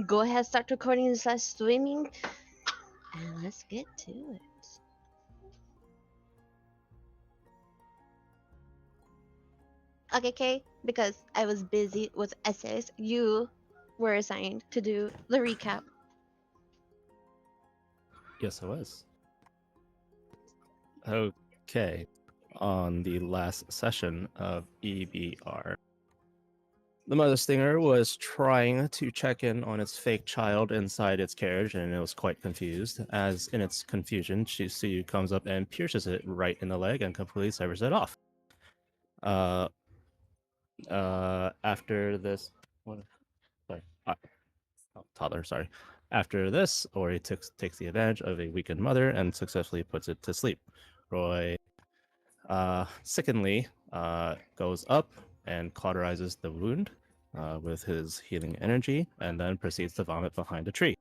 Go ahead, start recording slash streaming, and let's get to it. Okay, Kay, because I was busy with essays, you were assigned to do the recap. Yes, I was. Okay. On the last session of EBR, the mother stinger was trying to check in on its fake child inside its carriage, and it was quite confused. As in its confusion, Suyu comes up and pierces it right in the leg and completely severs it off. Uh, after this, what? Sorry, toddler. Sorry. After this, Ori takes the advantage of a weakened mother and successfully puts it to sleep. Roy sickeningly goes up and cauterizes the wound with his healing energy, and then proceeds to vomit behind a tree.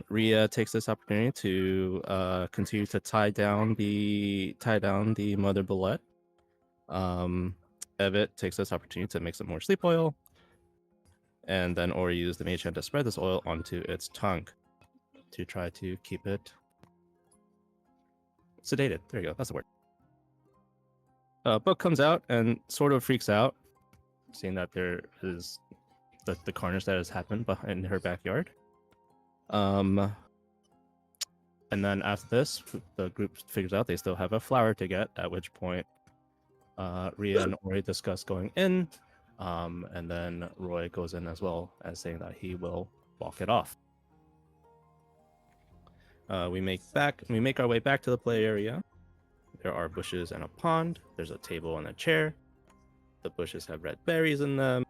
Ria takes this opportunity to continue to tie down the mother bullet. Evet takes this opportunity to make some more sleep oil, and then Ori used the mage hand to spread this oil onto its tongue to try to keep it sedated. There you go. That's the word. Book comes out and sort of freaks out, seeing that there is the carnage that has happened behind her backyard. And then after this, the group figures out they still have a flower to get, at which point Ria and Ori discuss going in, and then Roy goes in as well, as saying that he will walk it off. We make our way back to the play area. There are bushes and a pond. There's a table and a chair. The bushes have red berries in them.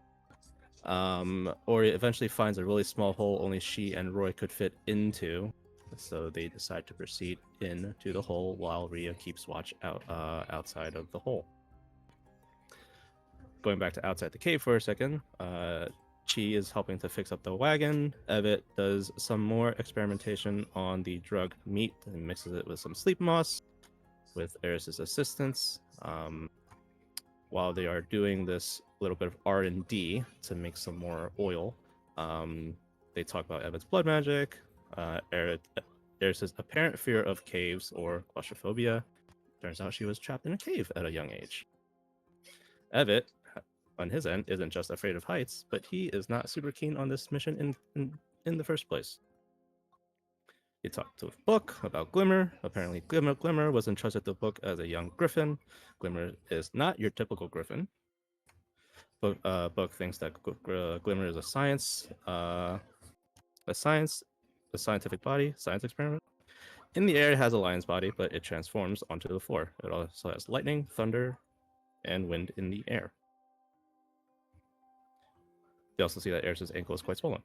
Ori eventually finds a really small hole only she and Roy could fit into, so they decide to proceed into the hole while Ria keeps watch outside of the hole. Going back to outside the cave for a second, Chi is helping to fix up the wagon. Evet does some more experimentation on the drug meat and mixes it with some sleep moss with Eris's assistance. While they are doing this little bit of R&D to make some more oil, they talk about Evet's blood magic, Eris's apparent fear of caves or claustrophobia. Turns out she was trapped in a cave at a young age. Evet, on his end, isn't just afraid of heights, but he is not super keen on this mission in the first place. He talked to Book about Glimmer. Apparently, Glimmer was entrusted to Book as a young griffin. Glimmer is not your typical griffin. Book thinks that Glimmer is a scientific body, science experiment. In the air, it has a lion's body, but it transforms onto the floor. It also has lightning, thunder, and wind in the air. They also see that Eris's ankle is quite swollen.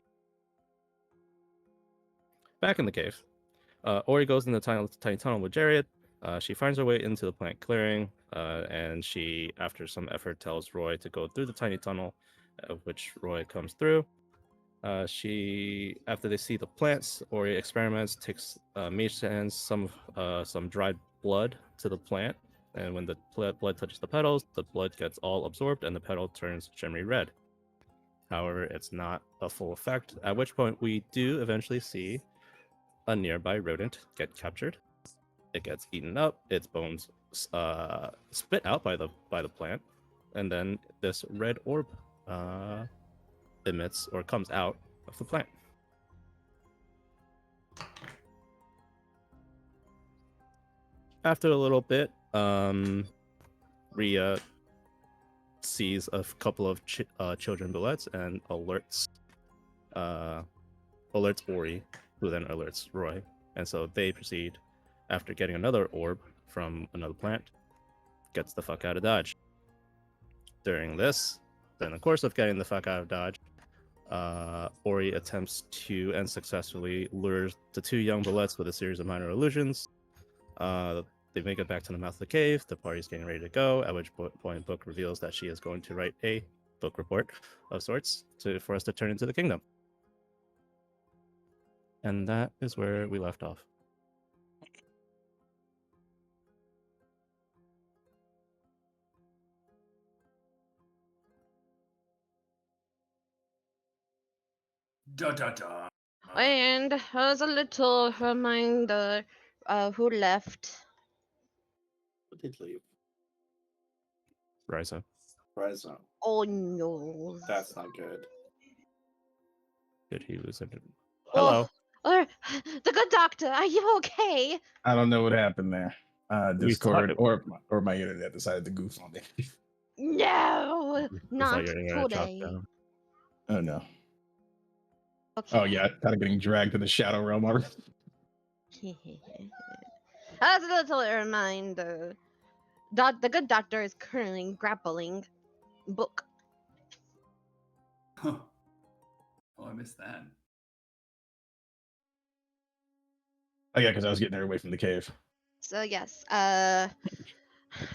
Back in the cave, Ori goes in the tiny tunnel with Jared. She finds her way into the plant clearing, and she, after some effort, tells Roy to go through the tiny tunnel, which Roy comes through. After they see the plants, Ori experiments, takes mage hands some dried blood to the plant, and when the blood touches the petals, the blood gets all absorbed and the petal turns shimmery red. However, it's not a full effect, at which point we do eventually see a nearby rodent get captured. It gets eaten up, its bones spit out by the plant, and then this red orb emits or comes out of the plant. After a little bit, Ria sees a couple of children bullets and alerts Ori, who then alerts Roy, and so they proceed, after getting another orb from another plant, gets the fuck out of Dodge. During the course of getting the fuck out of Dodge, Ori attempts to and successfully lures the two young bullets with a series of minor illusions. They make it back to the mouth of the cave. The party's getting ready to go, at which point Book reveals that she is going to write a book report of sorts for us to turn into the kingdom. And that is where we left off. Da da da. And as a little reminder, who left? Who did leave? Risa. Reza. Oh no. That's not good. Did he lose it? Oh, Hello. the good doctor, are you okay? I don't know what happened there. We Discord thought or my internet decided to goof on me. No, We thought not you were gonna chop today. down. Oh no. Okay. Oh yeah, kind of getting dragged to the shadow realm already. As a little reminder, the good doctor is currently grappling Book. Oh, I missed that. Oh yeah, because I was getting her away from the cave. So yes,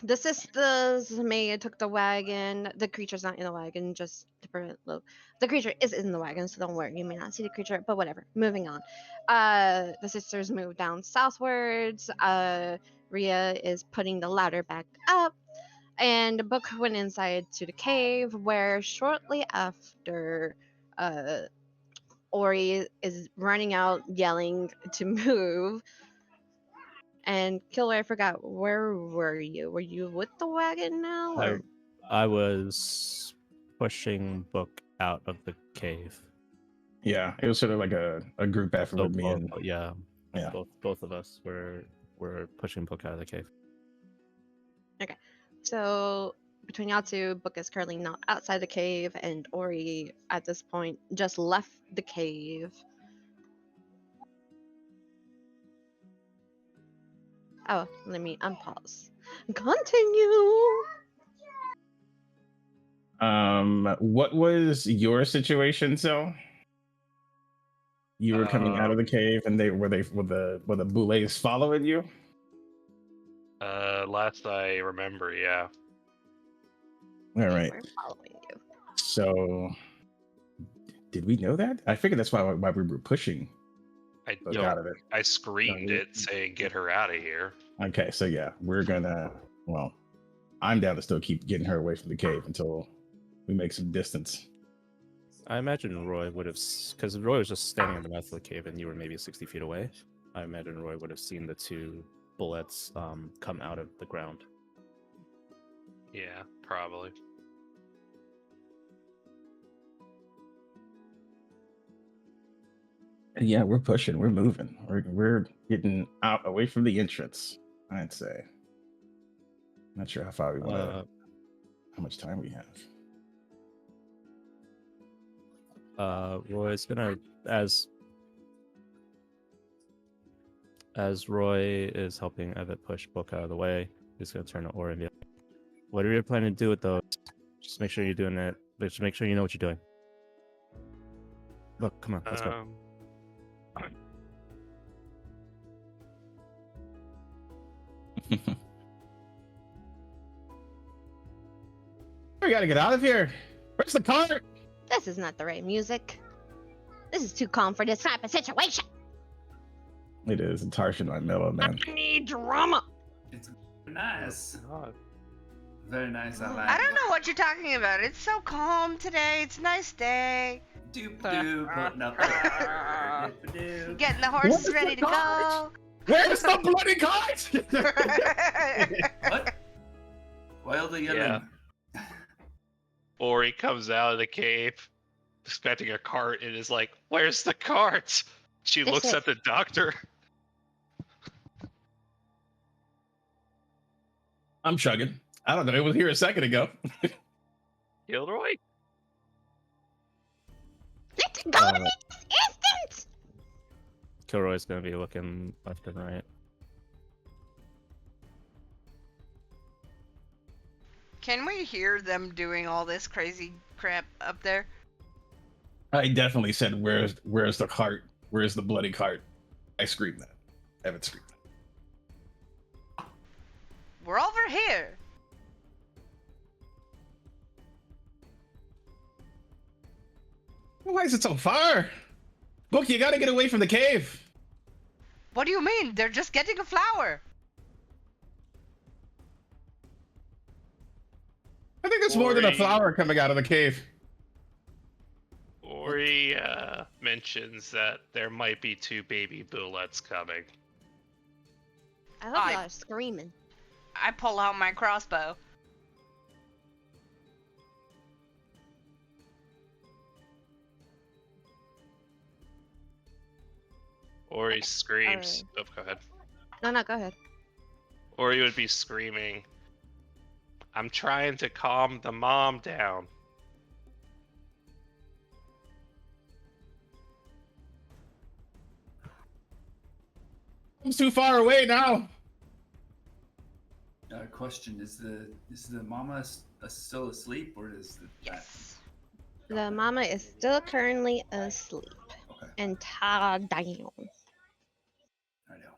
the sisters May took the wagon. The creature's not in the wagon, just different. The creature is in the wagon, so don't worry. You may not see the creature, but whatever. Moving on. The sisters moved down southwards. Rhea is putting the ladder back up, and Book went inside to the cave, where shortly after, Ori is running out, yelling to move. And Killer, I forgot, where were you? Were you with the wagon now? Or? I was pushing Book out of the cave. Yeah, it was sort of like a group effort So with me and yeah, yeah. both of us were pushing Book out of the cave. Okay. So between y'all two, Book is currently not outside the cave, and Ori at this point just left the cave. Oh, let me unpause. Continue. What was your situation, so? You were coming out of the cave, and were the boulets following you? Last I remember, yeah. All They right. were following you. So, did we know that? I figured that's why we were pushing I Book don't. out of it. I screamed No, it, saying, "Get her out of here!" Okay, so yeah, we're gonna. Well, I'm down to still keep getting her away from the cave until we make some distance. I imagine Roy would have, because Roy was just standing in the mouth of the cave, and you were maybe 60 feet away. I imagine Roy would have seen the two bullets come out of the ground. Yeah, probably. And yeah, we're pushing, we're moving, we're getting out away from the entrance. I'd say. Not sure how far we want to. How much time we have? Roy's gonna, as Roy is helping Evet push Book out of the way, he's gonna turn to Ori and be like, "What are you planning to do with those? Just make sure you're doing it. Just make sure you know what you're doing. Look, come on, let's go." We gotta get out of here. Where's the cart? This is not the right music. This is too calm for this type of situation. It is. It's harsh and not mellow, man. I need drama. It's nice. God. Very nice. I like. I don't know what you're talking about. It's so calm today. It's a nice day. Doop doop, putting up the doop. Getting the horses ready to go. Where's the bloody cart? What? Why are they yelling? Yeah. Ori comes out of the cave, expecting a cart, and is like, "Where's the cart?" She This looks is- at the doctor. I'm chugging. I don't know. It was here a second ago. Gilroy? Let's go to this instant. Kilroy's gonna be looking left and right. Can we hear them doing all this crazy crap up there? I definitely said, "Where's the cart? Where's the bloody cart?" I screamed that. Evan screamed that. We're over here. Why is it so far? Book, you gotta get away from the cave. What do you mean? They're just getting a flower. I think there's more than a Ori. flower coming out of the cave. Ori. Ori mentions that there might be 2 baby bullets coming. I hope y'all are screaming. I pull out my crossbow. Ori screams. Oh, go ahead. No, go ahead. Ori would be screaming, I'm trying to calm the mom down. I'm too far away now. Question: Is the mama still asleep, or is that? Yes. The mama is still currently asleep Okay, and tied down. I know.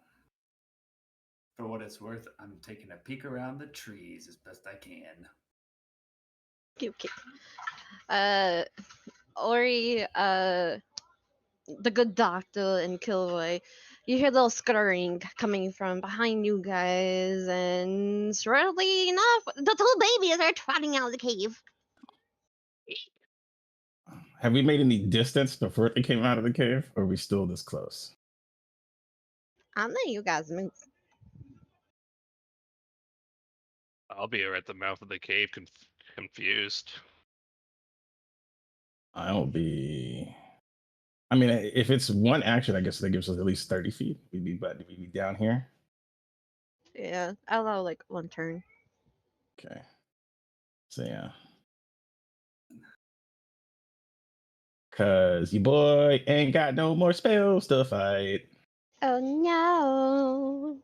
For what it's worth, I'm taking a peek around the trees as best I can. Okay. Ori, the good doctor and Kilroy, you hear a little scuttering coming from behind you guys, and surely enough, the 2 babies are trotting out of the cave. Have we made any distance before they came out of the cave? Or are we still this close? I'm letting you guys move. I'll be at the mouth of the cave confused. I'll be. I mean, if it's one action, I guess that gives us at least 30 feet. We'd be down here. Yeah, I'll allow like 1 turn. Okay. So yeah. Cause your boy ain't got no more spells to fight. Oh no.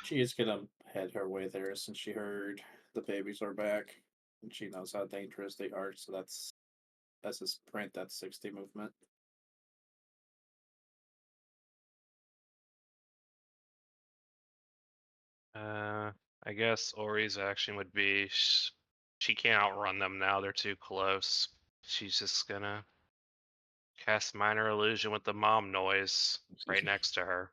She is gonna head her way there since she heard the babies are back, and she knows how dangerous they are. So that's a sprint. That's 60 movement. I guess Ori's action would be she can't outrun them now. They're too close. She's just gonna cast minor illusion with the mom noise right next to her.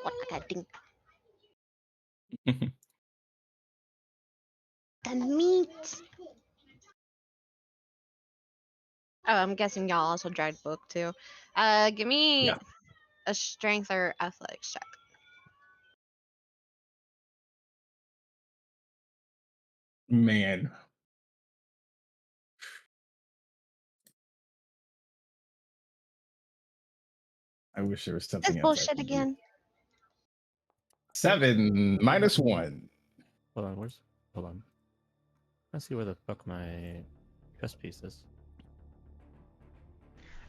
What like a ding. The meat. Oh, I'm guessing y'all also dried book too. Give me Yeah. a strength or athletics check. Man. I wish there was something This else I bullshit could do. again. 7 minus 1. Hold on, hold on. Let's see where the fuck my chess piece is.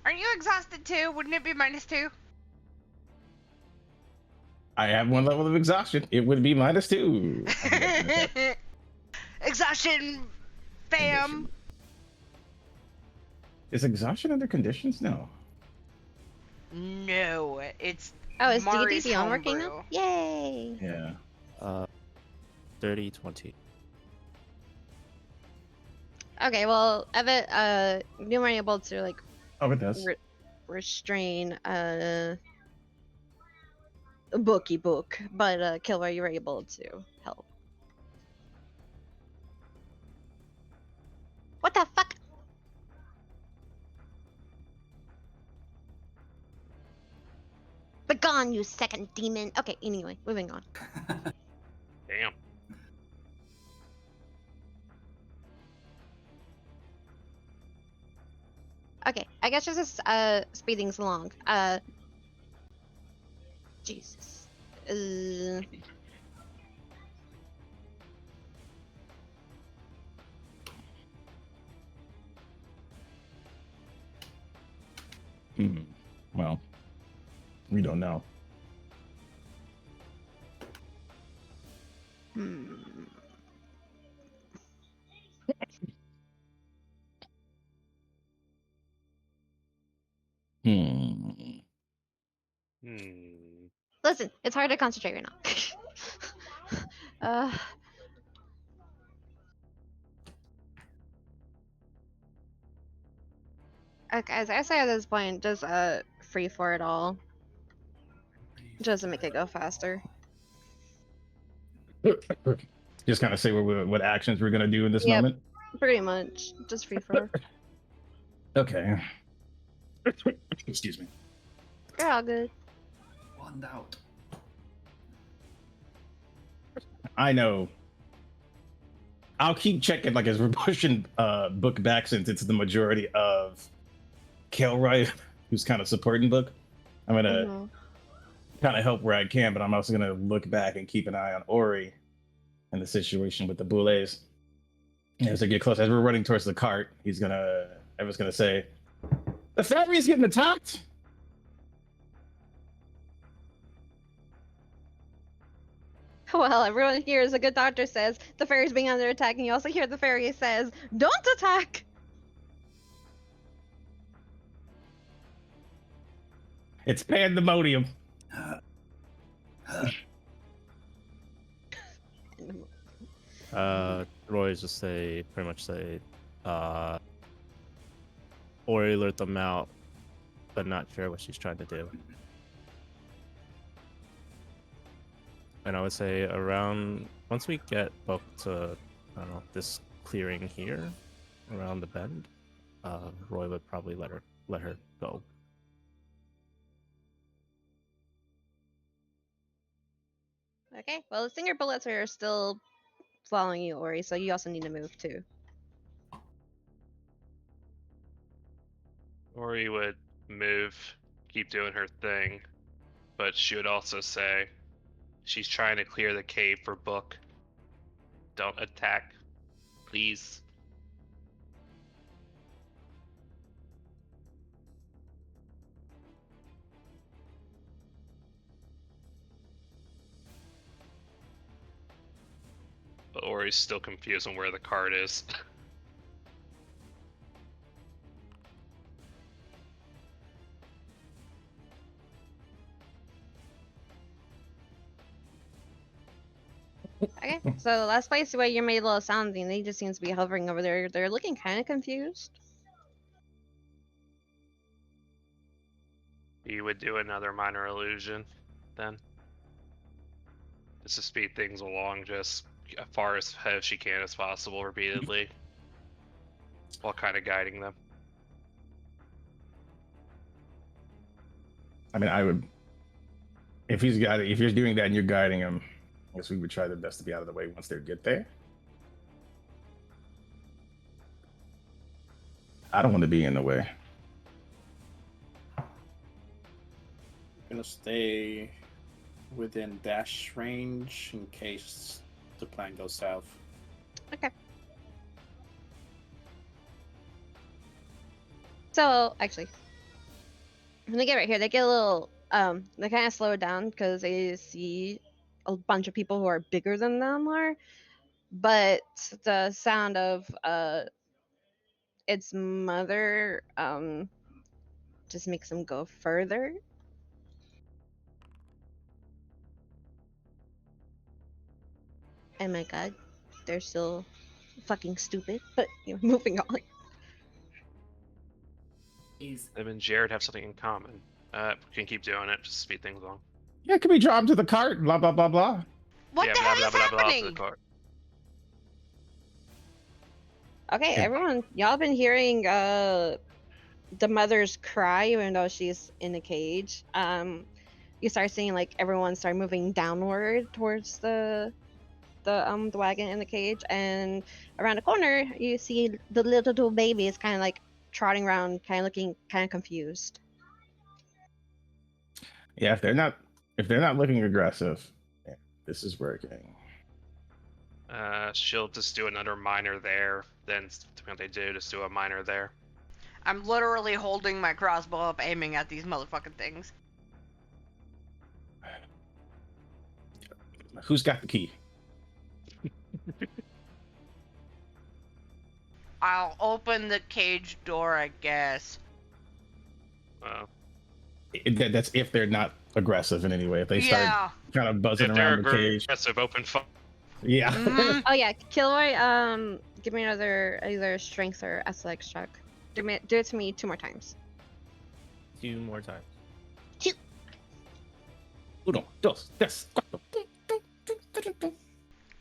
Aren't you exhausted too? Wouldn't it be -2? I have 1 level of exhaustion. It would be -2. Exhaustion, fam. Condition. Is exhaustion under conditions? No. No, it's Oh, is Mari's DDD on working homebrew. now? Yay! Yeah. 30, 20. Okay, well, Evet, you weren't able to like Oh, it does. restrain Bookie Book, but Kilroy, you were able to help. What the fuck? Begone, you second demon. Okay, anyway, moving on. Damn. Okay, I guess just speed things along. Jesus. Well, we don't know. Hmm. Listen, it's hard to concentrate right now. Okay, as I say at this point, just free for it all. Just to make it go faster. Just kind of say what actions we're gonna do in this Yep. moment. Pretty much. Just free for. Okay. Excuse me. You're all good. One out. I know. I'll keep checking, like, as we're pushing Book back, since it's the majority of Kilroy who's kind of supporting Book. I'm gonna Mhm. kind of help where I can, but I'm also gonna look back and keep an eye on Ori and the situation with the Boulets. As I get close, as we're running towards the cart, everyone's gonna say, "The ferry's getting attacked." Well, everyone hears a good doctor says the fairy's being under attack, and you also hear the fairy says, "Don't attack." It's pandemonium. Roy just pretty much say, Ori alert them out, but not sure what she's trying to do. And I would say once we get Book to, I don't know, this clearing here, around the bend, Roy would probably let her go. Okay. Well, the stinger bullets are still following you, Ori, so you also need to move too. Ori would move, keep doing her thing, but she would also say she's trying to clear the cave for Book. Don't attack, please. But Ori's still confused on where the card is. Okay. So the last place where you made a little sounding, they just seems to be hovering over there. They're looking kind of confused. He would do another minor illusion then. Just to speed things along, just as far as she can as possible, repeatedly, while kind of guiding them. I mean, I would, if you're doing that and you're guiding him, I guess we would try the best to be out of the way once they get there. I don't want to be in the way. Gonna stay within dash range in case the plan goes south. Okay. So actually, when they get right here, they get a little they kind of slow down because they see a bunch of people who are bigger than them are, but the sound of its mother just makes them go further. And my god, they're still fucking stupid, but you know, moving on. Them and Jared have something in common. We can keep doing it, just speed things along. Yeah, can we draw him to the cart? Blah blah blah blah. What Yeah, the blah, hell blah, is blah, blah, to the happening? cart. Okay, everyone, y'all been hearing the mother's cry even though she's in the cage. You start seeing like everyone start moving downward towards the wagon in the cage, and around the corner you see the little baby is kind of like trotting around, kind of looking kind of confused. Yeah, if they're not looking aggressive, yeah, this is working. She'll just do another minor there. Then what they do, just do a minor there. I'm literally holding my crossbow up, aiming at these motherfucking things. Who's got the key? I'll open the cage door, I guess. That's if they're not aggressive in any way. If they start kind of buzzing If they're around the cage. aggressive, open fire. Yeah. Mhm. Oh yeah, Kilroy, give me another either strength or athletics check. Do it to me 2 more times. 2 more times. 1, 2, 3, 4.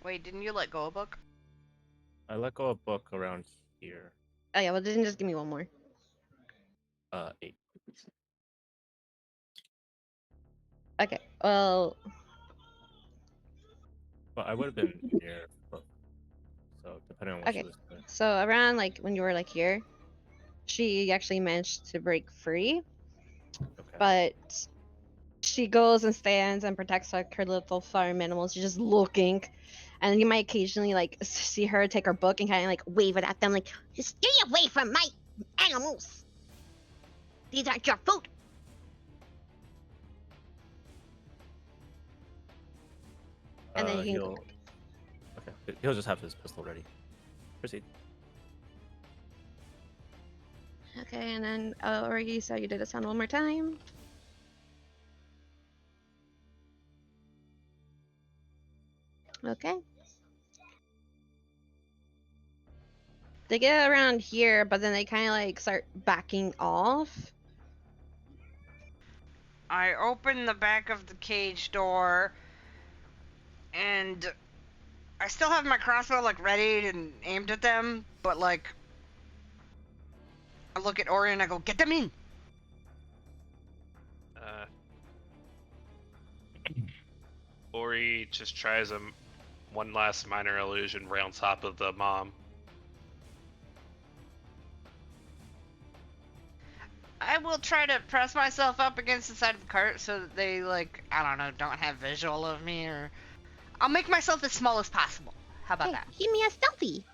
Wait, didn't you let go of book? I let go of book around here. Oh yeah, well then just give me one more. 8. Okay. Well, But I would have been near book. So depending on what she okay. was doing. So around like when you were like here, she actually managed to break free, Okay. but she goes and stands and protects like her little farm animals. She's just looking, and you might occasionally like see her take her book and kind of like wave it at them, like just stay away from my animals. These aren't your food. And then you can go. Okay. He'll just have his pistol ready. Proceed. Okay, and then Origi, so you did a sound one more time. Okay. They get around here, but then they kind of like start backing off. I open the back of the cage door, and I still have my crossbow like ready and aimed at them, but like I look at Ori and I go, "Get them in." Ori just tries one last minor illusion right on top of the mom. I will try to press myself up against the side of the cart so that they, like, I don't know, don't have visual of me, or I'll make myself as small as possible. How about Hey, that? give me a stealthy.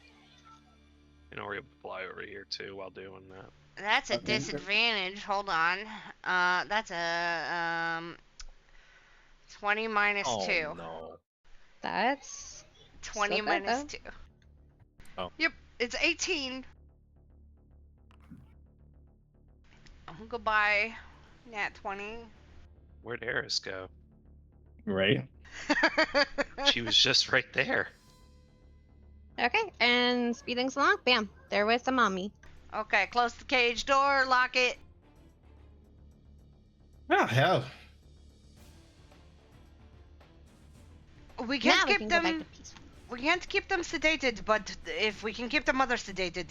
And Ori will fly over here too while doing that. That's a Okay. disadvantage. Hold on. That's a 20 minus 2. No. That's 20 still good, minus though. 2. Oh. Yep, it's 18. Goodbye, nat 20. Where'd Eris go? Right? She was just right there. Okay, and speeding along, bam, there was the mommy. Okay, close the cage door, lock it. Oh, hell. We Now can't we keep can go back them. to peace. We can't keep them sedated, but if we can keep the mother sedated.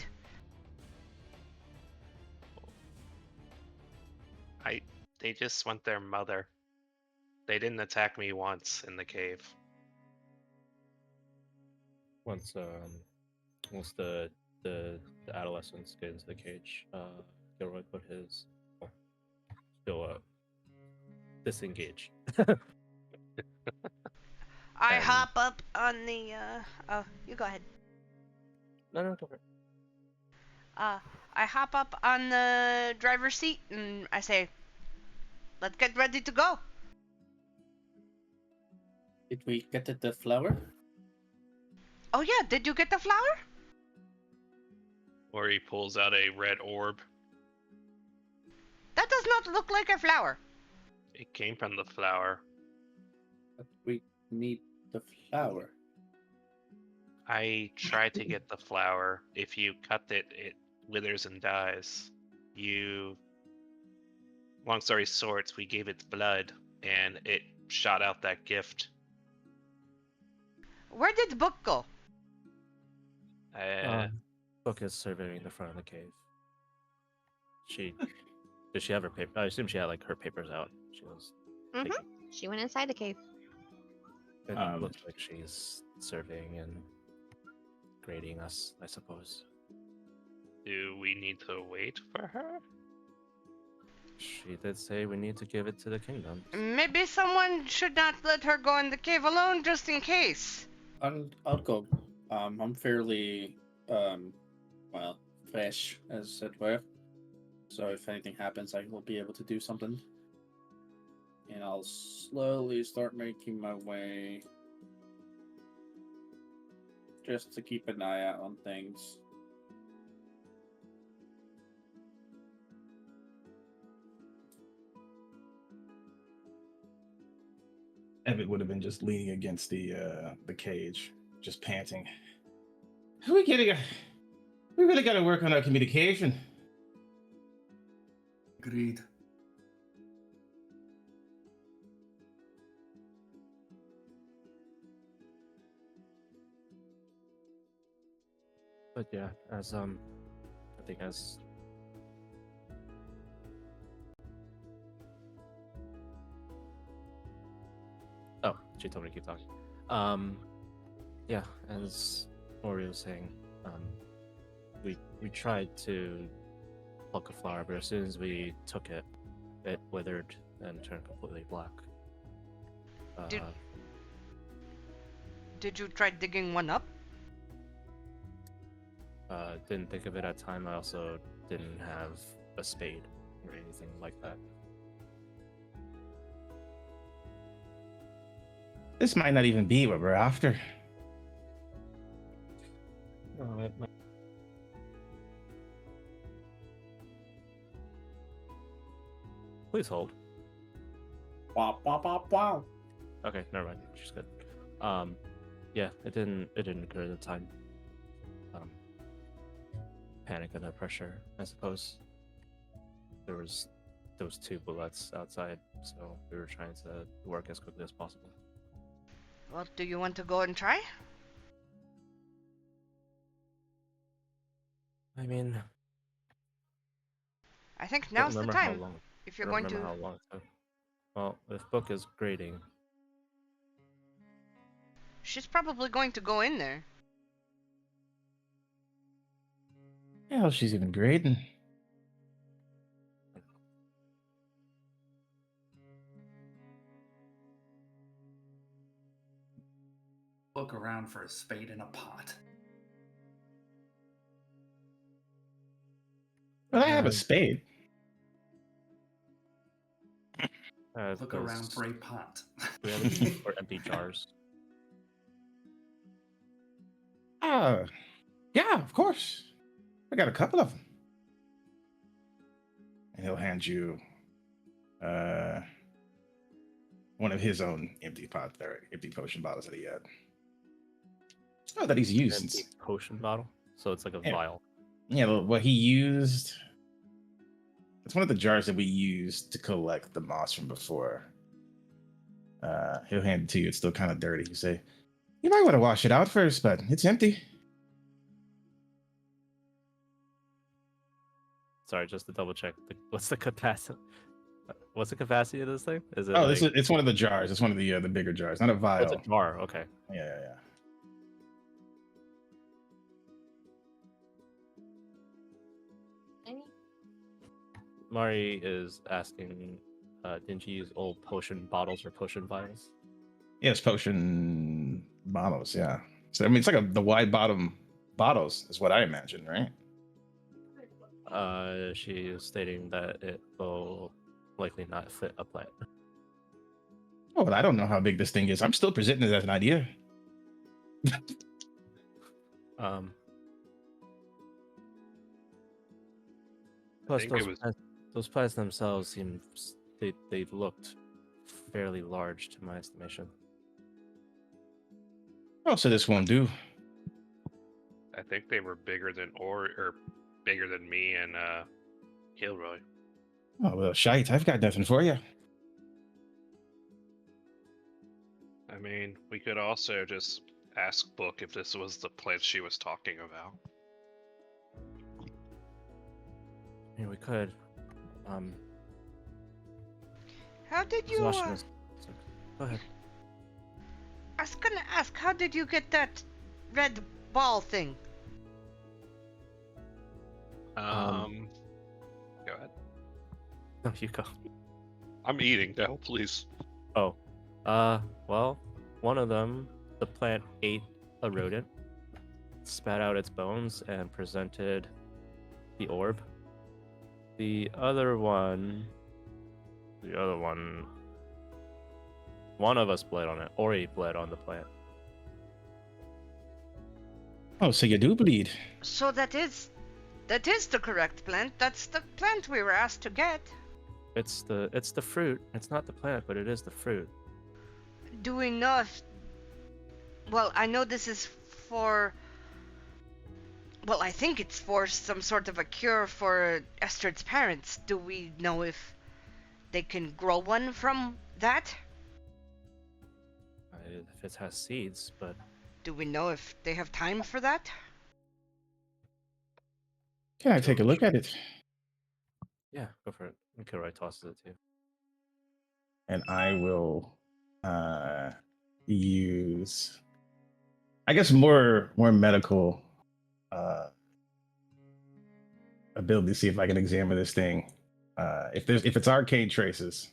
They just want their mother. They didn't attack me once in the cave. Once the adolescents get into the cage, Gilroy put his he'll disengage. I And- hop up on the. Oh, you go ahead. No, don't worry. I hop up on the driver's seat and I say, "Let's get ready to go." Did we get the flower? Oh yeah, did you get the flower? Ori pulls out a red orb. That does not look like a flower. It came from the flower. But we need the flower. I tried to get the flower. If you cut it, it withers and dies. Long story short, we gave it blood, and it shot out that gift. Where did the book go? Book is surveying the front of the cave. Does she have her paper? I assume she had like her papers out. She was. Mm-hmm. taking- She went inside the cave. It looks like she's surveying and grading us, I suppose. Do we need to wait for her? She did say we need to give it to the kingdom. Maybe someone should not let her go in the cave alone, just in case. I'll go. I'm fairly well, fresh as it were. So if anything happens, I will be able to do something. And I'll slowly start making my way, just to keep an eye out on things. Evitt would have been just leaning against the cage, just panting. We really got to work on our communication. Agreed. But yeah, as I think as oh, she told me to keep talking. Yeah, as Ori was saying, we tried to pluck a flower, but as soon as we took it, it withered and turned completely black. Did you try digging one up? Didn't think of it at time. I also didn't have a spade or anything like that. This might not even be what we're after. Oh, it might... Please hold. Wow, wow, wow, wow. Okay, never mind. She's good. Yeah, it didn't occur at the time. Panic under pressure, I suppose. There was those 2 bullets outside, so we were trying to work as quickly as possible. Well, do you want to go and try? I mean, I think I don't now's the remember how time. long. If you're I don't going to. remember how long it took. Well, if Book is grading, She's probably going to go in there. Hell, she's even grading. Look around for a spade in a pot. Well, I have a spade. Look around for a pot. we have any or empty jars. Yeah, of course. I got a couple of them. And he'll hand you one of his own empty potion bottles that he had. Oh, that he's used. Empty potion bottle, so it's like a Yeah. vial. Yeah, well, what he used. It's one of the jars that we used to collect the moss from before. He'll hand it to you. It's still kind of dirty. You say, you might want to wash it out first, but it's empty. Sorry, just to double check. What's the capacity? What's the capacity of this thing? Is it? Oh, like... it's one of the jars. It's one of the bigger jars, not a Oh, vial. it's a jar. Okay. Yeah. Mari is asking, didn't you use old potion bottles or potion vials? Yes, potion bottles. Yeah. So I mean, it's like the wide bottom bottles is what I imagine, right? She is stating that it will likely not fit a plant. Oh, but I don't know how big this thing is. I'm still presenting it as an idea. Plus, think it was- those plants themselves seem they've looked fairly large to my estimation. Oh, so this won't do. I think they were bigger than or bigger than me and Gilroy. Oh well, shite. I've got nothing for you. I mean, we could also just ask Book if this was the plant she was talking about. Yeah, we could. How did you? Go ahead. I was gonna ask, how did you get that red ball thing? Go ahead. No, you go. I'm eating now, please. Oh, well, one of them, the plant ate a rodent, spat out its bones, and presented the orb. The other one, one of us bled on it. Ori bled on the plant. Oh, so you do bleed. So that is the correct plant. That's the plant we were asked to get. It's the fruit. It's not the plant, but it is the fruit. Do we know if? Well, I know this is for. Well, I think it's for some sort of a cure for Esther's parents. Do we know if they can grow one from that? If it has seeds, but Do we know if they have time for that? Can I take a look at it? Yeah, go for it. And Kilroy tosses it to you. And I will use, I guess, more medical ability to see if I can examine this thing. If it's arcane traces,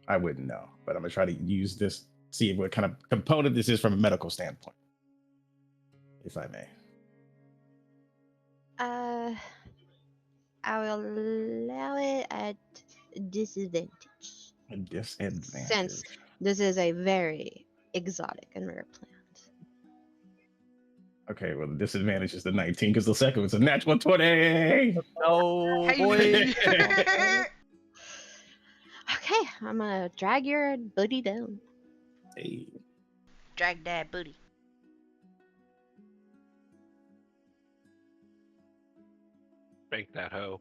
I wouldn't know, but I'm gonna try to use this, see what kind of component this is from a medical standpoint, if I may. I will allow it at disadvantage. A disadvantage. Since this is a very exotic and rare plant. Okay, well, the disadvantage is the 19 because the second was a natural 20. Oh Hey. boy! Okay, I'm gonna drag your booty down. Hey. Drag that booty. Bank that hoe.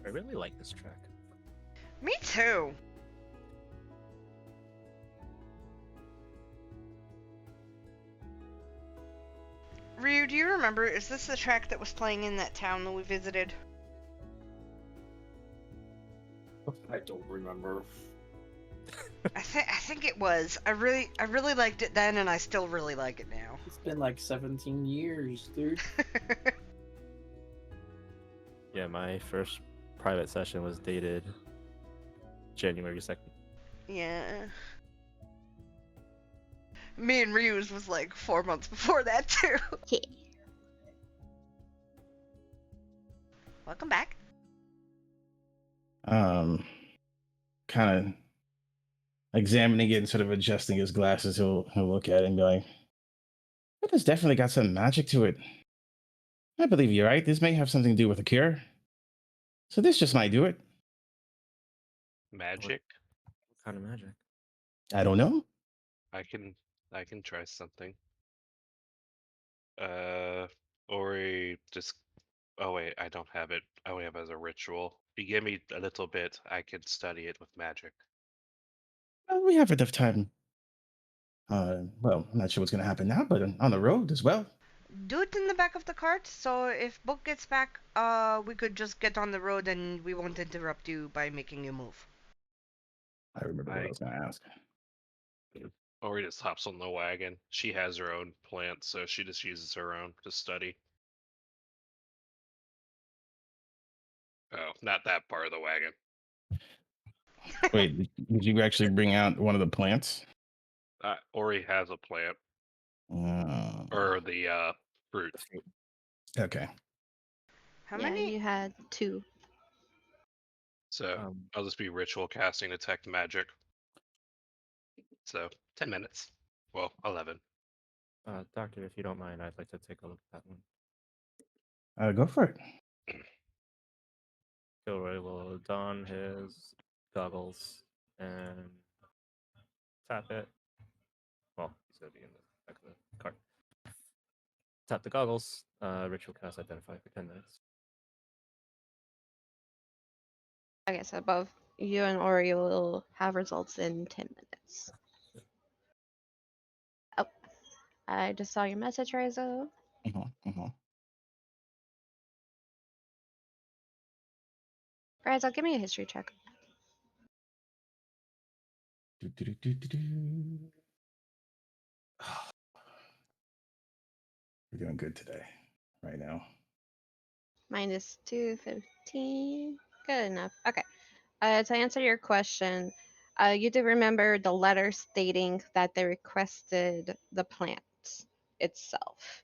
I really like this track. Me too. Ryu, do you remember? Is this the track that was playing in that town that we visited? I don't remember. I think it was. I really liked it then, and I still really like it now. It's been like 17 years, dude. Yeah, my first private session was dated January 2nd. Yeah. Me and Ryu's was like 4 months before that too. Yeah. Welcome back. Kind of examining it and sort of adjusting his glasses, he'll look at it and be like, "That has definitely got some magic to it. I believe you're right. This may have something to do with a cure. So this just might do it. Magic? What kind of magic? I don't know. I can try something. Ori just oh wait, I don't have it. I only have it as a ritual. If you give me a little bit, I can study it with magic. Well, we have enough time. Well, I'm not sure what's going to happen now, but on the road as well. Do it in the back of the cart, so if Book gets back, we could just get on the road and we won't interrupt you by making you move. I remember what I was going to ask. Ori just hops on the wagon. She has her own plant, so she just uses her own to study. Oh, not that part of the wagon. Wait, did you actually bring out one of the plants? Ori has a plant, Uh, or the fruit. okay. How Yeah, many? you had 2. So I'll just be ritual casting detect magic. So 10 minutes. Well, 11. Doctor, if you don't mind, I'd like to take a look at that one. Go for it. Gilroy will don his goggles and tap it. Well, he's going to be in the back of the cart. Tap the goggles. Ritual cast identify for 10 minutes. Okay, so both you and Ori will have results in 10 minutes. Oh, I just saw your message, Rizzo. Rizzo, give me a history check. We're doing good today, right now. Minus 215. Good enough. Okay. To answer your question, you do remember the letter stating that they requested the plant itself.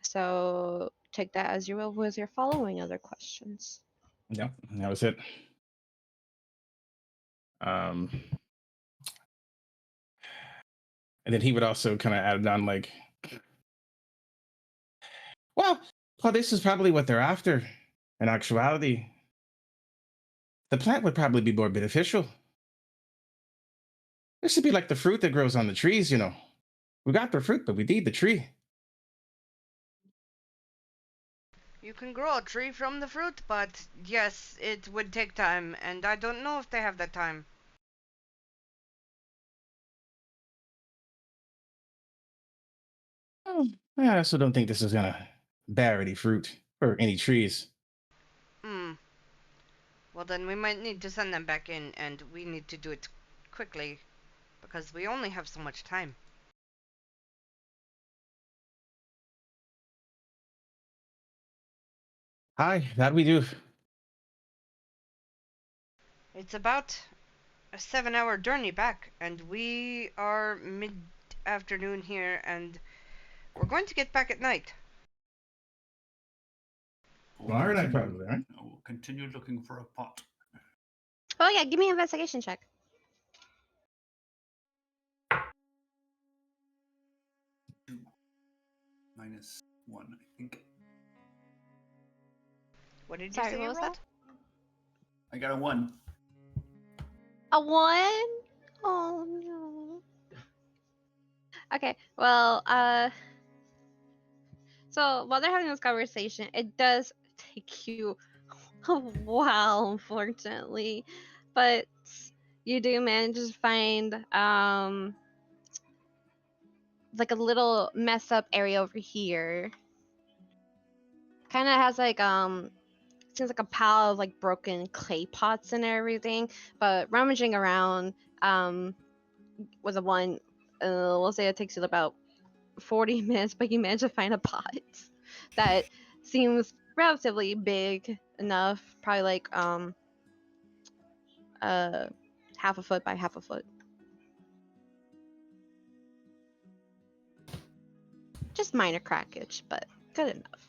So take that as you will with your following other questions. Yep, that was it. And then he would also kind of add on like, well, this is probably what they're after. In actuality, the plant would probably be more beneficial. This should be like the fruit that grows on the trees, you know. We got the fruit, but we need the tree. You can grow a tree from the fruit, but yes, it would take time, and I don't know if they have that time. Oh, I also don't think this is gonna bear any fruit or any trees. Hmm. Well, then we might need to send them back in, and we need to do it quickly, because we only have so much time. Hi, that we do. It's about a 7-hour journey back, and we are mid-afternoon here, and we're going to get back at night. Tomorrow night, probably, right? We'll continue looking for a pot. Oh yeah, give me an investigation check. -1, I think. What did you Sorry, say what you was rolled? that? I got a 1. A 1? Oh no. Okay, well, so while they're having this conversation, it does take you a while, unfortunately, but you do manage to find like a little mess up area over here. Kind of has like seems like a pile of like broken clay pots and everything, but rummaging around with a 1, we'll say it takes you about 40 minutes, but you manage to find a pot that seems relatively big enough, probably like half a foot by half a foot. Just minor crackage, but good enough.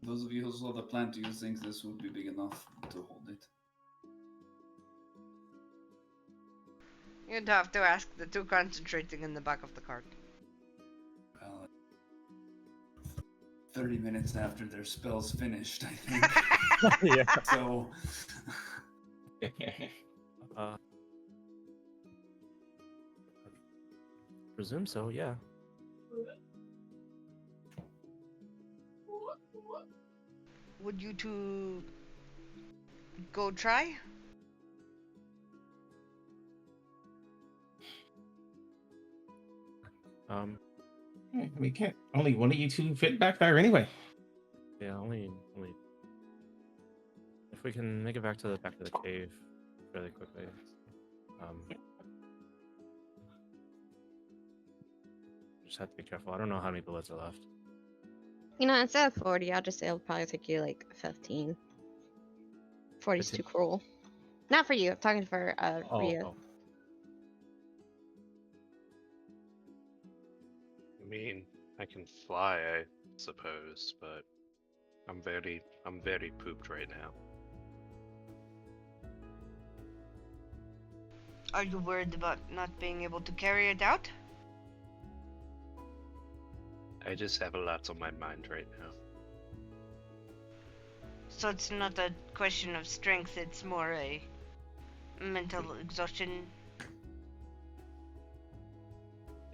Those of you who saw the plant, do you think this would be big enough to hold it? You'd have to ask the two concentrating in the back of the cart. Well, 30 minutes after their spell's finished, I think. Yeah. So, Presume so, yeah. Would you two go try? We can't. Only one of you two fit back there anyway. Yeah, only. If we can make it back to the back of the cave fairly quickly. Just have to be careful. I don't know how many bullets are left. You know, instead of 40, I'll just say it'll probably take you like 15. 40 is too cruel. Not for you. I'm talking for Rhea. I mean, I can fly, I suppose, but I'm very pooped right now. Are you worried about not being able to carry it out? I just have a lot on my mind right now. So it's not a question of strength, it's more a mental exhaustion.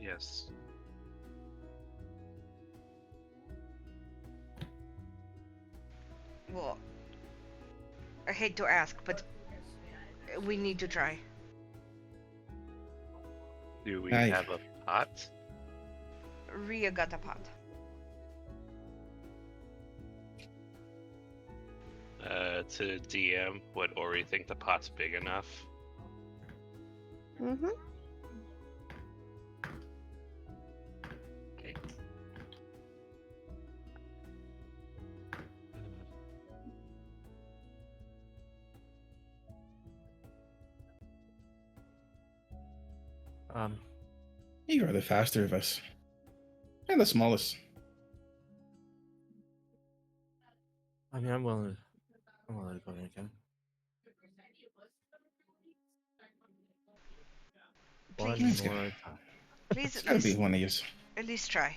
Yes. Well, I hate to ask, but we need to try. Do we Aye. have a pot? Rhea got a pot. To DM, would Ori think the pot's big enough? Mm-hmm. You are the faster of us. And the smallest. I mean, I'm willing to go there again. One Please, good. more time. please It's gotta be one of yous. at least try.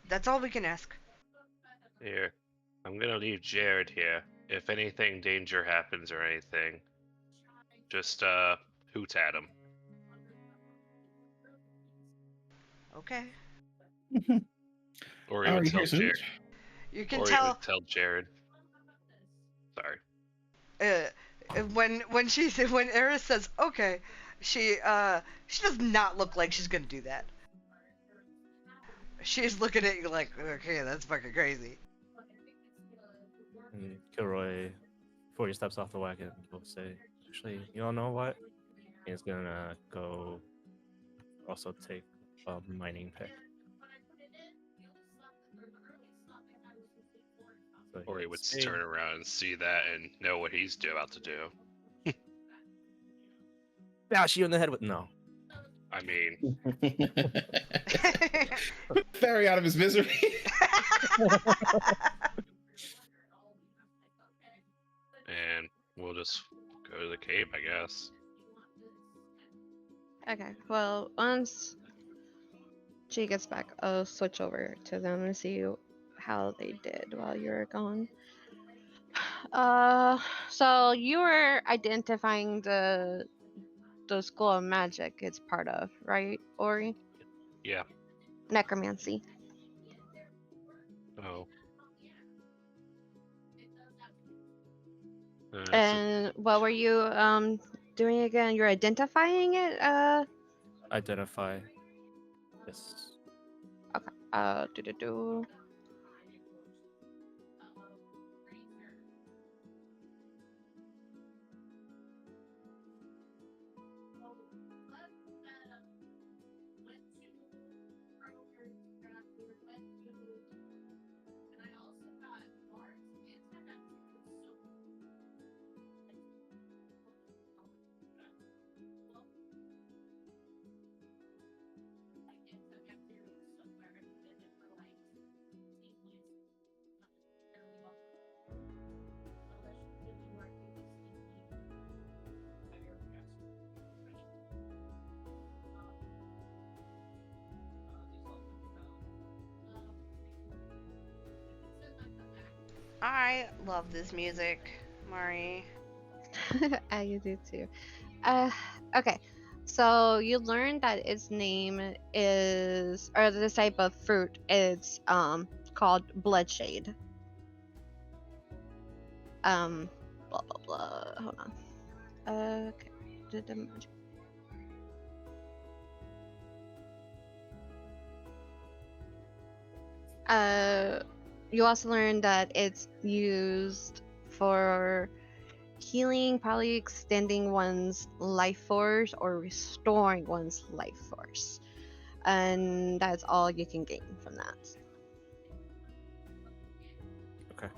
That's all we can ask. Here, I'm gonna leave Jared here. If anything danger happens or anything, just hoot at him. Okay. Ori Ori, would tell here's Hoot. Jared. You can Ori tell would tell Jared. Sorry. when Eris says okay, she does not look like she's gonna do that. She's looking at you like, okay, that's fucking crazy. And Kilroy, before he steps off the wagon, will say, "Actually, you don't know what? He's gonna go also take a mining pick." So he Ori gets would spade. turn around and see that and know what he's about to do. Bash you in the head with no. I mean, Barry out of his misery. and we'll just go to the cave, I guess. Okay. Well, once she gets back, I'll switch over to them and see how they did while you were gone. So you were identifying the school of magic it's part of, right, Ori? Yeah. Necromancy. Oh. And what were you doing again? You're identifying it? Identify. Yes. Do. I love this music, Mari. I do too. Okay. So you learned that its name is, or this type of fruit is called bloodshade. Blah blah blah. Hold on. Okay. You also learned that it's used for healing, probably extending one's life force or restoring one's life force. And that's all you can gain from that. Okay.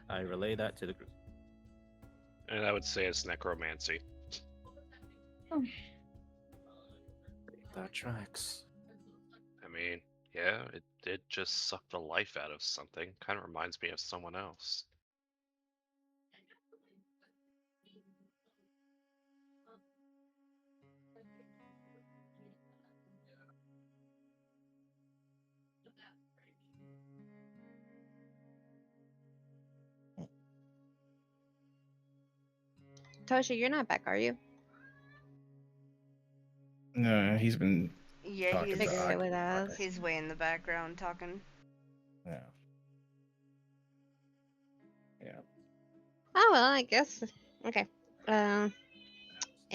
I relay that to the group. And I would say it's necromancy. That tracks. I mean, Yeah, it did just suck the life out of something. Kind of reminds me of someone else. Toshi, you're not back, are you? No, he's been Yeah, talking to Figured it would Aki. ask. he's way in the background talking. Yeah. Yeah. Oh well, I guess. Okay. In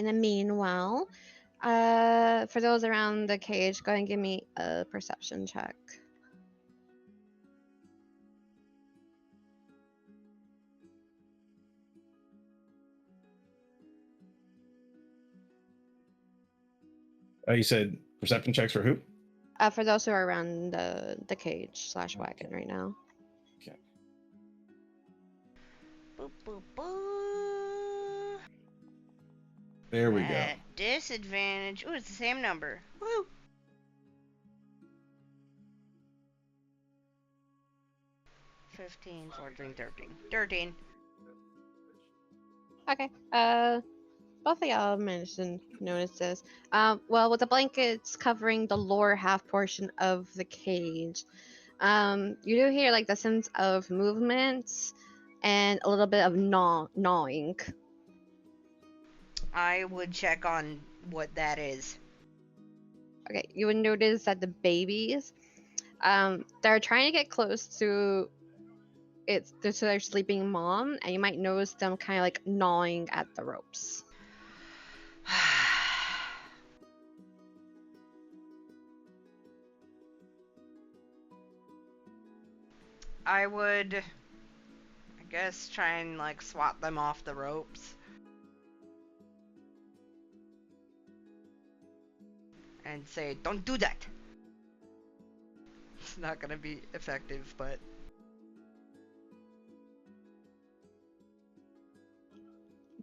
the meanwhile, for those around the cage, go ahead and give me a perception check. Oh, you said perception checks for who? For those who are around the cage / wagon right now. Okay. Boop, boop, boop. There we go. At disadvantage. Ooh, it's the same number. Woo! $15, $14, $13. Okay. Both of y'all managed to notice this. Well, with the blankets covering the lower half portion of the cage, you do hear like the sense of movement and a little bit of gnawing. I would check on what that is. Okay, you would notice that the babies, they're trying to get close to their sleeping mom, and you might notice them kind of like gnawing at the ropes. I would, I guess, try and like swat them off the ropes. And say, don't do that. It's not gonna be effective, but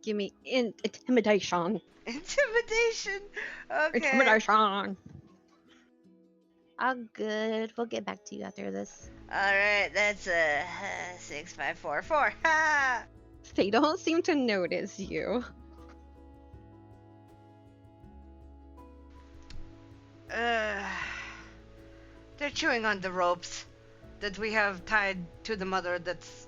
Give me intimidation. intimidation. Okay. Intimidation. Oh, good. We'll get back to you after this. All right, that's a 6, 5, 4, 4. Ha! They don't seem to notice you. They're chewing on the ropes that we have tied to the mother. That's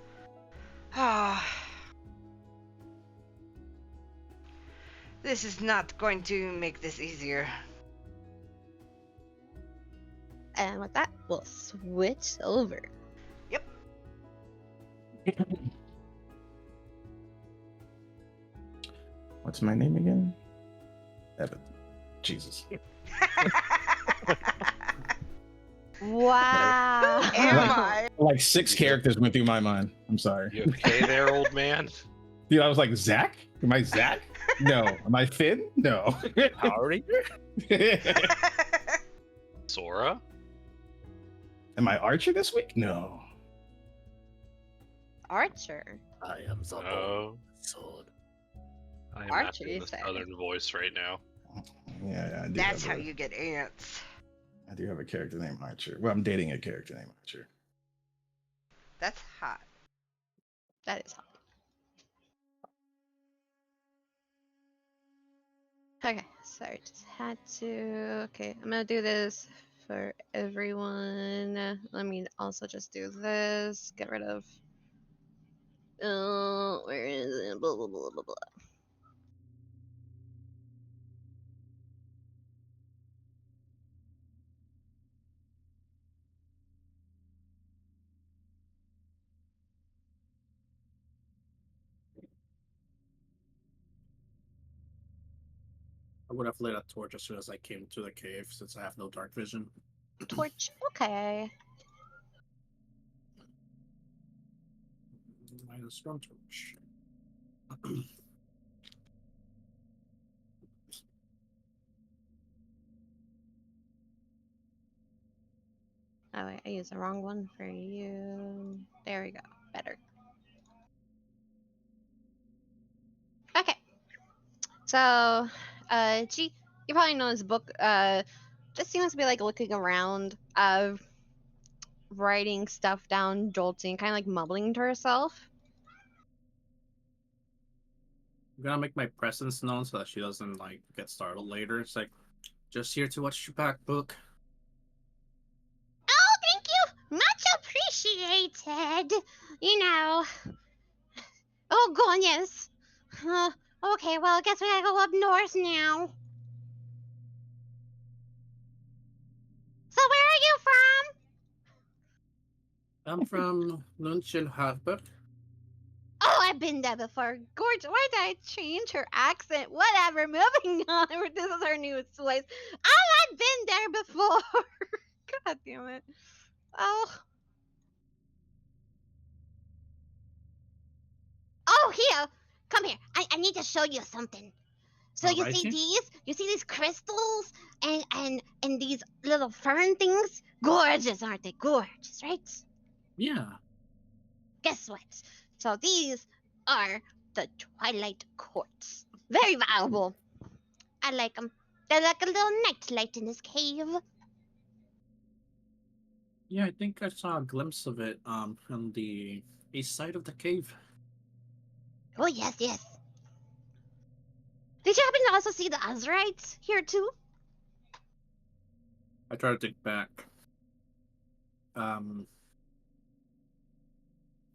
this is not going to make this easier. And with that, we'll switch over. Yep. What's my name again? Evan. Jesus. Wow. Who am I? Like 6 characters went through my mind. I'm sorry. You okay there, old man? Dude, I was like, Zach? Am I Zach? No. Am I Finn? No. Howdy. Sora? Am I Archer this week? No. Archer. I am the No. sword. I am Archie, acting you the say? southern voice right now. Yeah, I do. That's have how a- you get ants. I do have a character named Archer. Well, I'm dating a character named Archer. That's hot. That is hot. Okay, sorry, just had to. Okay, I'm gonna do this for everyone. Let me also just do this. Get rid of. Where is it? Blah blah blah blah blah. I would have lit a torch as soon as I came to the cave since I have no dark vision. Torch. Okay. Minus one torch. Oh wait, I used the wrong one for you. There we go. Better. Okay. So, G, you probably know this book. This seems to be like looking around, writing stuff down, jolting, kind of like mumbling to herself. I'm gonna make my presence known so that she doesn't like get startled later. It's like, just here to watch your back, book. Oh, thank you! Much appreciated! You know. Oh, goodness. Okay, well, I guess we gotta go up north now. So, where are you from? I'm from Lundberg. Oh, I've been there before. Gorge, why did I change her accent? Whatever, moving on. This is her new place. Oh, I've been there before. God damn it. Oh. Oh, here. Come here. I need to show you something. So you see Alrighty. these? You see these crystals and these little fern things? Gorgeous, aren't they? Gorgeous, right? Yeah. Guess what? So these are the Twilight Quartz. Very valuable. I like them. They're like a little nightlight in this cave. Yeah, I think I saw a glimpse of it on the east side of the cave. Oh, yes, yes. Did you happen to also see the Azurites here, too? I try to think back. I'm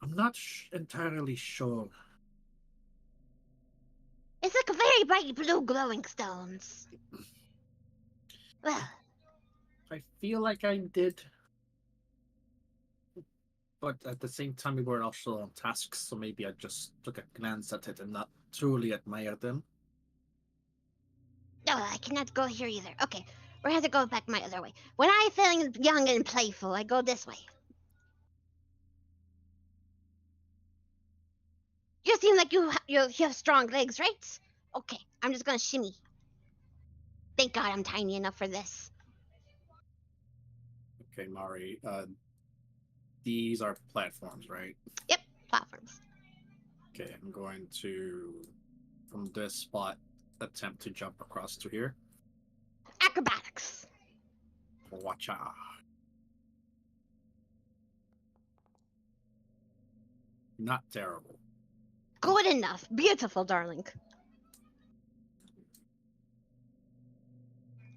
not entirely sure. It's like very bright blue glowing stones. Well, I feel like I did. But at the same time, we were also on tasks, so maybe I just took a glance at it and not truly admired them. no, I cannot go here either. Okay, we're gonna have to go back my other way. When I'm feeling young and playful, I go this way. You seem like you have strong legs, right? Okay, I'm just gonna shimmy. Thank God I'm tiny enough for this. Okay, Mari. These are platforms, right? Yep, platforms. Okay, I'm going to, from this spot, attempt to jump across to here. Acrobatics. Watcha. Not terrible. Good enough. Beautiful, darling.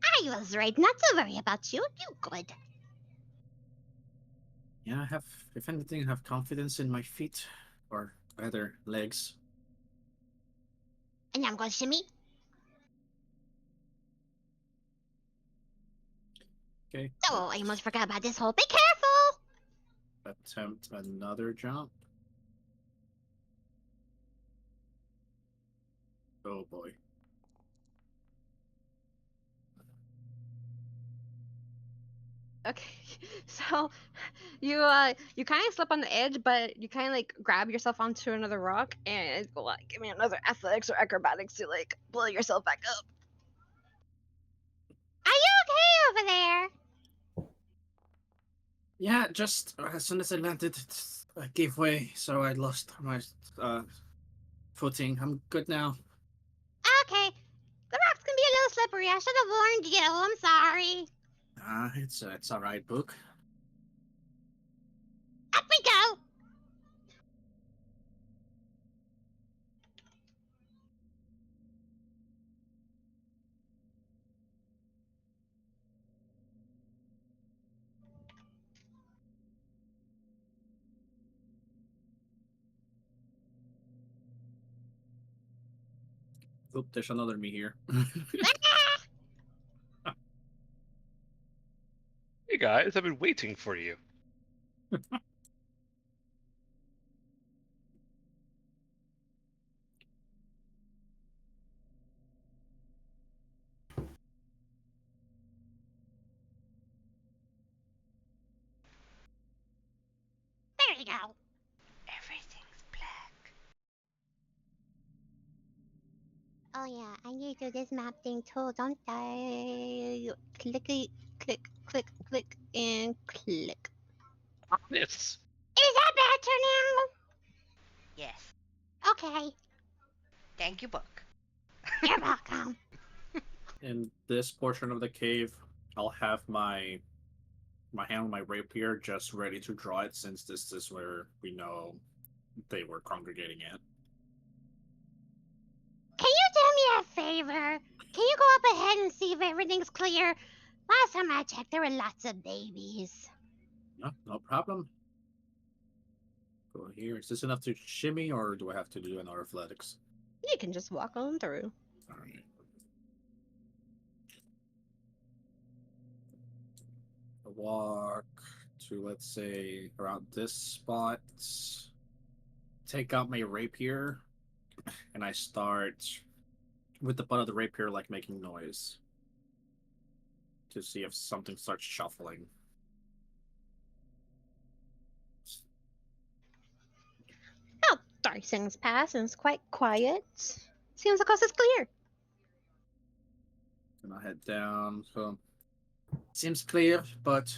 I was right not to worry about you. You good. Yeah, I have, if anything, I have confidence in my feet, or rather, legs. And I'm gonna shimmy. Okay. Oh, I almost forgot about this hole. Be careful! Attempt another jump. Oh boy. Okay, so you kind of slip on the edge, but you kind of like grab yourself onto another rock and go like, give me another athletics or acrobatics to like pull yourself back up. Are you okay over there? Yeah, just as soon as I landed, I gave way, so I lost my footing. I'm good now. Okay, the rocks can be a little slippery. I should have warned you. I'm sorry. It's all right, Book. Up we go. Oop, there's another me here. Hey guys, I've been waiting for you. There you go. Everything's black. Oh yeah, I need to do this map thing too, don't I? Clicky, click, click, click, and click. Yes. Is that better Yes. now? Okay, Thank you, book. you're welcome. In this portion of the cave, I'll have my hand on my rapier just ready to draw it, since this is where we know they were congregating at. Can you do me a favor? Can you go up ahead and see if everything's clear? Last time I checked, there were lots of babies. No problem. Go here. Is this enough to shimmy, or do I have to do another athletics? You can just walk on through. Alright. Walk to, let's say, around this spot. Take out my rapier, and I start with the butt of the rapier, like making noise to see if something starts shuffling. About 30 seconds pass and it's quite quiet. Seems the coast is clear. And I head down. So seems clear, but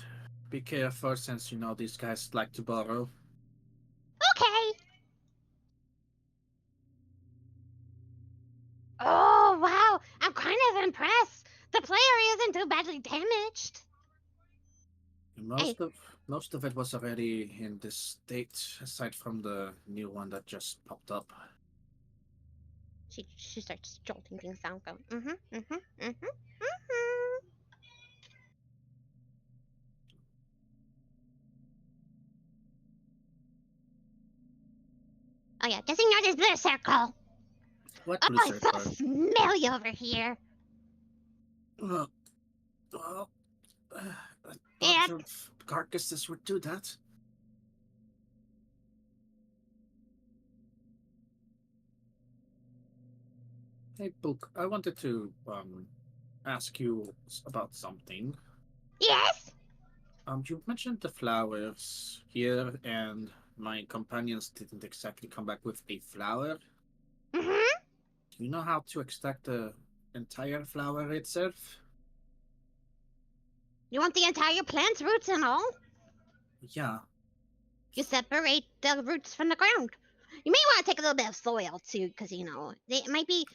be careful, since you know these guys like to borrow. Okay. Oh, wow. I'm kind of impressed. The player isn't too badly damaged. Most of it was already in this state, aside from the new one that just popped up. She starts jolting things down, going, Oh, yeah, just ignore this blue circle. What Oh, blue it's so circle? smelly over here. Well, Yeah. bunch of carcasses would do that. Hey, Book, I wanted to ask you about something. Yes? You mentioned the flowers here, and my companions didn't exactly come back with a flower. Mm-hmm. Do you know how to extract the entire flower itself? You want the entire plant's roots and all? Yeah. You separate the roots from the ground. You may want to take a little bit of soil too, because you know they might be,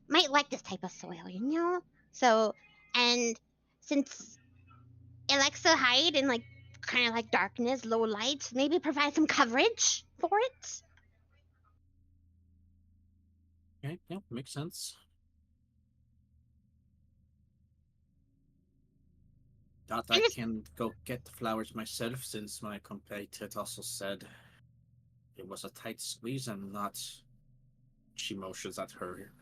might like this type of soil, you know. So, and since it likes to hide in like kind of like darkness, low light, maybe provide some coverage for it. Okay, yeah, makes sense. Thought I can go get the flowers myself, since my compatriot also said it was a tight squeeze and not. She motions at her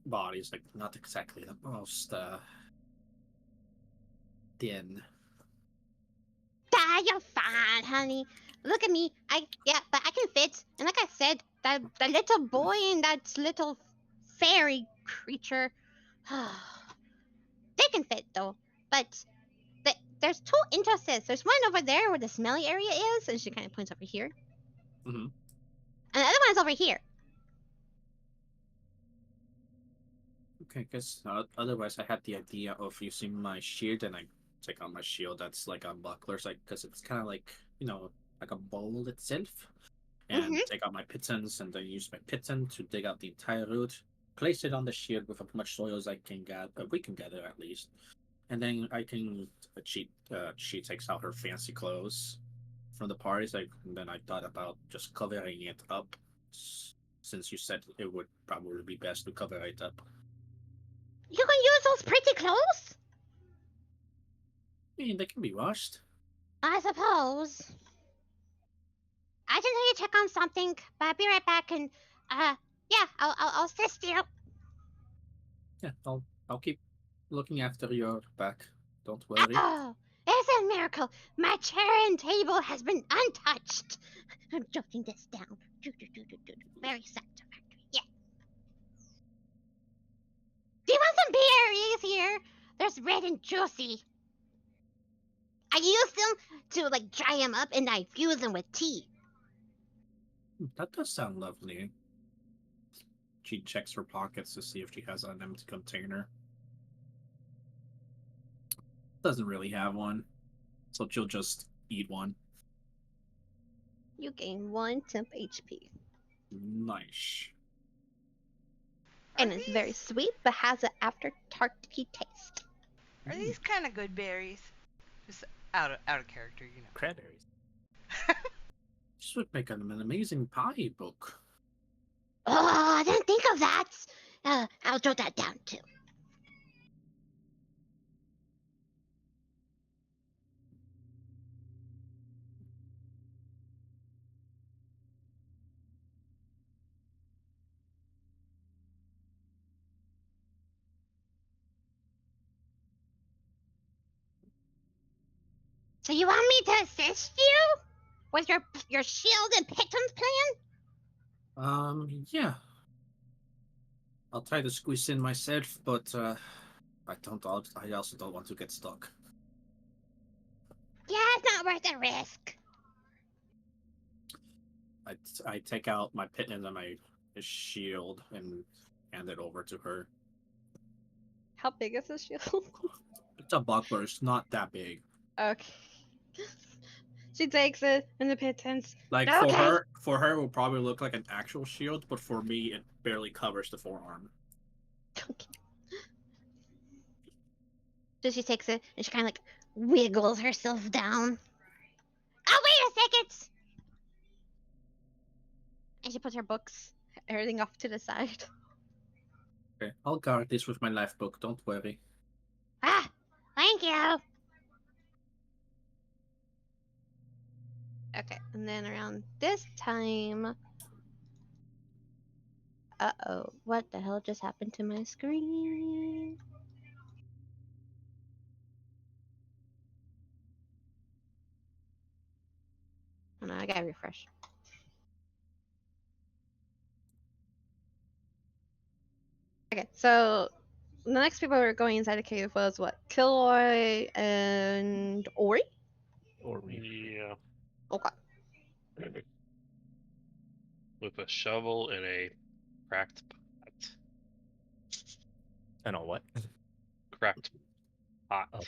body's like not exactly the most thin. You're fine, honey. Look at me. But I can fit. And like I said, the little boy and that little fairy creature, they can fit though. But there's two entrances. There's one over there where the smelly area is, and she kind of points over here. Mm-hmm. And the other one's over here. Okay, because otherwise I had the idea of using my shield, and I take out my shield that's like a buckler, because it's kind of like, like a bowl itself. And take out my pitons, and then use my piton to dig out the entire root, place it on the shield with as much soil as I can gather, we can gather at least. And then I can, she takes out her fancy clothes from the parties, and then I thought about just covering it up, since you said it would probably be best to cover it up. You can use those pretty clothes? I mean, they can be washed. I suppose. I just need to check on something, but I'll be right back. And yeah, I'll assist you. Yeah, I'll keep looking after your back. Don't worry. Oh, it's a miracle. My chair and table has been untouched. I'm jotting this down. Very satisfactory. Yeah. Do you want some berries here? There's red and juicy. I use them to like dry them up, and I infuse them with tea. That does sound lovely. She checks her pockets to see if she has an empty container. Doesn't really have one, so she'll just eat one. You gain 1 temp HP. Nice. And it's very sweet, but has an after tarty taste. Are these kind of good berries? Just out of character, you know. Cranberries. This would make an amazing pie book. Oh, I didn't think of that. I'll jot that down too. So you want me to assist you with your shield and pittance plan? Yeah. I'll try to squeeze in myself, but I also don't want to get stuck. Yeah, it's not worth the risk. I take out my pittance and my shield and hand it over to her. How big is this shield? It's a buckler. It's not that big. Okay. She takes it in the pittance. Like Okay. for her, it will probably look like an actual shield, but for me, it barely covers the forearm. Okay. So she takes it and she kind of like wiggles herself down. Oh, wait a second! And she puts her books, everything off to the side. Okay, I'll guard this with my life book. Don't worry. Ah, thank you. Okay, and then around this time. Uh-oh, what the hell just happened to my screen? Oh no, I gotta refresh. Okay, so the next people who were going inside the cave was what? Kilroy and Ori? Or read. Yeah. Okay. With a shovel and a cracked pot. And all what? Cracked pot. Oh.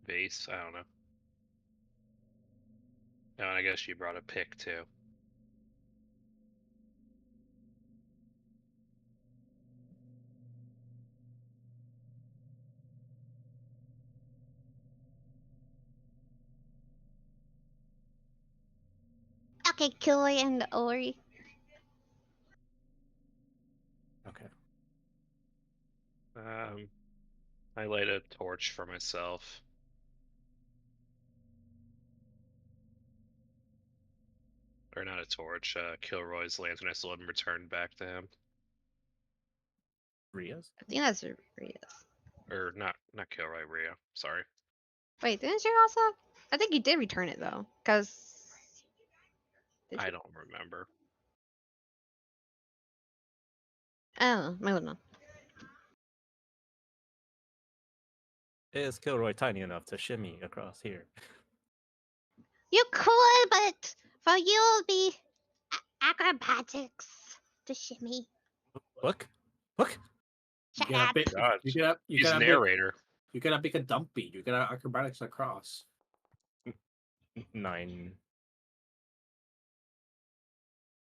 Vase, I don't know. Oh, and I guess you brought a pick too. Okay, Kilroy and Ori. Okay. I light a torch for myself. Or not a torch, Kilroy's lantern I still haven't returned back to him. Ria's? I think that's Ria's. Or not Kilroy, Rio. Sorry. Wait, didn't you also? I think you did return it though, because. I don't remember. Oh, I don't know. Is Kilroy tiny enough to shimmy across here? You could, but for you it'll be acrobatics to shimmy. Look! Look! Shut You gotta up. pick. God, You gotta. You he's gotta make. narrator. You gotta pick a dumpy. You gotta acrobatics across. 9.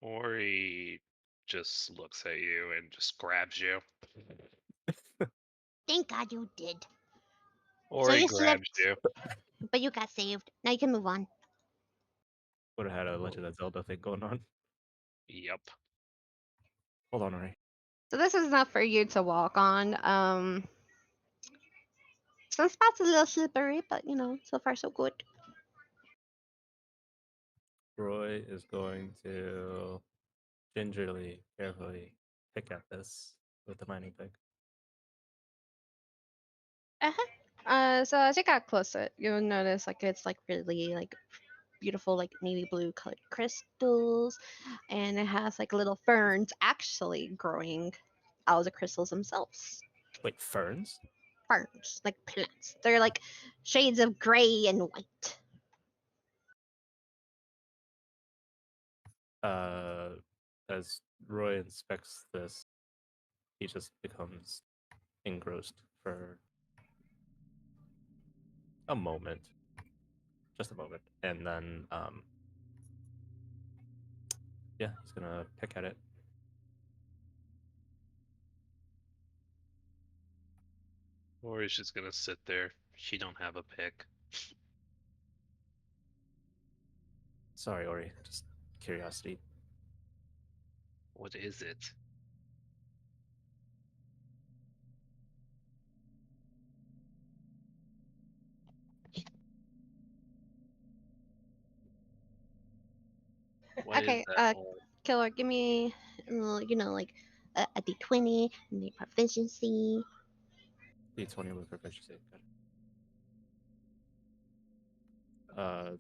Or he just looks at you and just grabs you. Thank God you did. Or So he you grabs slipped. you. But you got saved. Now you can move on. Would have had a Legend of Zelda thing going on. Yep. Hold on, Ray. So this is not for you to walk on. Some spots a little slippery, but you know, so far so good. Roy is going to gingerly, carefully pick at this with the mining pick. So as you got closer, you'll notice like it's like really like beautiful like navy blue colored crystals, and it has like little ferns actually growing out of the crystals themselves. Wait, ferns? Ferns, like plants. They're like shades of gray and white. As Roy inspects this, he just becomes engrossed for a moment. Just a moment. And then yeah, he's gonna pick at it. Ori's just gonna sit there. She don't have a pick. Sorry, Ori. Just curiosity. What is it? What is Okay, that hole? Killer, give me, like a d20 and the proficiency. D20 with proficiency. Good.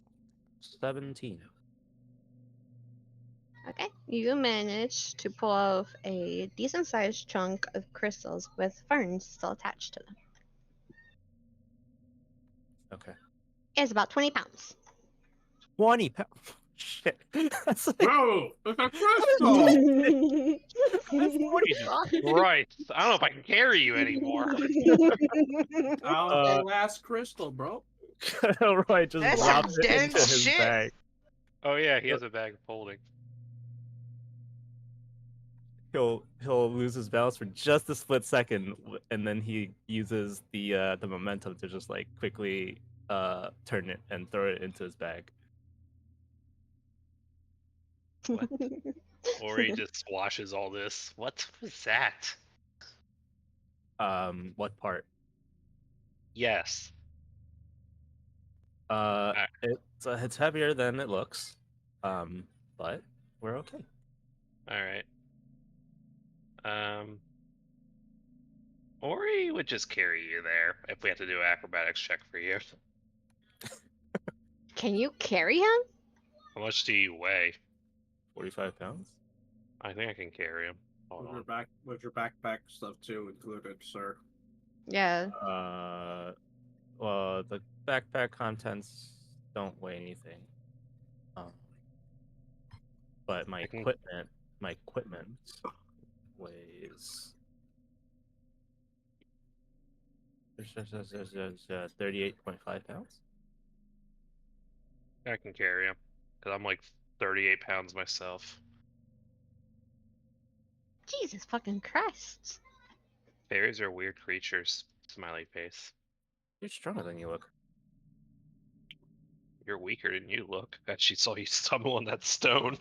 17. Okay, you manage to pull off a decent sized chunk of crystals with ferns still attached to them. Okay. It's about 20 pounds. 20 pounds. Shit. That's like Bro, it's a crystal! Jesus Christ! I don't know if I can carry you anymore. Our last crystal, bro. Roy just That's drops some it into dense his shit. bag. Oh yeah, he has a bag of holding. He'll lose his balance for just a split second, and then he uses the momentum to just like quickly turn it and throw it into his bag. What? Ori just squashes all this. What was that? What part? Yes. It's heavier than it looks. But we're okay. All right. Ori would just carry you there if we have to do an acrobatics check for you. Can you carry him? How much do you weigh? 45 pounds. I think I can carry him. Hold on. With your backpack stuff too included, sir. Yeah. Well, the backpack contents don't weigh anything. But my equipment weighs 38.5 pounds. I can carry him because I'm like 38 pounds myself. Jesus fucking Christ. Fairies are weird creatures. Smiley face. You're stronger than you look. You're weaker than you look. God, she saw you stumble on that stone.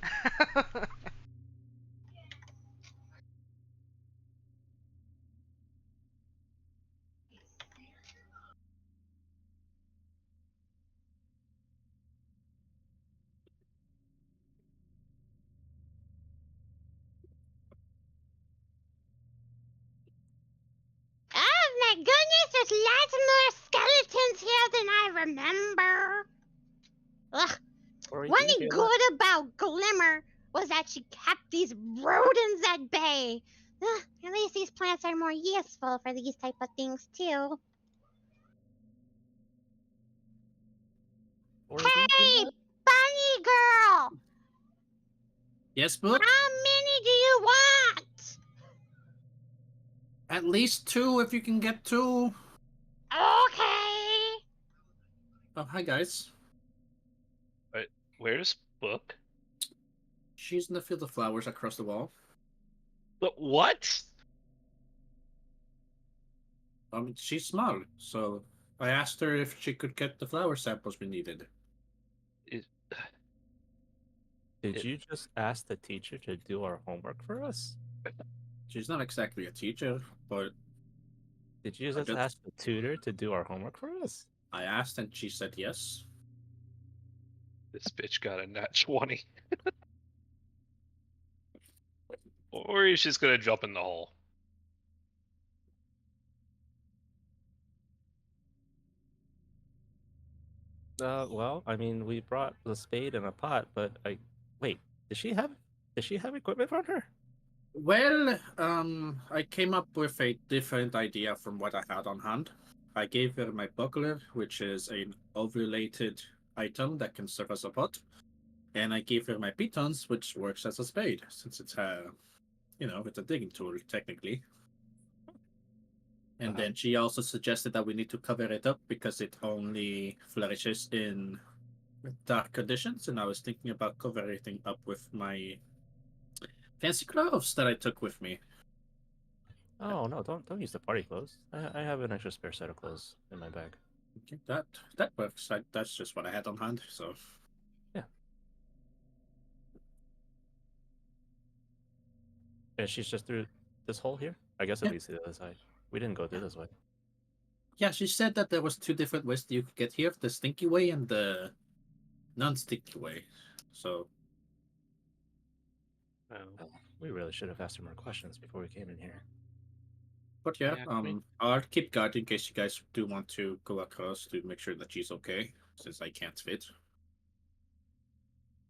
Oh my goodness, there's lots more skeletons here than I remember. Ugh. Ori, One do you thing feel that? good about Glimmer was that she kept these rodents at bay. Ugh, at least these plants are more useful for these type of things too. Ori, do you feel Hey, that? bunny girl! Yes, but How many do you want? at least 2 if you can get 2. Okay. Oh, hi guys. Where's Book? She's in the field of flowers across the wall. But what? She's small, so I asked her if she could get the flower samples we needed. Did you just ask the teacher to do our homework for us? She's not exactly a teacher, but Did you just ask the tutor to do our homework for us? I asked and she said yes. This bitch got a nat 20. Or he's just gonna jump in the hole. Well, I mean, we brought the spade and a pot, but wait, does she have equipment on her? Well, I came up with a different idea from what I had on hand. I gave her my buckler, which is an ovulated item that can serve as a pot, and I gave her my pitons, which works as a spade, since it's it's a digging tool technically. And then she also suggested that we need to cover it up because it only flourishes in dark conditions, and I was thinking about covering everything up with my fancy gloves that I took with me. Oh no, don't use the party clothes. I have an extra spare set of clothes in my bag. Okay, that works. That's just what I had on hand. So And she's just through this hole here. I guess it Yeah. leads to the other side. We didn't go through this way. yeah, she said that there was 2 different ways you could get here: the stinky way and the non-stinky way. So Oh, Oh, we really should have asked her more questions before we came in here. but yeah, Yeah, I mean- I'll keep guard in case you guys do want to go across to make sure that she's okay, since I can't fit.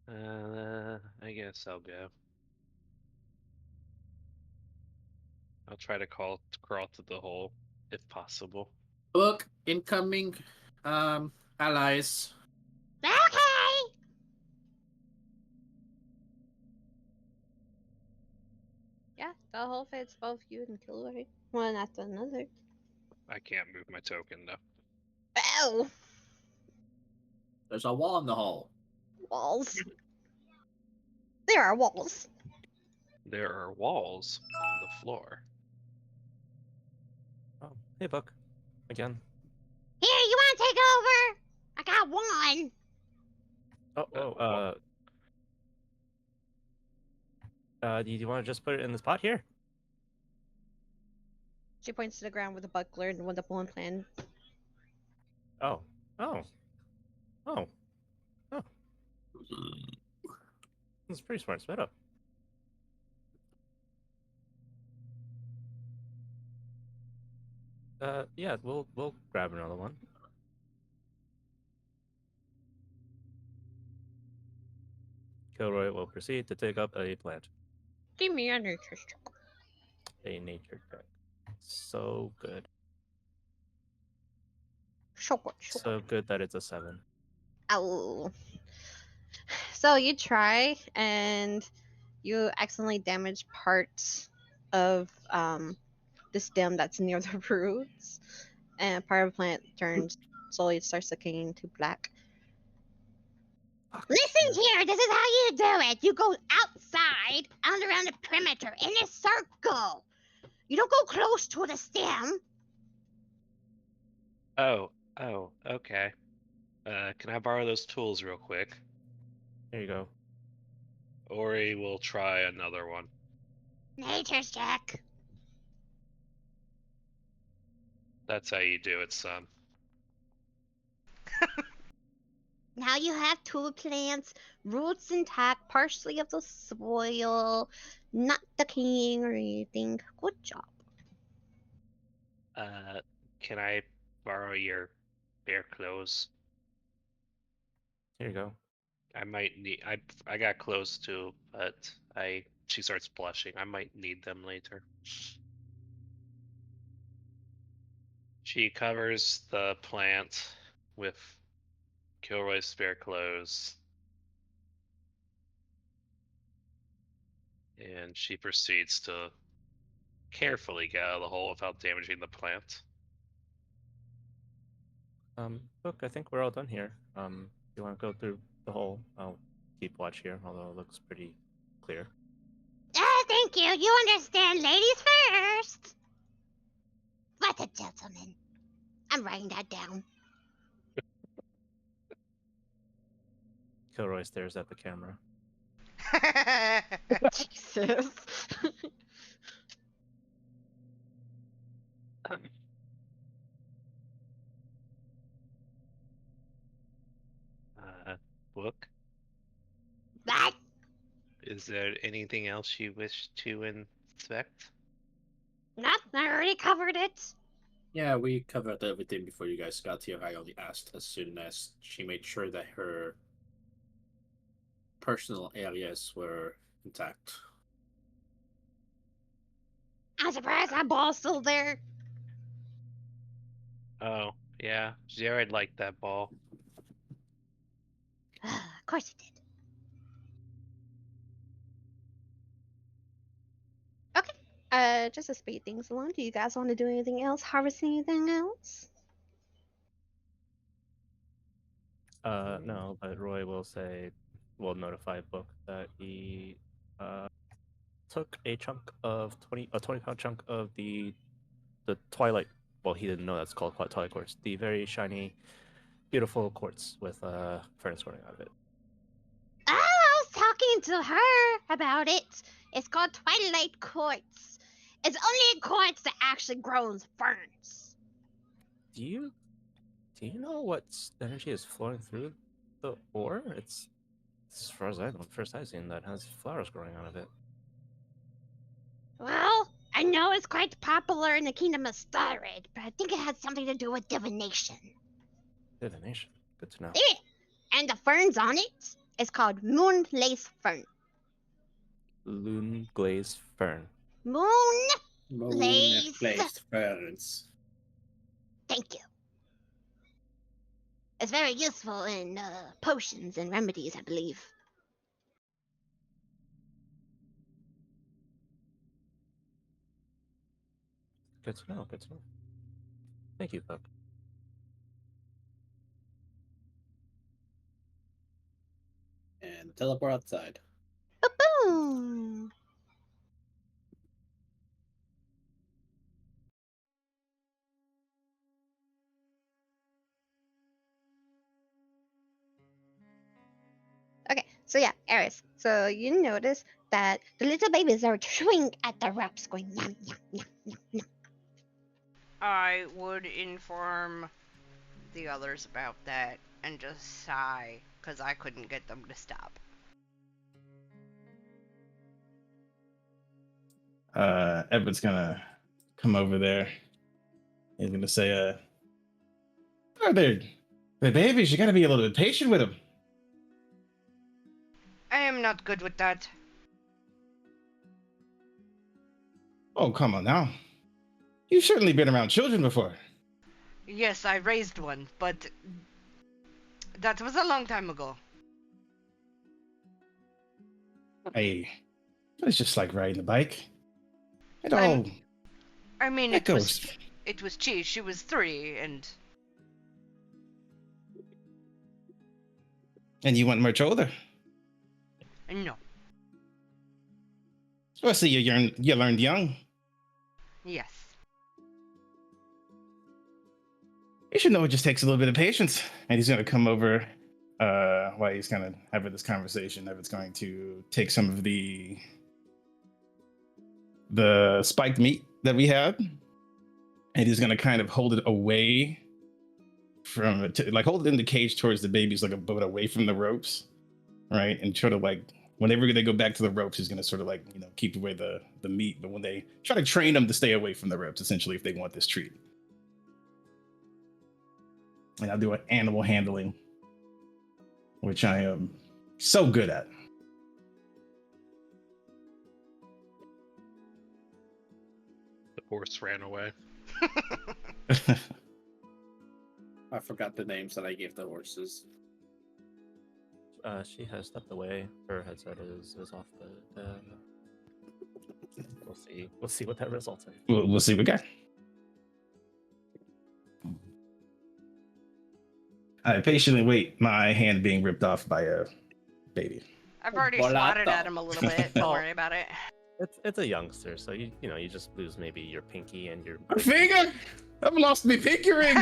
I guess I'll go. I'll try to crawl through the hole if possible. Look, incoming, allies. Okay. Yeah, the whole fits both you and Kilroy. One after another. I can't move my token though. Oh, There's a wall in the hole. walls. There are walls. There are walls on the floor. Oh, hey, Buck. Again. Here, you want to take over? I got one. Do you want to just put it in the spot here? She points to the ground with a buckler and with a blunt plan. Oh. Oh. Oh. Oh. That's pretty smart. Sped up. Yeah, we'll grab another one. Kilroy will proceed to take up a plant. Give me a nature check. A nature check. So good. So good, so So good that it's a 7. Ow. So you try and you accidentally damage parts of the stem that's near the roots, and part of the plant turns slowly starts decaying to black. Listen here, this is how you do it. You go outside and around the perimeter in a circle. You don't go close to the stem. Oh, okay. Can I borrow those tools real quick? Here you go. Ori will try another one. Nature check. That's how you do it, son. Now you have 2 plants, roots intact, partially of the soil, not decaying or anything. Good job. Can I borrow your bare clothes? Here you go. I might need. I got clothes too, but she starts blushing. I might need them later. She covers the plant with Kilroy's spare clothes, and she proceeds to carefully get out of the hole without damaging the plant. Look, I think we're all done here. You want to go through the hole? I'll keep watch here, although it looks pretty clear. Thank you. You understand, ladies first. What a gentleman. I'm writing that down. Kilroy stares at the camera. Jesus. Book. What? Is there anything else you wish to inspect? Nope, I already covered it. Yeah, we covered everything before you guys got here. I only asked as soon as she made sure that her personal areas were intact. I'm surprised that ball's still there. Oh, yeah. Jared liked that ball. Of course he did. Just to speed things along, do you guys want to do anything else? Harvest anything else? No, but Roy will notify Book that he took a chunk of 20-pound chunk of the twilight. Well, he didn't know that's called twilight quartz. The very shiny, beautiful quartz with furnace growing out of it. Oh, I was talking to her about it. It's called Twilight Quartz. It's only quartz that actually grows ferns. Do you know what energy is flowing through the ore? It's, as far as I know, first I've seen that has flowers growing out of it. Well, I know it's quite popular in the Kingdom of Starred, but I think it has something to do with divination. Divination. Good to know. Yeah. And the ferns on it is called moon lace fern. Loon glaze fern. Moon lace. Placed ferns. Thank you. It's very useful in potions and remedies, I believe. Good to know. Good to know. Thank you, Buck. And teleport outside. Ba-boom! Okay, so yeah, Eris. So you notice that the little babies are chewing at the ropes, going yum yum yum yum yum. I would inform the others about that and just sigh because I couldn't get them to stop. Edward's gonna come over there. He's gonna say, "Oh, they're babies. You gotta be a little bit patient with them." I am not good with that. Oh, come on now. You've certainly been around children before. Yes, I raised one, but that was a long time ago. Hey, it's just like riding a bike. It all I'm- I mean, it goes. it was Chi. She was 3, and And you went much older. no. Well, see, you learned young. Yes. You should know it just takes a little bit of patience. And he's gonna come over while he's kind of having this conversation. Evan's going to take some of the spiked meat that we had, and he's gonna kind of hold it away from it, like hold it in the cage towards the babies, like a boat away from the ropes, right? And sort of like whenever they go back to the ropes, he's gonna sort of like keep away the meat. But when they try to train them to stay away from the ropes, essentially, if they want this treat. And I'll do an animal handling, which I am so good at. The horse ran away. I forgot the names that I gave the horses. She has stepped away. Her headset is off the. We'll see. We'll see what that results in. We'll see what we got. I patiently wait my hand being ripped off by a baby. I've already Volato. swatted at him a little bit. Don't worry about it. It's a youngster, so you just lose maybe your pinky and your. My finger! I've lost my pinky ring!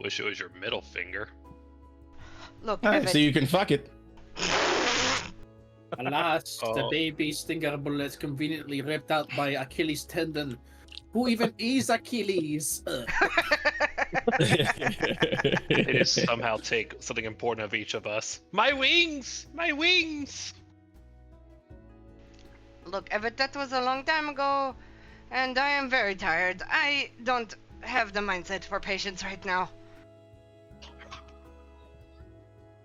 Wish it was your middle finger. Look, Alright, Evan, so you can fuck it. Alas, the Oh. baby stinger bullet conveniently ripped out by Achilles tendon. Who even is Achilles? They just somehow take something important of each of us. My wings! My wings! look, Evan, that was a long time ago, and I am very tired. I don't have the mindset for patience right now.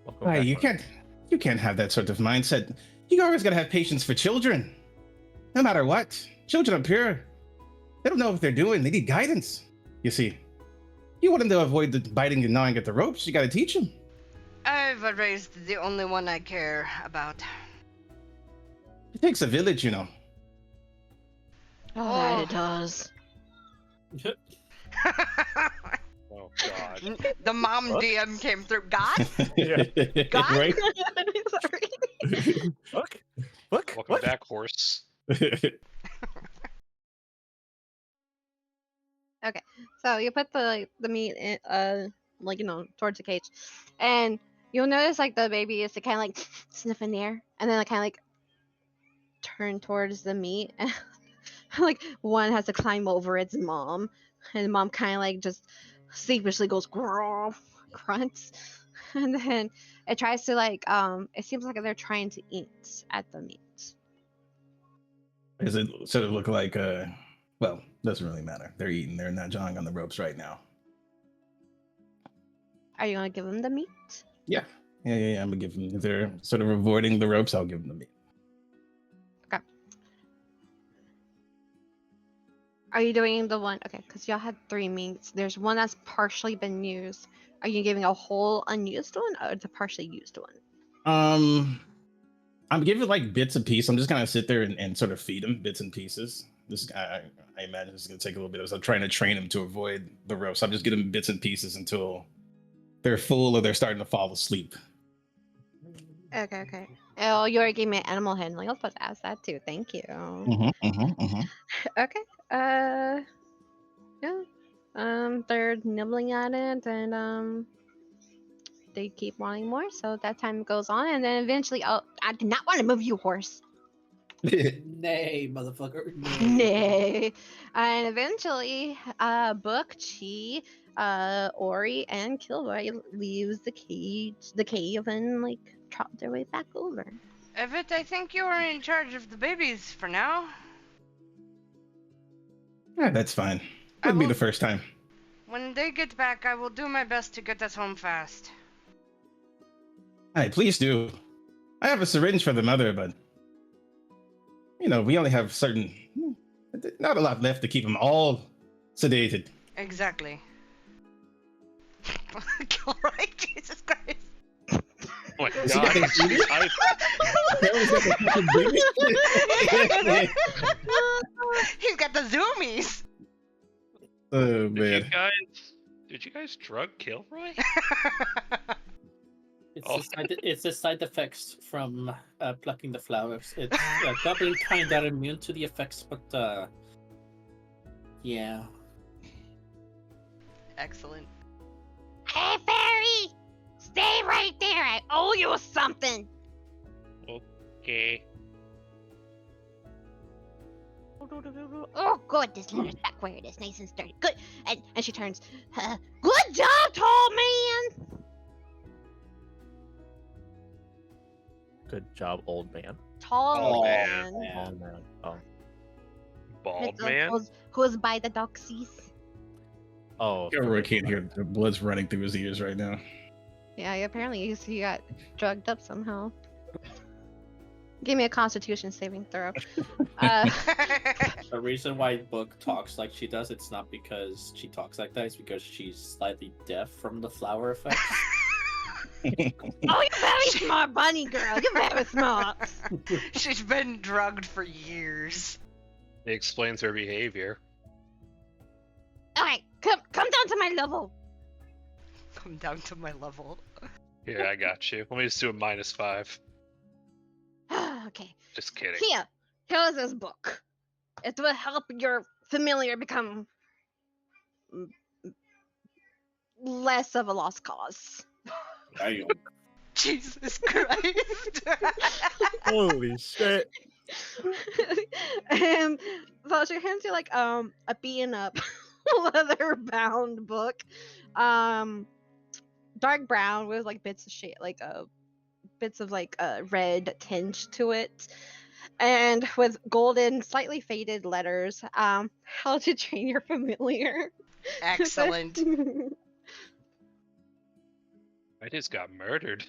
Welcome Hey, back, you can't have that sort of mindset. You always gotta have patience for children. No matter what. Children are pure. They don't know what they're doing. They need guidance. You see. You want them to avoid the biting and gnawing at the ropes. You gotta teach them. I've raised the only one I care about. It takes a village, you know. Oh, that it does. Oh god. The mom What? DM came through. God? Yeah. God? Right? Sorry. Fuck. pack horse. Okay, so you put the meat in, towards the cage, and you'll notice like the baby is kind of like sniffing the air, and then kind of like turn towards the meat, and like one has to climb over its mom, and the mom kind of like just sheepishly goes grunts, and then it tries to like it seems like they're trying to eat at the meat. Does it sort of look like well, doesn't really matter. They're eating. They're not jawing on the ropes right now. Are you gonna give them the meat? Yeah. I'm gonna give them. If they're sort of avoiding the ropes, I'll give them the meat. Okay. Are you doing the one? Okay, because y'all had 3 meats. There's one that's partially been used. Are you giving a whole unused one or the partially used one? I'm giving like bits and pieces. I'm just gonna sit there and sort of feed them bits and pieces. This I imagine it's gonna take a little bit of. So I'm trying to train them to avoid the ropes. I'm just giving them bits and pieces until they're full or they're starting to fall asleep. Okay. Oh, you already gave me an animal handling. I was supposed to ask that too. Thank you. Okay. Yeah. They're nibbling at it, and they keep wanting more. So that time goes on, and then eventually, I do not want to move you, horse. Nay, motherfucker. Nay. And eventually, Book, Chi, Ori, and Kilroy leaves the cave, and like trot their way back over. Evet, I think you are in charge of the babies for now. Yeah, that's fine. Wouldn't be the first time. When they get back, I will do my best to get us home fast. Hey, please do. I have a syringe for the mother, but we only have not a lot left to keep them all sedated. Exactly. Alright, Jesus Christ. Oh my god. He's got the zoomies. Oh man. Did you guys drug Kilroy? It's the side effects from plucking the flowers. It's Gabriel kind of immune to the effects, but yeah. Excellent. Hey, fairy! Stay right there. I owe you something. Okay. Oh, good. This letter's back where it is, nice and sturdy. Good. And she turns. Good job, tall man. Good job, old man. Tall man. Old man. Oh. Bald man? Who's by the doxies. Oh. Kilroy can't hear. The blood's running through his ears right now. Yeah, apparently he got drugged up somehow. Give me a Constitution saving throw. The reason why Book talks like she does, it's not because she talks like that, it's because she's slightly deaf from the flower effect. Oh, you're very smart, bunny girl. You're very smart. She's been drugged for years. It explains her behavior. Alright, come down to my level. Come down to my level. Here, I got you. Let me just do a -5. Okay. Just kidding. Here's this book. It will help your familiar become less of a lost cause. Damn. Jesus Christ. Holy shit. And so she hands you like a beaten up leather bound book, dark brown with like bits of shade, like bits of like red tinge to it, and with golden, slightly faded letters. How to train your familiar. Excellent. I just got murdered.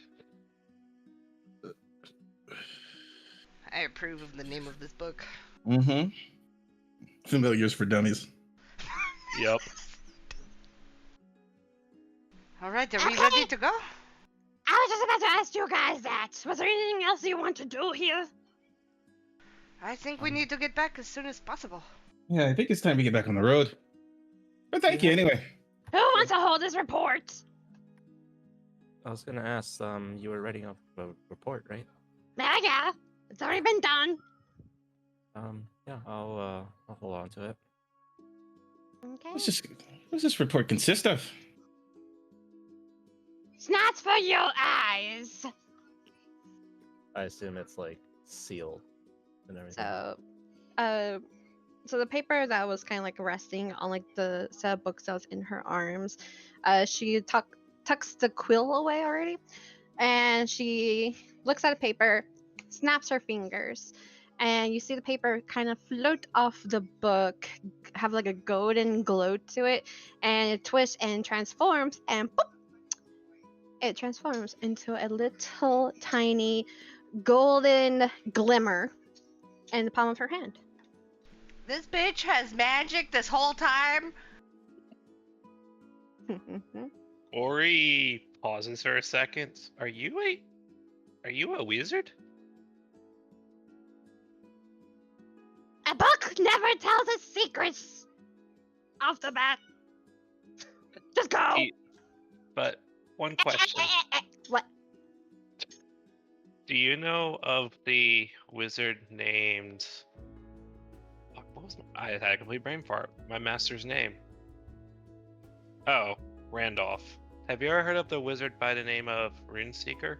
I approve of the name of this book. Mm-hmm. Familiars for dummies. Yep. Alright, are we ready to go? I was just about to ask you guys that. Was there anything else you want to do here? I think we need to get back as soon as possible. Yeah, I think it's time to get back on the road. But thank you anyway. Who wants to hold this report? I was gonna ask, you were writing up a report, right? Yeah, it's already been done. Yeah, I'll hold on to it. Okay. What's this report consist of? It's not for your eyes. I assume it's like sealed and everything. So the paper that was kind of like resting on like the set of books that was in her arms, she tucks the quill away already, and she looks at the paper, snaps her fingers, and you see the paper kind of float off the book, have like a golden glow to it, and it twists and transforms, and boop, it transforms into a little tiny golden glimmer in the palm of her hand. This bitch has magic this whole time. Ori pauses for a second. Are you a wizard? A book never tells its secrets. Off the bat. Just go. But one question. What? Do you know of the wizard named... Fuck, what was I had a complete brain fart. My master's name. Oh, Randolph. Have you ever heard of the wizard by the name of Runeseeker?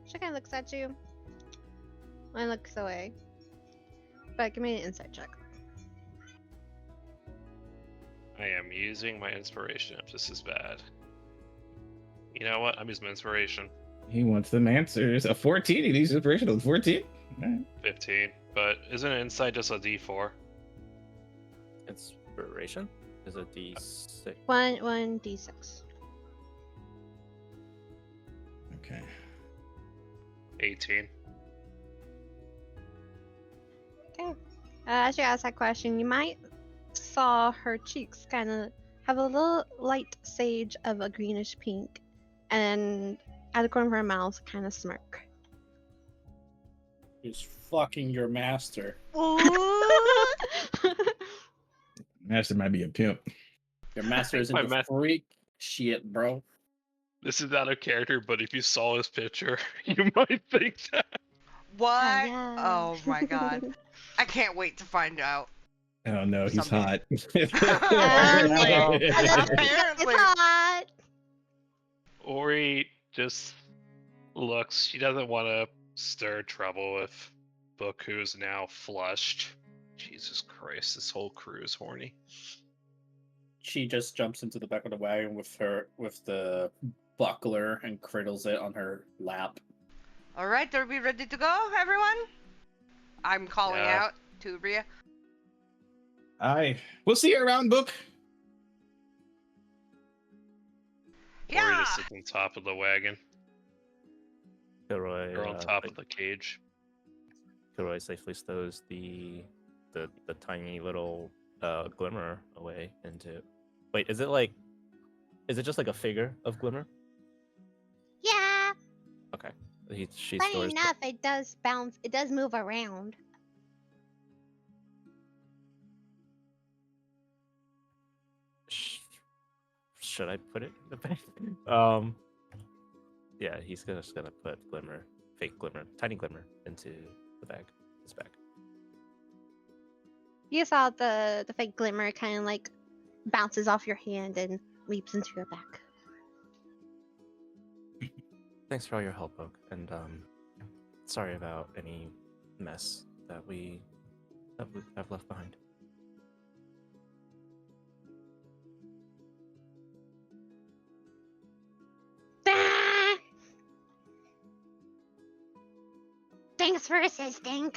She kind of looks at you and looks away. But give me an insight check. I am using my inspiration if this is bad. You know what? I'm using my inspiration. He wants them answers. A 14. He needs inspiration on 14. Right. 15. But isn't an insight just a D4? Inspiration is a D6. One d6. Okay. 18. Okay. As you ask that question, you might saw her cheeks kind of have a little light sage of a greenish pink, and at the corner of her mouth, kind of smirk. He's fucking your master. Master might be a pimp. Your master isn't My a freak. Shit, bro. This is out of character, but if you saw his picture, you might think that. What? yeah. Oh my god. I can't wait to find out. Oh no, he's Someday. hot. Apparently. It's hot. Ori just looks. She doesn't want to stir trouble with Book, who's now flushed. Jesus Christ, this whole crew is horny. She just jumps into the back of the wagon with the buckler and cradles it on her lap. Alright, are we ready to go, everyone? I'm calling Yeah. out to Bria. We'll see you around, Book. Ori Yeah! just sits on top of the wagon, Kilroy, or on top of the cage. Kilroy safely stows the tiny little glimmer away into. Wait, is it just like a figure of glimmer? Yeah. Okay. She Funny stores. enough, it does bounce. It does move around. Should I put it in the bag? Yeah, he's just gonna put glimmer, fake glimmer, tiny glimmer into the bag. His bag. You saw the fake glimmer kind of like bounces off your hand and leaps into your back. Thanks for all your help, Oak, and sorry about any mess that we have left behind. Ah! Thanks for assisting.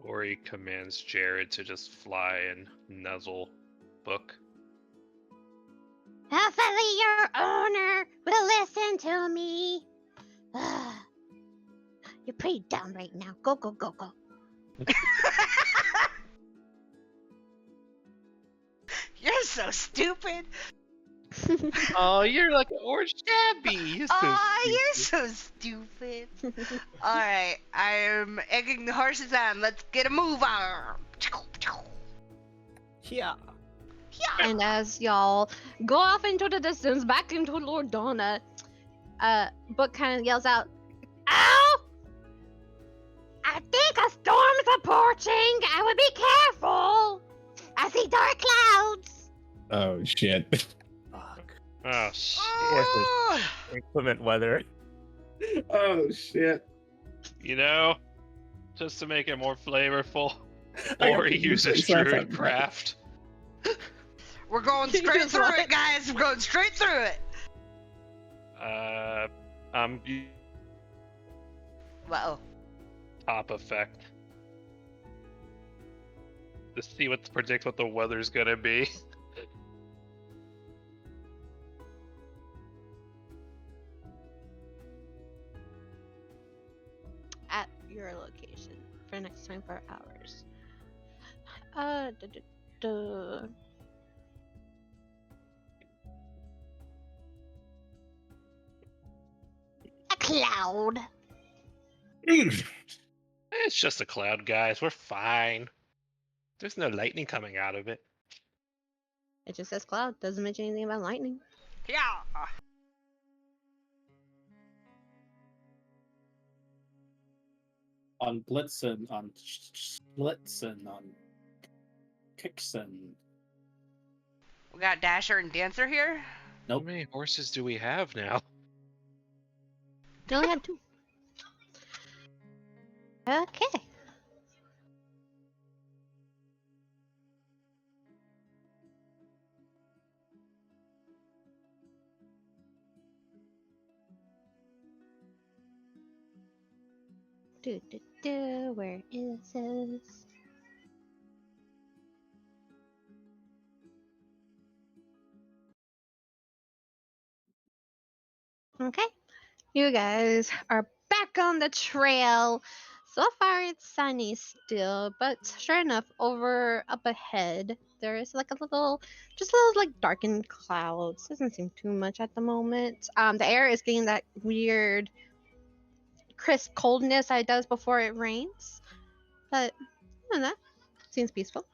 Ori commands Jared to just fly and nuzzle Book. Hopefully your owner will listen to me. You're pretty dumb right now. Go, go, go, go. You're so stupid. Oh, you're like an orange tabby. You're so You're stupid. so stupid. Alright, I'm egging the horses on. Let's get a move on. Yeah. And as y'all go off into the distance, back into Loredana, Book kind of yells out, "Ow! I think a storm's approaching. I would be careful. I see dark clouds." Oh shit. Fuck. Oh, shit. Oh, Inclement weather. Oh shit! You know, just to make it more flavorful, I got Ori the uses face laugh druid out. craft. we're going straight Just through what? it, guys. We're going straight through it. You Well, top effect to see predict what the weather's gonna be. At your location for the next 24 hours. Duh, duh, duh. A cloud. It's just a cloud, guys. We're fine. There's no lightning coming out of it. It just says cloud. Doesn't mention anything about lightning. yeah. On Blitzen, on Splitzen, on Kixen. We got Dasher and Dancer here. Nope. How many horses do we have now? They only had 2. Okay. Where is this? Okay. You guys are back on the trail. So far it's sunny still, but sure enough, over up ahead there is like a little, just little like darkened clouds. Doesn't seem too much at the moment. The air is getting that weird crisp coldness that it does before it rains, but that seems peaceful.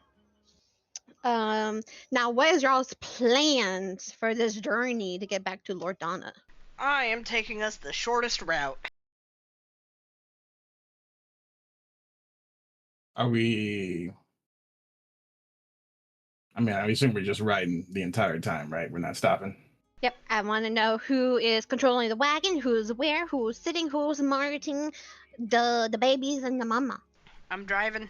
Now what is y'all's plans for this journey to get back to Loredana? I am taking us the shortest route. Are we? I mean, I assume we're just riding the entire time, right? We're not stopping. Yep, I want to know who is controlling the wagon, who's where, who's sitting, who's marketing the babies and the mama. I'm driving.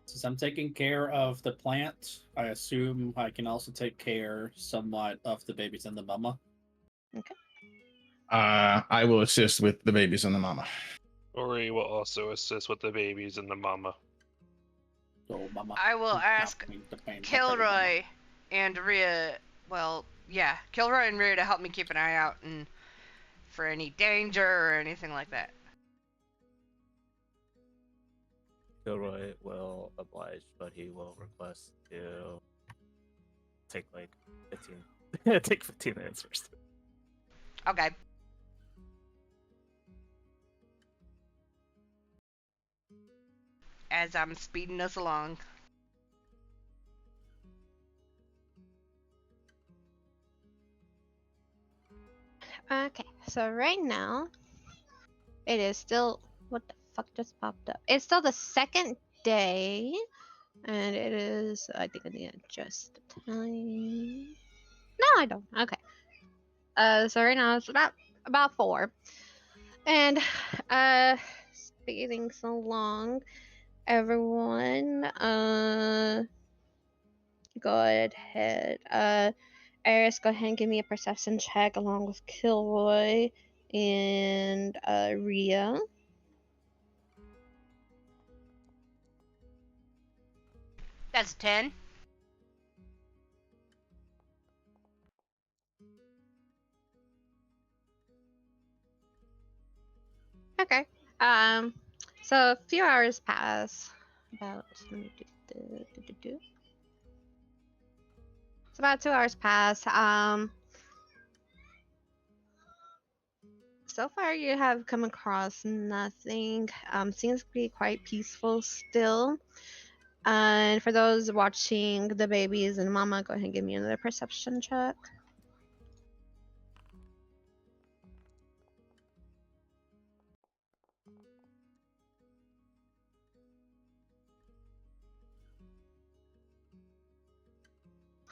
Since I'm taking care of the plant, I assume I can also take care somewhat of the babies and the mama. I will assist with the babies and the mama. Ori will also assist with the babies and the mama. So mama. I will ask Kilroy and Rhea. Well, yeah, Kilroy and Rhea to help me keep an eye out and for any danger or anything like that. Gilroy will oblige, but he will request to take like 15 take 15 minutes first. Okay. As I'm speeding us along. Okay, so right now, it is still, what the fuck just popped up? It's still the second day, and it is, I think I need to adjust the time. No, I don't. Okay. So right now it's about 4. And, speeding so long, everyone, go ahead, Eris, go ahead and give me a perception check along with Kilroy and Rhea. That's 10. Okay. So a few hours pass. About let me do. about 2 hours pass. So far you have come across nothing. Seems to be quite peaceful still. And for those watching the babies and mama, go ahead and give me another perception check.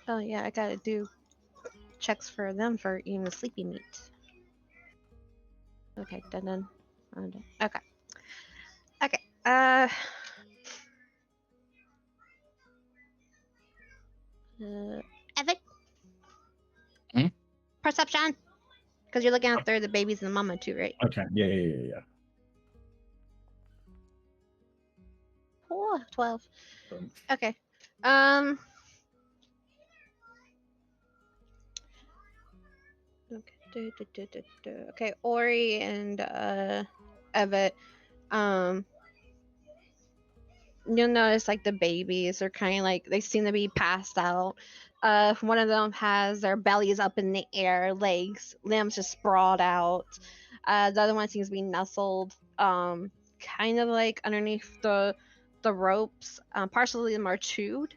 Oh yeah, I gotta do checks for them for even the sleepy meat. Okay, done. I'm done. Okay. Okay. Evan, Hmm? perception. Because you're looking after the babies and the mama too, right? Okay. Yeah. Oh, 12. Um, Okay. Okay. Okay, Ori and Evet. You'll notice like the babies are kind of like they seem to be passed out. One of them has their bellies up in the air, limbs just sprawled out. The other one seems to be nestled, kind of like underneath the ropes. Partially them are chewed,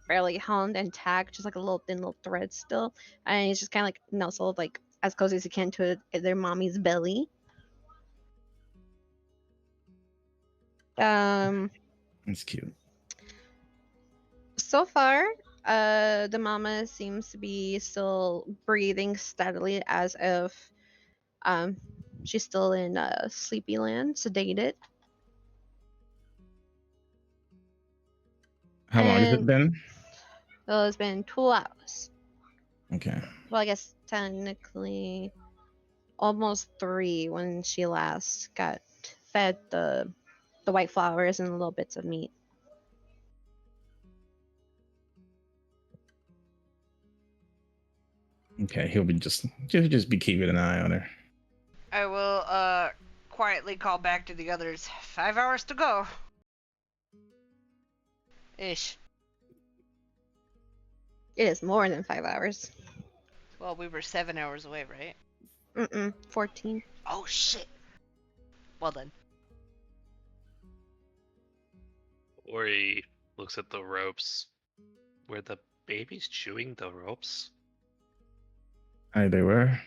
barely hung and tagged, just like a little thin little thread still, and he's just kind of like nestled like as close as he can to their mommy's belly. That's cute. So far, the mama seems to be still breathing steadily as if she's still in sleepy land, sedated. How long has it And been? well, it's been 2 hours. Okay. Well, I guess technically almost 3 when she last got fed the white flowers and little bits of meat. Okay. He'll be just be keeping an eye on her. I will quietly call back to the others. 5 hours to go. Ish. It is more than 5 hours. Well, we were 7 hours away, right? 14. Oh shit. Well then. Ori looks at the ropes. Were the babies chewing the ropes? They were.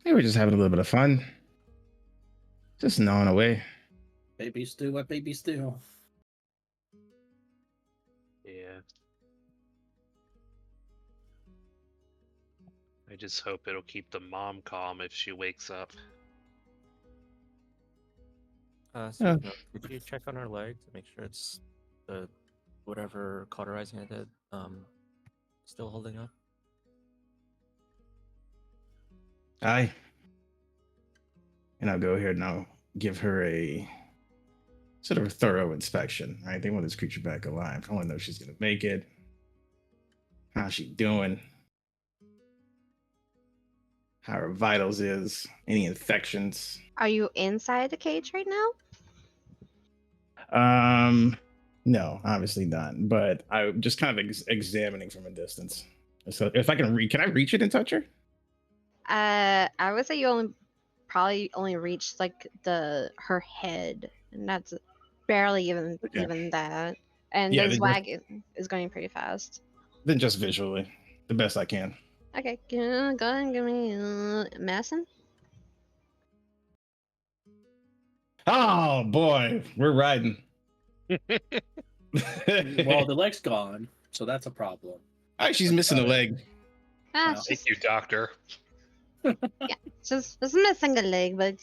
They were just having a little bit of fun. Just gnawing away. Babies do what babies do. Yeah. I just hope it'll keep the mom calm if she wakes up. So could you check on her leg to make sure it's the whatever cauterizing I did still holding up? Aye. And I'll go ahead and I'll give her a sort of a thorough inspection. Right? They want this creature back alive. I want to know if she's gonna make it. How's she doing? How her vitals is? Any infections? Are you inside the cage right now? No, obviously not. But I'm just kind of examining from a distance. So if I can can I reach it and touch her? I would say you probably only reached like her head, and that's barely even that. And Yeah, this wagon is going pretty fast. Then just visually, the best I can. Okay, go ahead and give me medicine. Oh boy, we're riding. Well, the leg's gone, so that's a problem. All right, she's missing a leg. Well, Thank you, doctor. Yeah, just missing a leg, but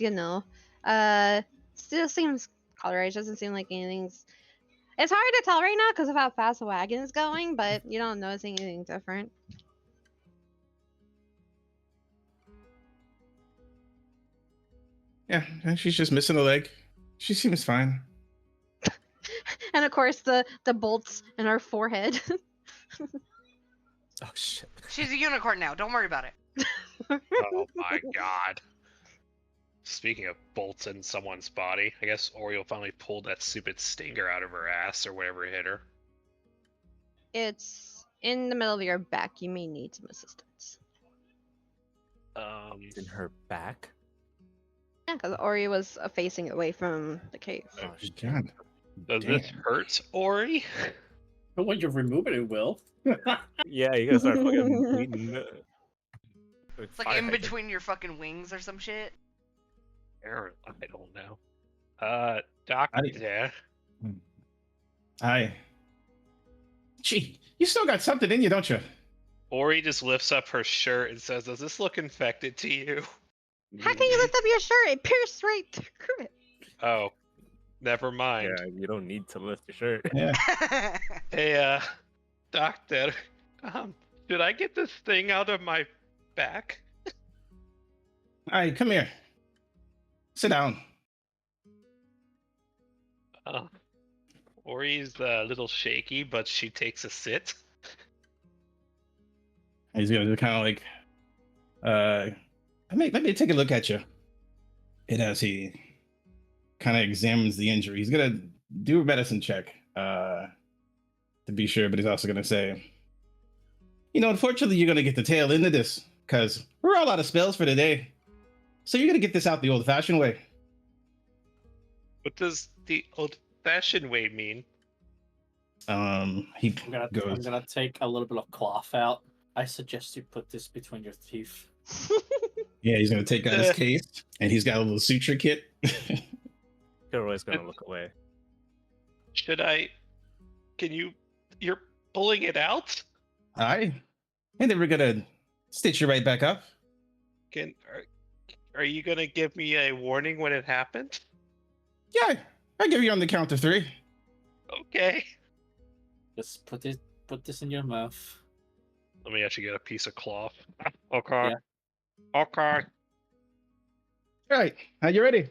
still seems colorized. Doesn't seem like anything's. It's hard to tell right now because of how fast the wagon is going, but you don't notice anything different. Yeah, and she's just missing a leg. She seems fine. And of course, the bolts in her forehead. Oh shit. She's a unicorn now. Don't worry about it. Oh my god. Speaking of bolts in someone's body, I guess Ori will finally pull that stupid stinger out of her ass or whatever hit her. It's in the middle of your back. You may need some assistance. It's in her back. Yeah, because Ori was facing away from the cave. Oh, God. Does this hurt, Ori? But when you remove it, it will. Yeah, you gotta start fucking bleeding. It's like in between your fucking wings or some shit. I don't know. Doctor. Hi. Gee, you still got something in you, don't you? Ori just lifts up her shirt and says, "Does this look infected to you?" How can you lift up your shirt? It pierced right through it. Oh, never mind. Yeah, you don't need to lift your shirt. Yeah. Hey, doctor, should I get this thing out of my back? Hi, come here. Sit down. Ori's a little shaky, but she takes a sit. He's gonna do kind of like, let me take a look at you. And as he kind of examines the injury, he's gonna do a medicine check to be sure, but he's also gonna say, unfortunately, you're gonna get the tail end of this because we're all out of spells for today. So you're gonna get this out the old-fashioned way. What does the old-fashioned way mean? He I'm goes. gonna take a little bit of cloth out. I suggest you put this between your teeth. Yeah, he's gonna take out his case, and he's got a little suture kit. Kilroy's gonna look away. Should I? You're pulling it out? Aye, and then we're gonna stitch you right back up. Are you gonna give me a warning when it happens? Yeah, I'll give you on the count of 3. Okay. Just put this in your mouth. Let me actually get a piece of cloth. Okay. Yeah. Okay. Right, are you ready?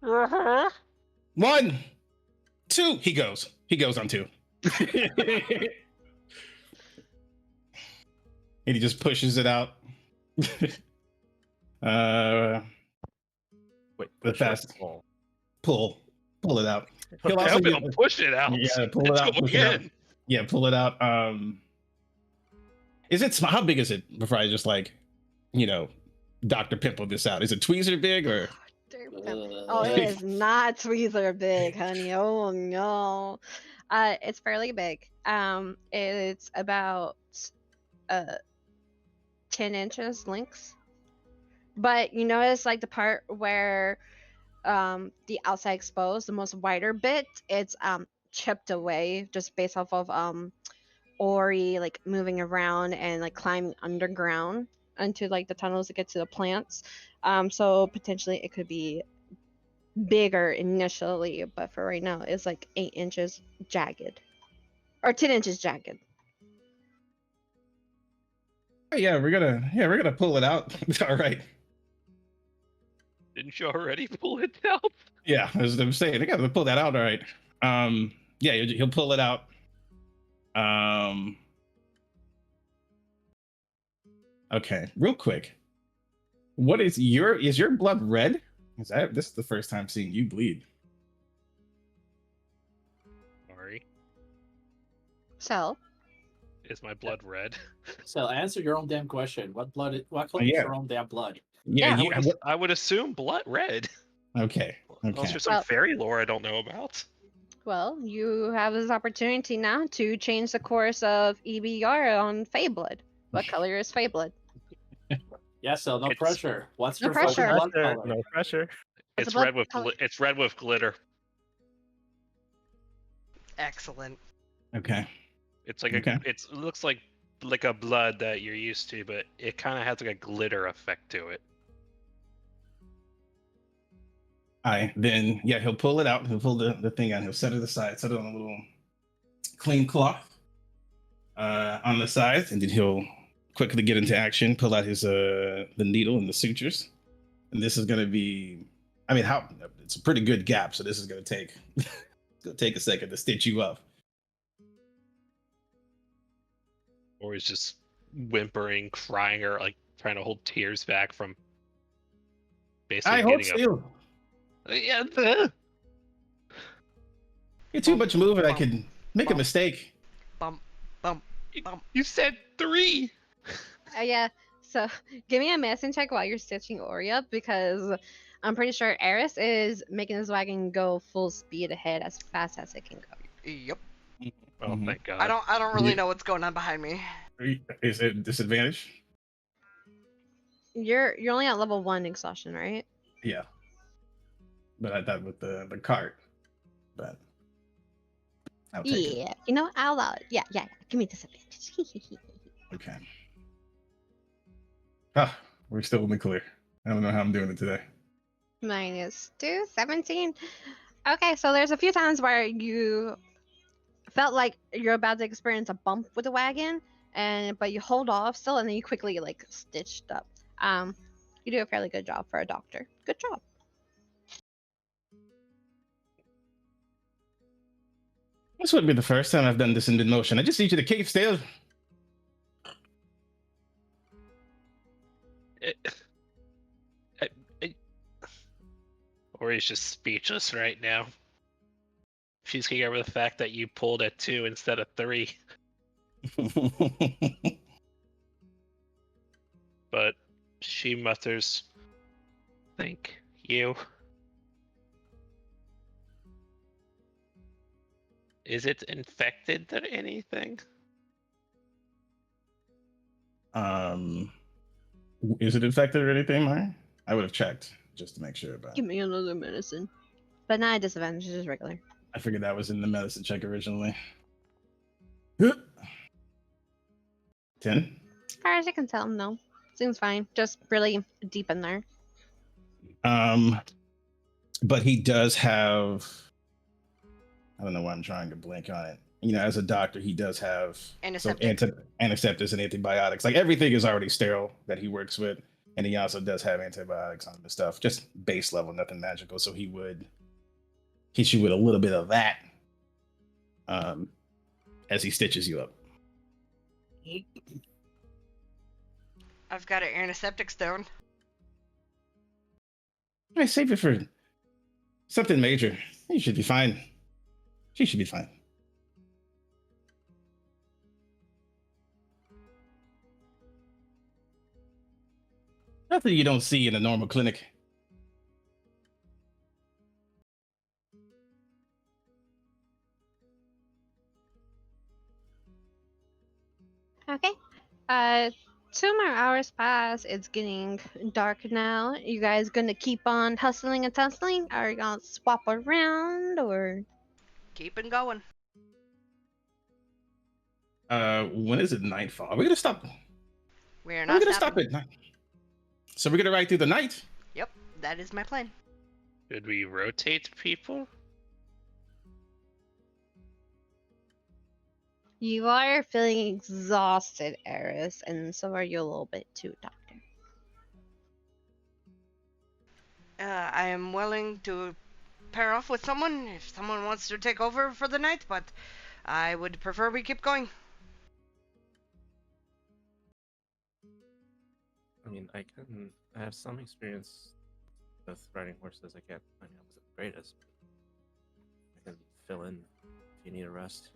Uh-huh. 1, 2. He goes on 2. And he just pushes it out. Wait, the fast pull it out. He'll also push it out. Yeah, pull it out. Push it out. Yeah, pull it out. Is it how big is it? Before I just Dr. Pimple this out. Is it tweezer big or? Oh, it is not tweezer big, honey. Oh no. It's fairly big. It's about 10 inches length. But you notice like the part where the outside exposed, the most wider bit, it's chipped away just based off of Ori like moving around and like climbing underground into like the tunnels to get to the plants. So potentially it could be bigger initially, but for right now it's like 8 inches jagged. Or 10 inches jagged. Yeah, we're gonna pull it out. All right. Didn't you already pull it out? Yeah, as I'm saying, I gotta pull that out. All right. Yeah, he'll pull it out. Okay, real quick. Is your blood red? This is the first time seeing you bleed. Sorry. So is my blood red? So answer your own damn question. What color is your own damn blood? Yeah, I would assume blood red. Okay. Unless there's some fairy lore I don't know about. Well, you have this opportunity now to change the course of EBR on Feyblood. What color is Feyblood? Yeah, so no pressure. What's No your pressure. fucking blood color? No pressure. It's red with glitter. Excellent. Okay. It's like it looks like a blood that you're used to, but it kind of has like a glitter effect to it. Then he'll pull it out. He'll pull the thing out. He'll set it aside. Set it on a little clean cloth on the side, and then he'll quickly get into action. Pull out his the needle and the sutures. And this is gonna be, it's a pretty good gap, so this is gonna take a second to stitch you up. Or he's just whimpering, crying, or like trying to hold tears back from basically I hold getting still. a. Yeah. You're too Bump, much moving. I bump, could make a bump. mistake. Bump, bump, bump. You said 3. Yeah. So give me a medicine check while you're stitching Ori up because I'm pretty sure Eris is making this wagon go full speed ahead as fast as it can go. Yep. Oh, Mhm. thank God. I don't really Yeah. know what's going on behind me. Is it disadvantage? You're only at level 1 exhaustion, right? Yeah. But I thought with the cart. But I'll take it. Yeah. You know, I'll allow it. Yeah. Give me disadvantage. Okay. Ah, we're still in the clear. I don't know how I'm doing it today. -2, 17. Okay, so there's a few times where you felt like you're about to experience a bump with the wagon, but you hold off still, and then you quickly like stitched up. You do a fairly good job for a doctor. Good job. This wouldn't be the first time I've done this in mid-motion. I just need you to keep still. Ori's just speechless right now. She's getting over the fact that you pulled at 2 instead of 3. But she mutters, "Thank you." Is it infected or anything? Is it infected or anything, Mari? I would have checked just to make sure about Give it. me another medicine, but not a disadvantage, just regular. I figured that was in the medicine check originally. 10. As far as I can tell, no. Seems fine. Just really deep in there. But he does have. I don't know why I'm trying to blank on it. You know, as a doctor, he does have Antiseptic. antiseptics and antibiotics. Like everything is already sterile that he works with, and he also does have antibiotics on the stuff, just base level, nothing magical. So he would hit you with a little bit of that as he stitches you up. I've got an antiseptic stone. I save it for something major. You should be fine. She should be fine. Nothing you don't see in a normal clinic. Okay. 2 more hours pass. It's getting dark now. You guys gonna keep on hustling and tussling? Are you gonna swap around or? Keeping going. When is it nightfall? Are we gonna stop? We're We're not gonna stopping. stop at night. So we're gonna ride through the night. Yep, that is my plan. Should we rotate people? You are feeling exhausted, Eris, and so are you a little bit too, Doctor. I am willing to pair off with someone if someone wants to take over for the night, but I would prefer we keep going. I mean, I have some experience with riding horses. I wasn't the greatest. I can fill in if you need a rest.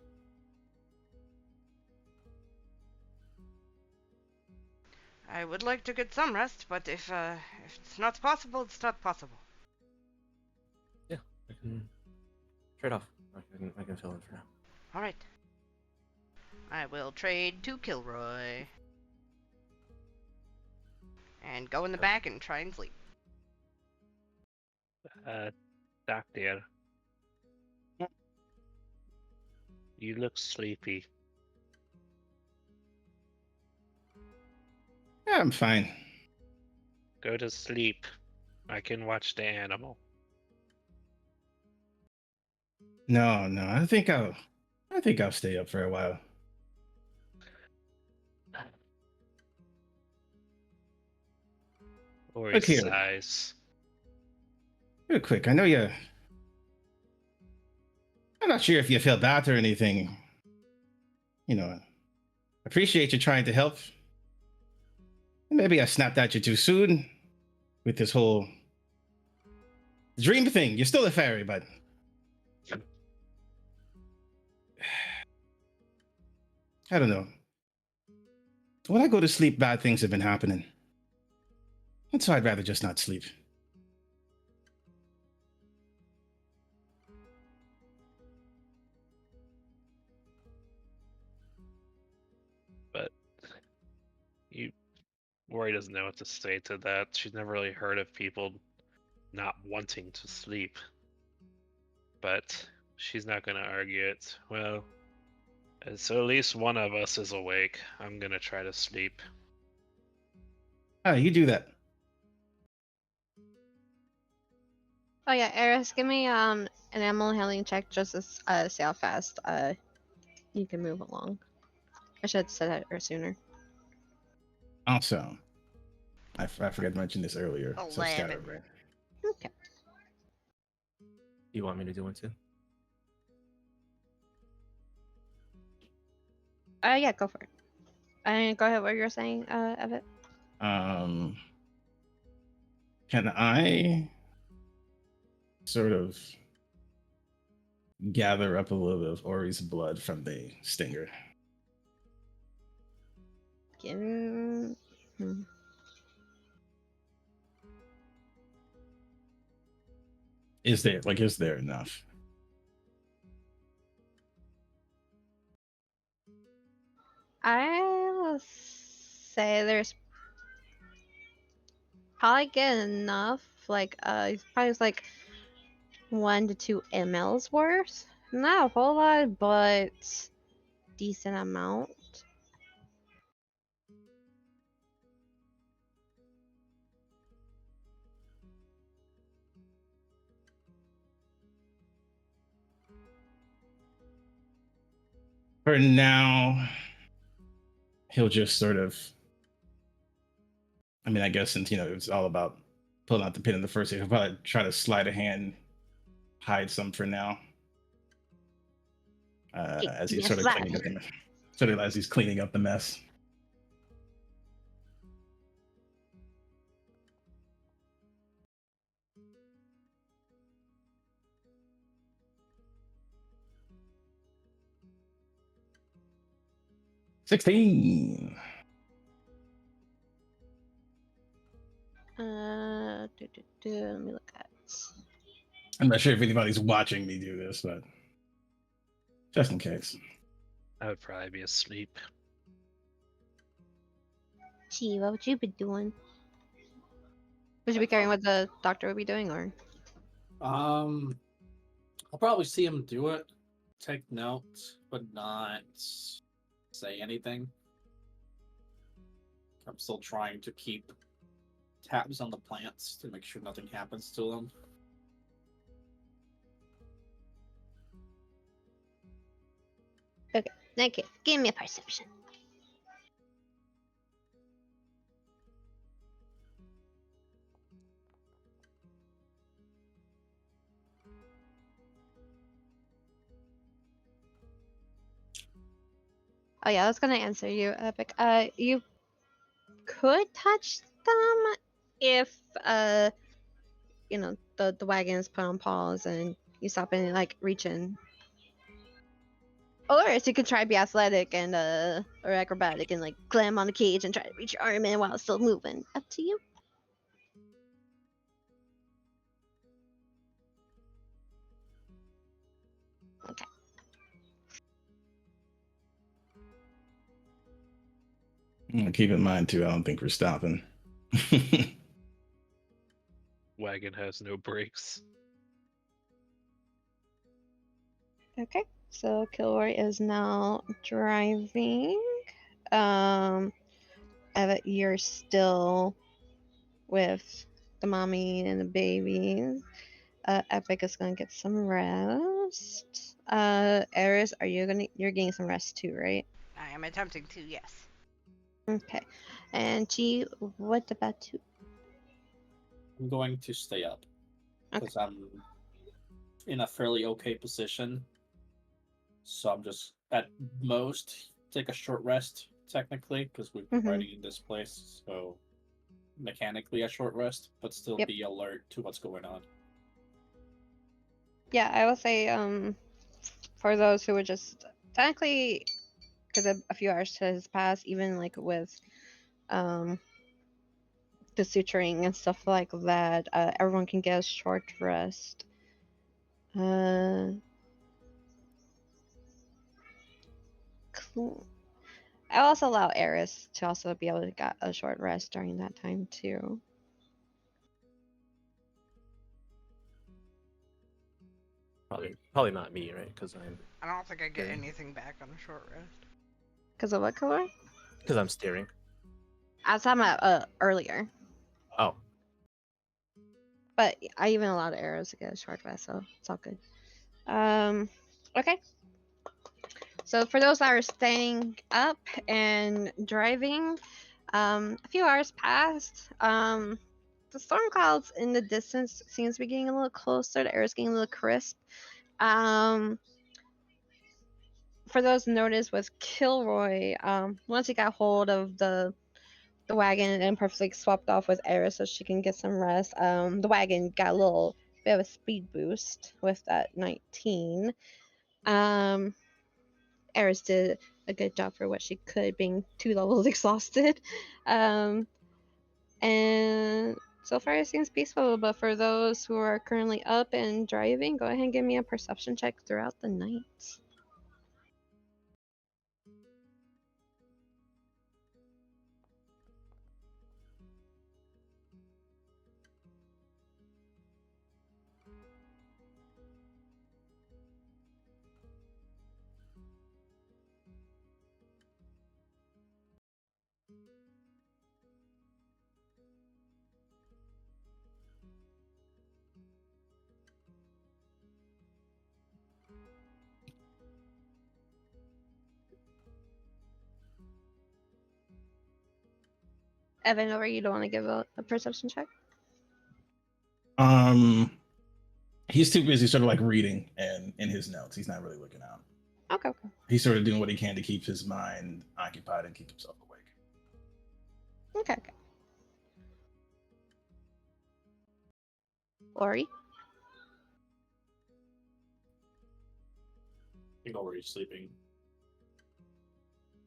I would like to get some rest, but if it's not possible, it's not possible. Yeah, I can trade off. I can fill in for now. All right. I will trade to Kilroy. And go in the back and try and sleep. Doctor. You look sleepy. Yeah, I'm fine. Go to sleep. I can watch the animal. No, I think I'll stay up for a while. Or Look his here. size. Real quick, I know you. I'm not sure if you feel bad or anything. You know, appreciate you trying to help. Maybe I snapped at you too soon with this whole Dream thing. You're still a fairy, but I don't know. When I go to sleep, bad things have been happening. And so I'd rather just not sleep. But Rory doesn't know what to say to that. She's never really heard of people not wanting to sleep. But she's not going to argue it. Well, so at least one of us is awake. I'm going to try to sleep. Ah, you do that. Oh yeah, Eris, give me an animal handling check just to see how fast you can move along. I should have said that sooner. Also, I forgot to mention this earlier. So 11. Scatterbrain. Okay. You want me to do one too? Yeah, go for it. Go ahead. What you were saying, Evan? Can I sort of gather up a little bit of Ori's blood from the stinger? Is there enough? I'll say there's probably good enough. It's probably like 1 to 2 mLs worth. Not a whole lot, but decent amount. For now, he'll just sort of. I mean, I guess since it's all about pulling out the pin in the first, he'll probably try to slide a hand, hide some for now. As he's sort of cleaning up the mess. Sort of as he's cleaning up the mess. $16. Let me look at. I'm not sure if anybody's watching me do this, but just in case. I would probably be asleep. Gee, what would you be doing? Would you be carrying what the doctor would be doing, or? I'll probably see him do it, take notes, but not say anything. I'm still trying to keep tabs on the plants to make sure nothing happens to them. Okay, give me a perception. Oh yeah, I was gonna answer you, Epic. You could touch them if the wagon is put on pause and you stop and reach in. Or you could try to be athletic and or acrobatic and climb on the cage and try to reach your arm in while it's still moving. Up to you. Okay. Keep in mind too, I don't think we're stopping. Wagon has no brakes. Okay. So Kilroy is now driving. Eva, you're still with the mommy and the babies. Epic is gonna get some rest. Eris, you're getting some rest too, right? I am attempting to, yes. Okay. And G, what about you? I'm going to stay up Okay. because I'm in a fairly okay position. So I'm just at most take a short rest technically because we've been riding in this place. So mechanically a short rest, but still Yep. be alert to what's going on. Yeah, I will say for those who were just technically because a few hours has passed, even like with um the suturing and stuff like that, everyone can get a short rest. Cool. I also allow Eris to also be able to get a short rest during that time too. Probably not me, right? Because I don't think I get Yeah. anything back on a short rest. Because of what color? I'm steering. I was talking about earlier, Oh, but I even allowed Eris to get a short rest, so it's all good. Okay. So for those that are staying up and driving, a few hours passed. The storm clouds in the distance seems to be getting a little closer. The air is getting a little crisp. Um, for those noticed with Kilroy, once he got hold of the wagon and perfectly swapped off with Eris so she can get some rest. The wagon got a little bit of a speed boost with that 19. Um, Eris did a good job for what she could, being 2 levels exhausted. Um, and so far it seems peaceful, but for those who are currently up and driving, go ahead and give me a perception check throughout the night. Evan, over you don't want to give a perception check? He's too busy sort of like reading and in his notes. He's not really looking out. Okay, okay. He's sort of doing what he can to keep his mind occupied and keep himself awake. Okay, okay. Ori? You know where he's sleeping.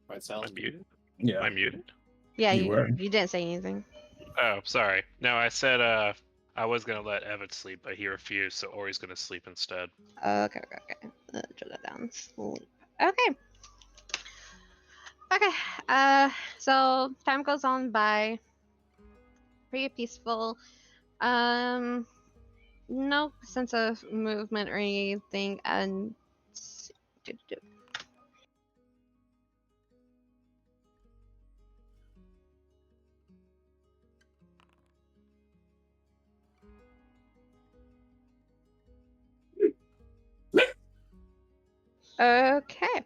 Quite Am I silent. muted? Yeah. Am I muted? Yeah, You were. you didn't say anything. Oh, sorry. No, I said I was gonna let Evan sleep, but he refused, so Ori's gonna sleep instead. Okay, okay, okay. Draw that down. Sleep. Okay. Okay. So time goes on by. Pretty peaceful. Um, no sense of movement or anything, and okay.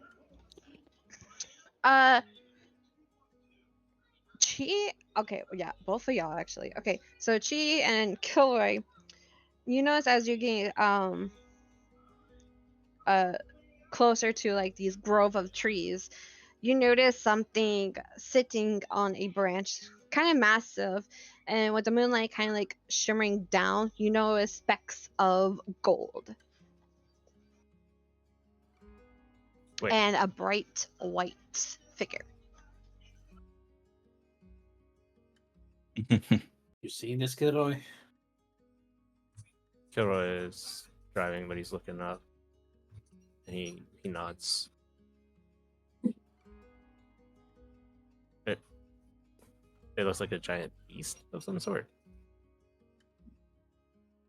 Uh, Chi. Okay, yeah, both of y'all actually. Okay, so Chi and Kilroy. You notice as you're getting uh closer to like these grove of trees, you notice something sitting on a branch, kind of massive, and with the moonlight kind of like shimmering down, you notice specks of gold. Wait. And a bright white figure. You seen this, Kilroy? Kilroy is driving, but he's looking up. And he nods. It looks like a giant beast of some sort.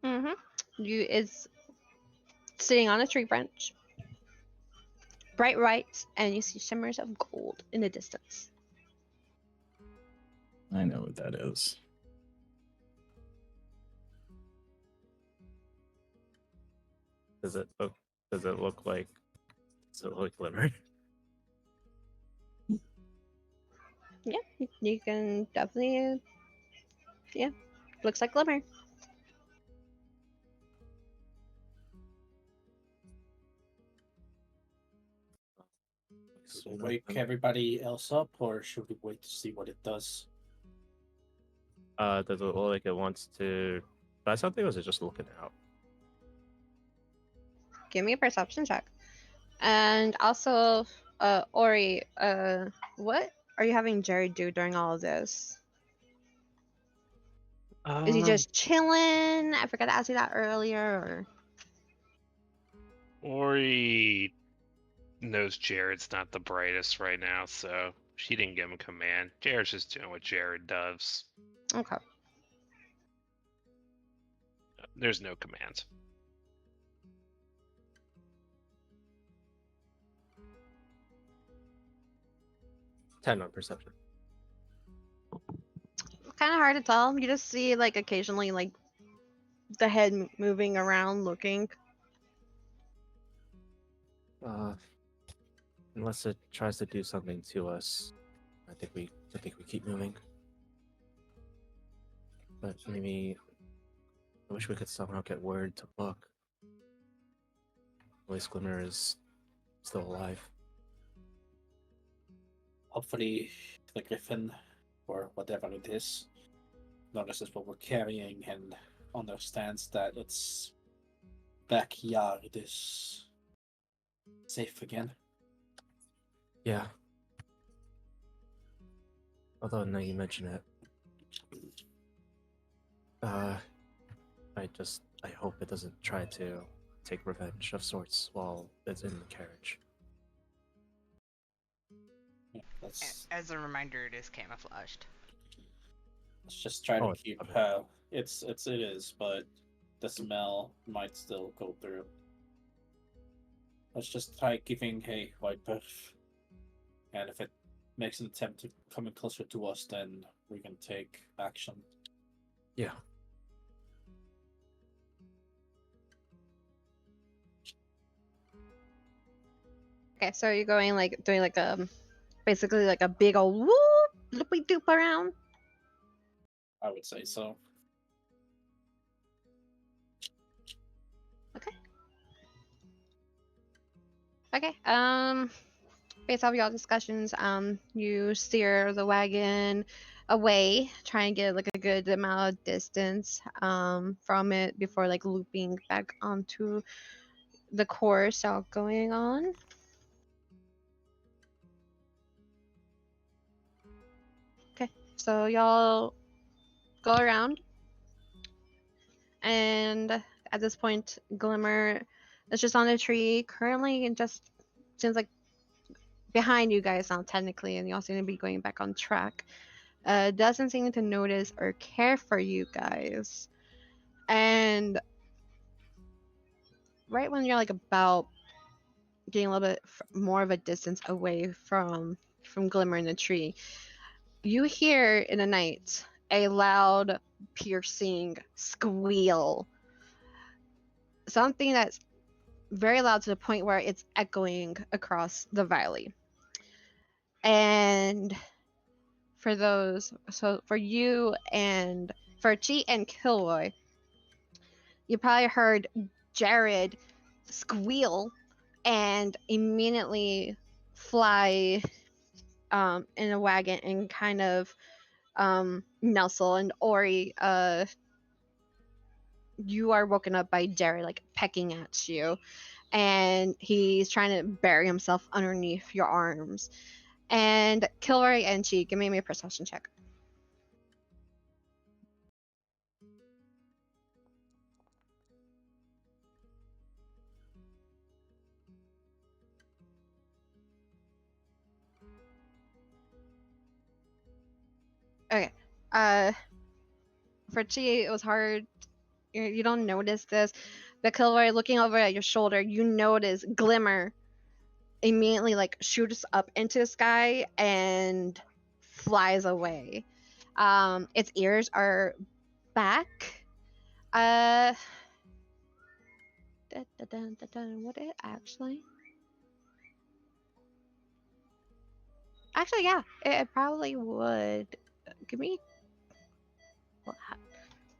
Mm-hmm. You is sitting on a tree branch, bright white, and you see shimmers of gold in the distance. I know what that is. Does it look? Does it look like? Does it look like glimmer? Yeah, you can definitely. Yeah, looks like glimmer. So wake everybody else up, or should we wait to see what it does? Does it look like it wants to? But I thought it was just looking out. give me a perception check. And also, Ori, what are you having Jerry do during all of this? Is he just chilling? I forgot to ask you that earlier. Ori knows Jared's not the brightest right now, so she didn't give him command. Jared's just doing what Jared does. Okay. There's no command. Ten on perception. Kind of hard to tell. You just see like occasionally like the head moving around, looking. Unless it tries to do something to us, I think we keep moving. But maybe I wish we could somehow get word to Book. At least Glimmer is still alive. Hopefully, the Griffin, or whatever it is, notices what we're carrying and understands that its backyard is safe again. Yeah. Although now you mention it, I hope it doesn't try to take revenge of sorts while it's in the carriage. Yeah, As a reminder, it is camouflaged. let's just try to Oh, keep. okay. It is, but the smell might still go through. Let's just try giving a white berth, and if it makes an attempt to come in closer to us, then we can take action. Yeah. Okay, so you're going like doing like basically like a big old whoop loopy doop around. I would say so. Okay. Based off y'all discussions, you steer the wagon away, try and get like a good amount of distance from it before like looping back onto the course y'all going on. Okay, so y'all go around, and at this point, Glimmer is just on a tree currently, and just seems like behind you guys now technically, and you all seem to be going back on track. Doesn't seem to notice or care for you guys. And right when you're like about getting a little bit more of a distance away from Glimmer in the tree, you hear in the night a loud, piercing squeal. Something that's very loud to the point where it's echoing across the valley. And for you and for Chi and Kilroy, you probably heard Jared squeal and immediately fly in a wagon and kind of nestle. And Ori, you are woken up by Jared like pecking at you, and he's trying to bury himself underneath your arms. And Kilroy and Chi, give me a perception check. Okay. For Chi, it was hard. You don't notice this, but Kilroy, looking over at your shoulder, you notice Glimmer immediately like shoots up into the sky and flies away. Its ears are back. Would it actually? Actually, yeah, it probably would. Give me. Well,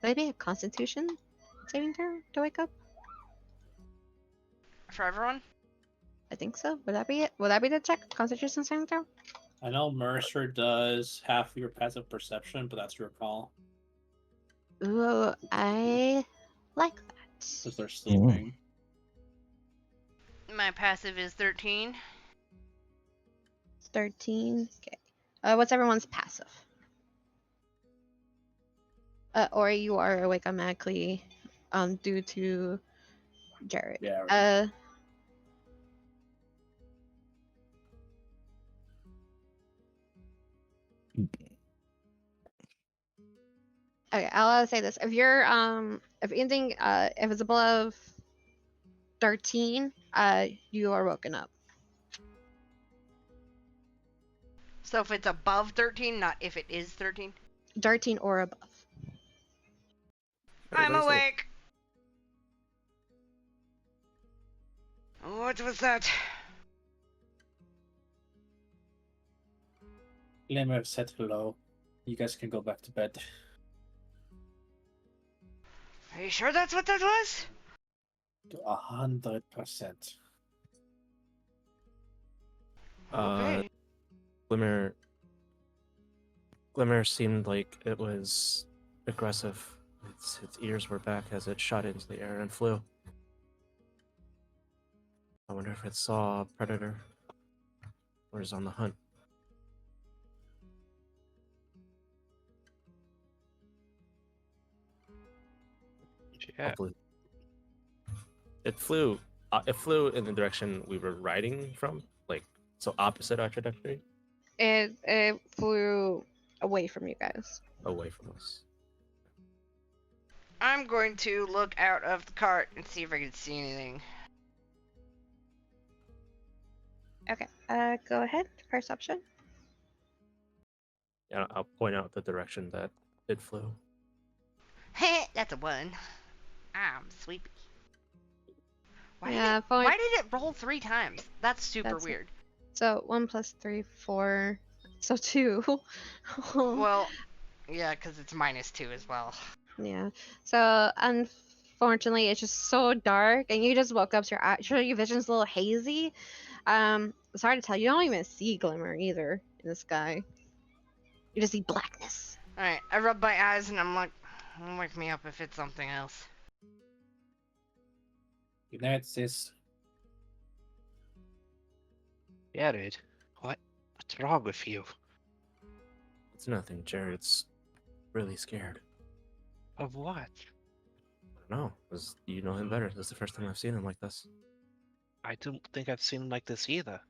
maybe a Constitution saving throw to wake up. For everyone? I think so. Would that be it? Would that be the check? Constitution saving throw? I know Mercer does half your passive perception, but that's your call Ooh, I like that. because they're sleeping. My passive is 13. 13. Okay. What's everyone's passive? Or you are awake automatically, due to Jared. Yeah. Okay, I'll say this: if you're if anything, if it's above 13, you are woken up. So if it's above 13, not if it is 13. 13 or above. I'm Everybody's awake. awake. What was that? Glimmer said hello. You guys can go back to bed. Are you sure that's what that was? 100%. Okay. Glimmer seemed like it was aggressive. Its ears were back as it shot into the air and flew. I wonder if it saw a predator or is on the hunt. Yeah. Hopefully. It flew. It flew in the direction we were riding from, like so opposite our trajectory, It flew away from you guys. away from us. I'm going to look out of the cart and see if I can see anything. Okay. Go ahead. Perception. Yeah, I'll point out the direction that it flew. Heh, that's a 1. I'm sleepy. Yeah, Why did it roll 3 times? That's super That's- weird. So 1 plus 3, 4. So 2. Well, yeah, because it's -2 as well. Yeah. So unfortunately, it's just so dark, and you just woke up. So your vision's a little hazy. It's hard to tell. You don't even see glimmer either in the sky. You just see blackness. Alright, I rub my eyes and I'm like, wake me up if it's something else. Good night, sis. Yeah, dude. What's wrong with you? It's nothing. Jared's really scared. Of what? I don't know. You know him better. This is the first time I've seen him like this. I don't think I've seen him like this either.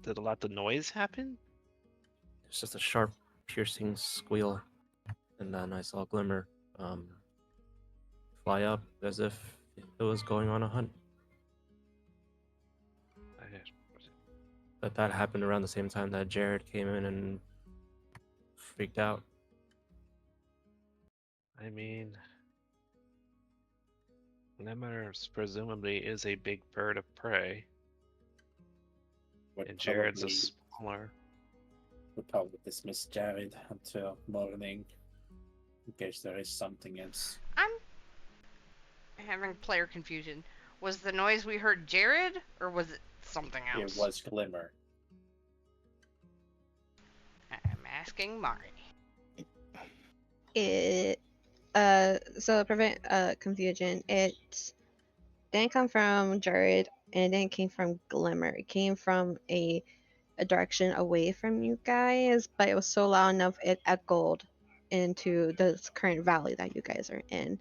Did a lot of noise happen? It's just a sharp, piercing squeal, and then I saw Glimmer fly up as if it was going on a hunt. But that happened around the same time that Jared came in and freaked out. I mean, Glimmer presumably is a big bird of prey, Would and Jared's a probably- smaller. Would probably dismiss Jared until morning in case there is something else. I'm having player confusion. Was the noise we heard Jared, or was it something else? It was Glimmer. I'm asking Mari. So to prevent confusion, it didn't come from Jared, and it didn't came from Glimmer. It came from a direction away from you guys, but it was so loud enough it echoed into the current valley that you guys are in,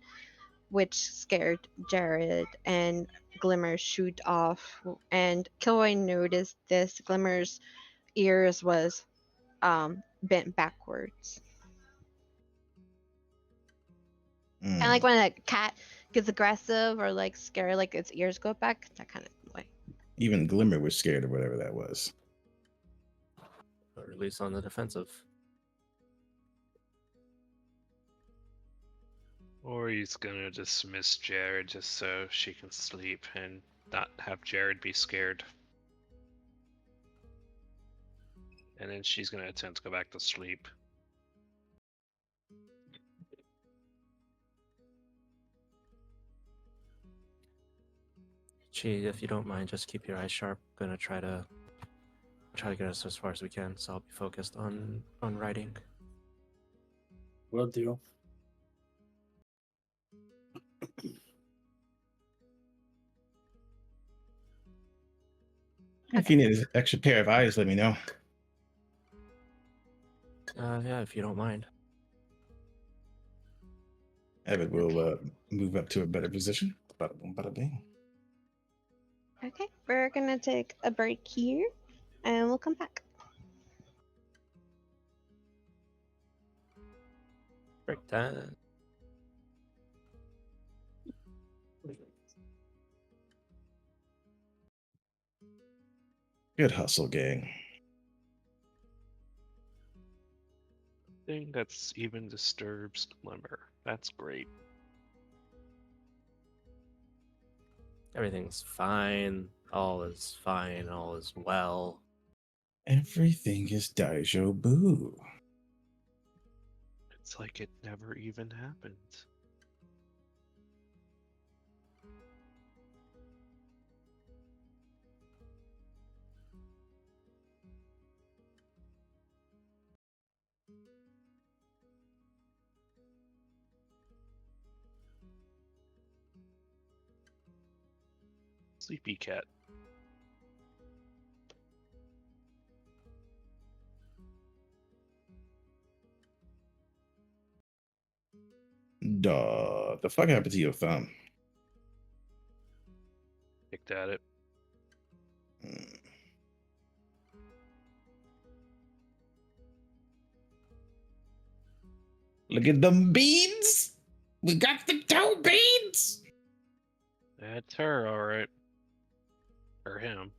which scared Jared, and Glimmer shoot off. And Kilroy noticed this. Glimmer's ears was bent backwards. And like when a cat gets aggressive or like scared, like its ears go back, that kind of way. Even Glimmer was scared of whatever that was. Or at least on the defensive. Or he's gonna dismiss Jared just so she can sleep and not have Jared be scared. And then she's gonna attempt to go back to sleep. Chi, if you don't mind, just keep your eyes sharp. Gonna try to try to get us as far as we can, so I'll be focused on writing. Will do. If you need an extra pair of eyes, let me know. Yeah, if you don't mind. Evan will move up to a better position. Bada boom, bada bing. Okay, we're gonna take a break here, and we'll come back. Break time. Good hustle, gang. Thing that's even disturbs Glimmer. That's great. Everything's fine. All is fine. All is well. Everything is Daijo Boo. It's like it never even happened. Sleepy cat. Duh. The fuck happened to your thumb? Picked at it. Hmm. Look at them beads. We got the toe beads. That's her, alright. Or him.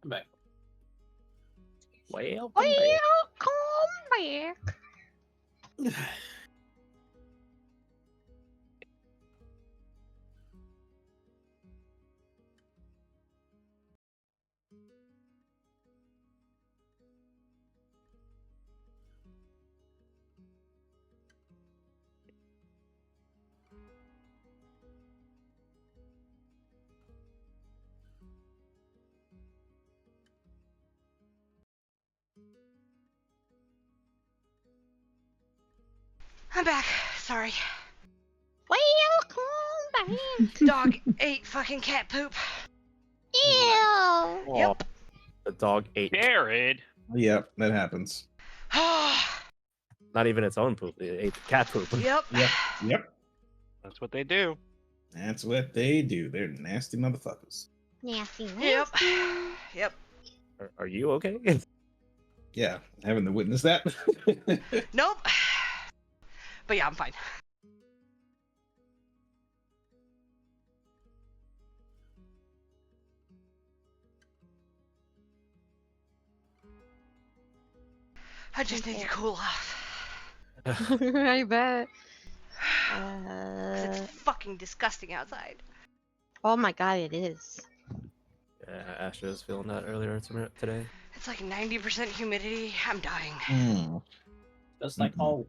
I'm back. Welcome Welcome back. I'm back. Sorry. Welcome back. Dog ate fucking cat poop. Ew. Yep. The dog ate Jared. Yep, that happens. not even its own poop. It ate the cat poop. Yep. Yep. That's what they do. That's what they do. They're nasty motherfuckers. Nasty, Yep. nasty. Yep. Are you okay? Yeah, having to witness that. Nope. But yeah, I'm fine. I just need to cool off. I bet. 'Cause it's fucking disgusting outside. Oh my god, it is. Yeah, Astra was feeling that earlier today. It's like 90% humidity. I'm dying. Mm. Just like Mhm. home.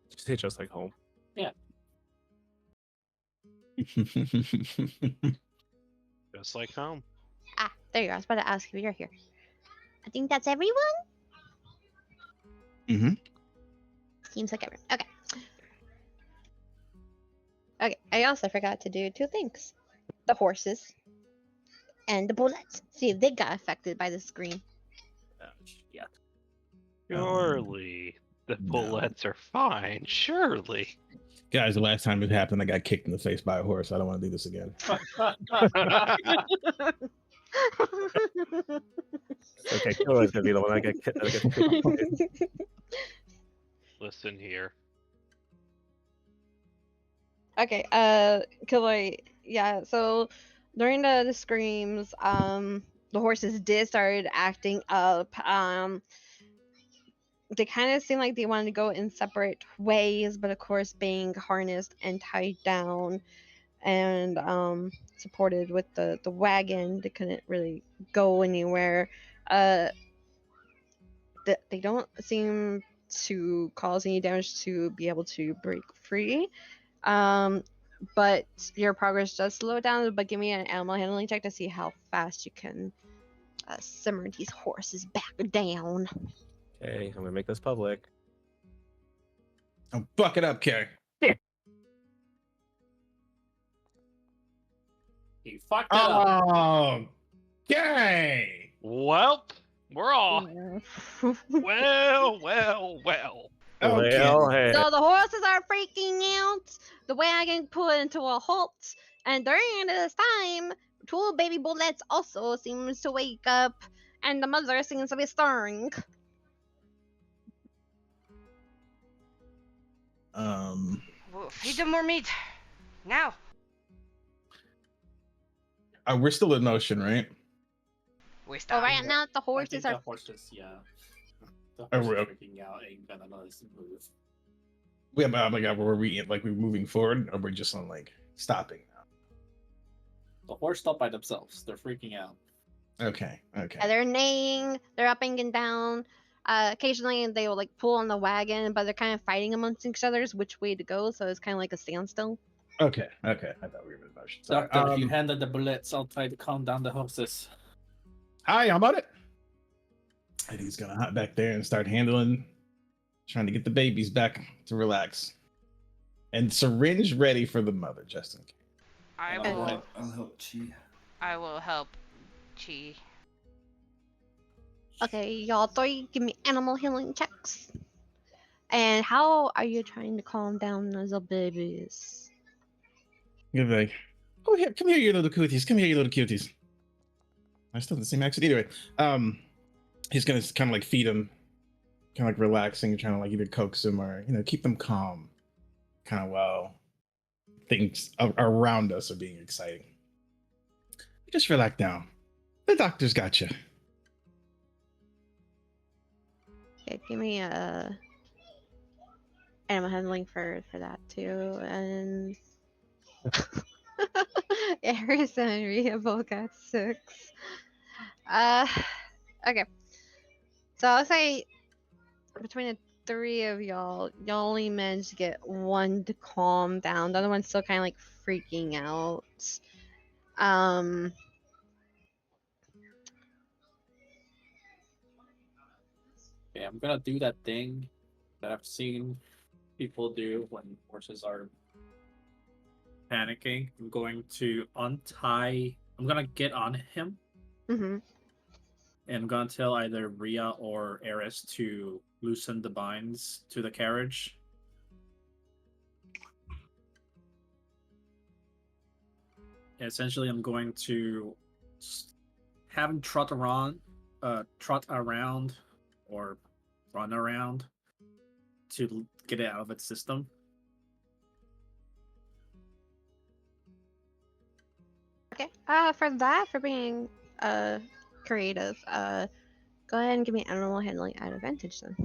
Just say just like home. Just like home. Ah, there you go. I was about to ask if you're here. I think that's everyone. Mhm. Seems like everyone. Okay. Okay. I also forgot to do two things: the horses and the bullets. See if they got affected by the scream. Yeah. Surely the no. bullets are fine. Surely. Guys, the last time it happened, I got kicked in the face by a horse. I don't want to do this again. Okay, Kilroy's gonna be the one that gets Listen here. Okay, Kilroy, yeah, so during the screams, the horses did start acting up. They kind of seemed like they wanted to go in separate ways, but of course being harnessed and tied down and supported with the wagon, they couldn't really go anywhere. They don't seem to cause any damage to be able to break free. But your progress does slow down. But give me an animal handling check to see how fast you can simmer these horses back down. Okay, I'm gonna make this public. Oh, buck it up, Carrie. You fucked it up. Oh, yay! Well, we're all. So Well. Okay. Well, hey. the horses are freaking out. The wagon put into a halt, and during this time, two baby bullets also seems to wake up, and the mother seems to be stirring. Well, feed them more meat. Now. We're still in motion, right? We Well, stop. right now the I think horses the are. horses, yeah. The Oh, horses real? freaking out ain't gonna notice the move. Yeah, but oh my god, were we like we're moving forward, or we're just on like stopping now? The horse stopped by themselves. They're freaking out. Okay. They're neighing, they're upping and down. Occasionally they will like pull on the wagon, but they're kind of fighting amongst each other's which way to go, so it's kind of like a standstill. Okay. I thought we were in motion. Sorry. Doctor, if you handle the bullets, I'll try to calm down the horses. Hi, I'm on it. I think he's gonna hop back there and start trying to get the babies back to relax. And syringe ready for the mother, just in case. I I'll will. help Chi. I will help Chi. Okay, y'all three, give me animal healing checks. And how are you trying to calm down those little babies? You're like, oh here, come here, you little cuties. Come here, you little cuties. I still have the same accent either way. He's gonna kind of like feed them, kind of like relaxing, trying to like either coax them or keep them calm, kind of while things around us are being exciting. Just relax now. The doctor's got you. Okay, give me a animal handling for that too, and Aries and Rhea both got 6. Uh, okay. So I'll say between the 3 of y'all only managed to get one to calm down. The other one's still kind of like freaking out. Um, Yeah, I'm gonna do that thing that I've seen people do when horses are panicking. I'm going to untie. I'm gonna get on him, mm-hmm. and I'm gonna tell either Rhea or Eris to loosen the binds to the carriage. And essentially, I'm going to have him trot around, or run around to get it out of its system. Okay. For being creative, go ahead and give me animal handling at advantage then.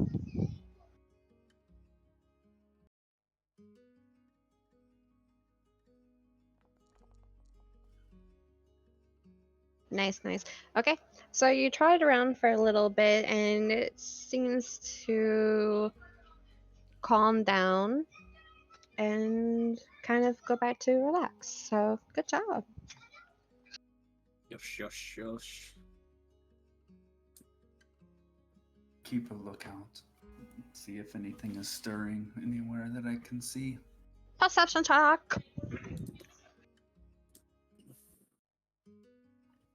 Nice. Okay, so you trotted around for a little bit, and it seems to calm down and kind of go back to relax. So good job. Yosh. Keep a lookout. See if anything is stirring anywhere that I can see. Perception check.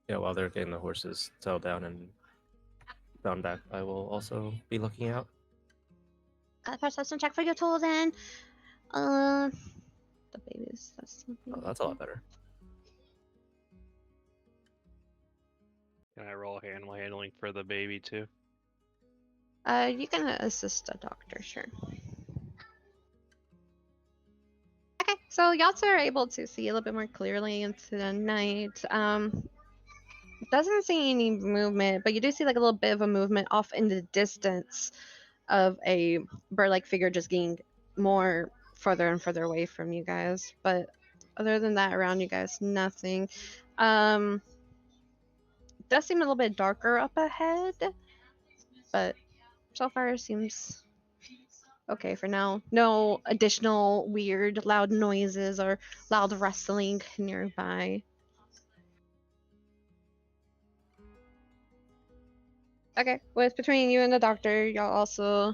Yeah, while they're getting the horses settled down and bound back, I will also be looking out. Perception check for your tool then. The babies. Oh, that's a lot better. Can I roll animal handling for the baby too? You can assist a doctor, sure. Okay, so y'all two are able to see a little bit more clearly into the night. Doesn't see any movement, but you do see like a little bit of a movement off in the distance of a bird-like figure just getting more further and further away from you guys. But other than that, around you guys, nothing. Does seem a little bit darker up ahead, but so far it seems okay for now. No additional weird loud noises or loud rustling nearby. Okay, with between you and the doctor, y'all also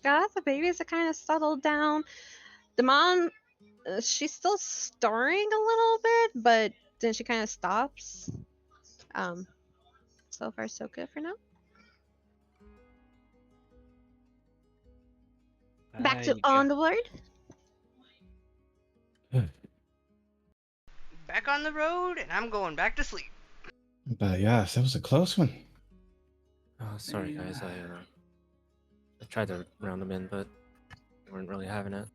got the babies to kind of settled down. The mom, she's still stirring a little bit, but then she kind of stops. So far so good for now. Back to onward. Back on the road, and I'm going back to sleep. But yes, that was a close one. Oh, sorry guys, I tried to round them in, but they weren't really having it.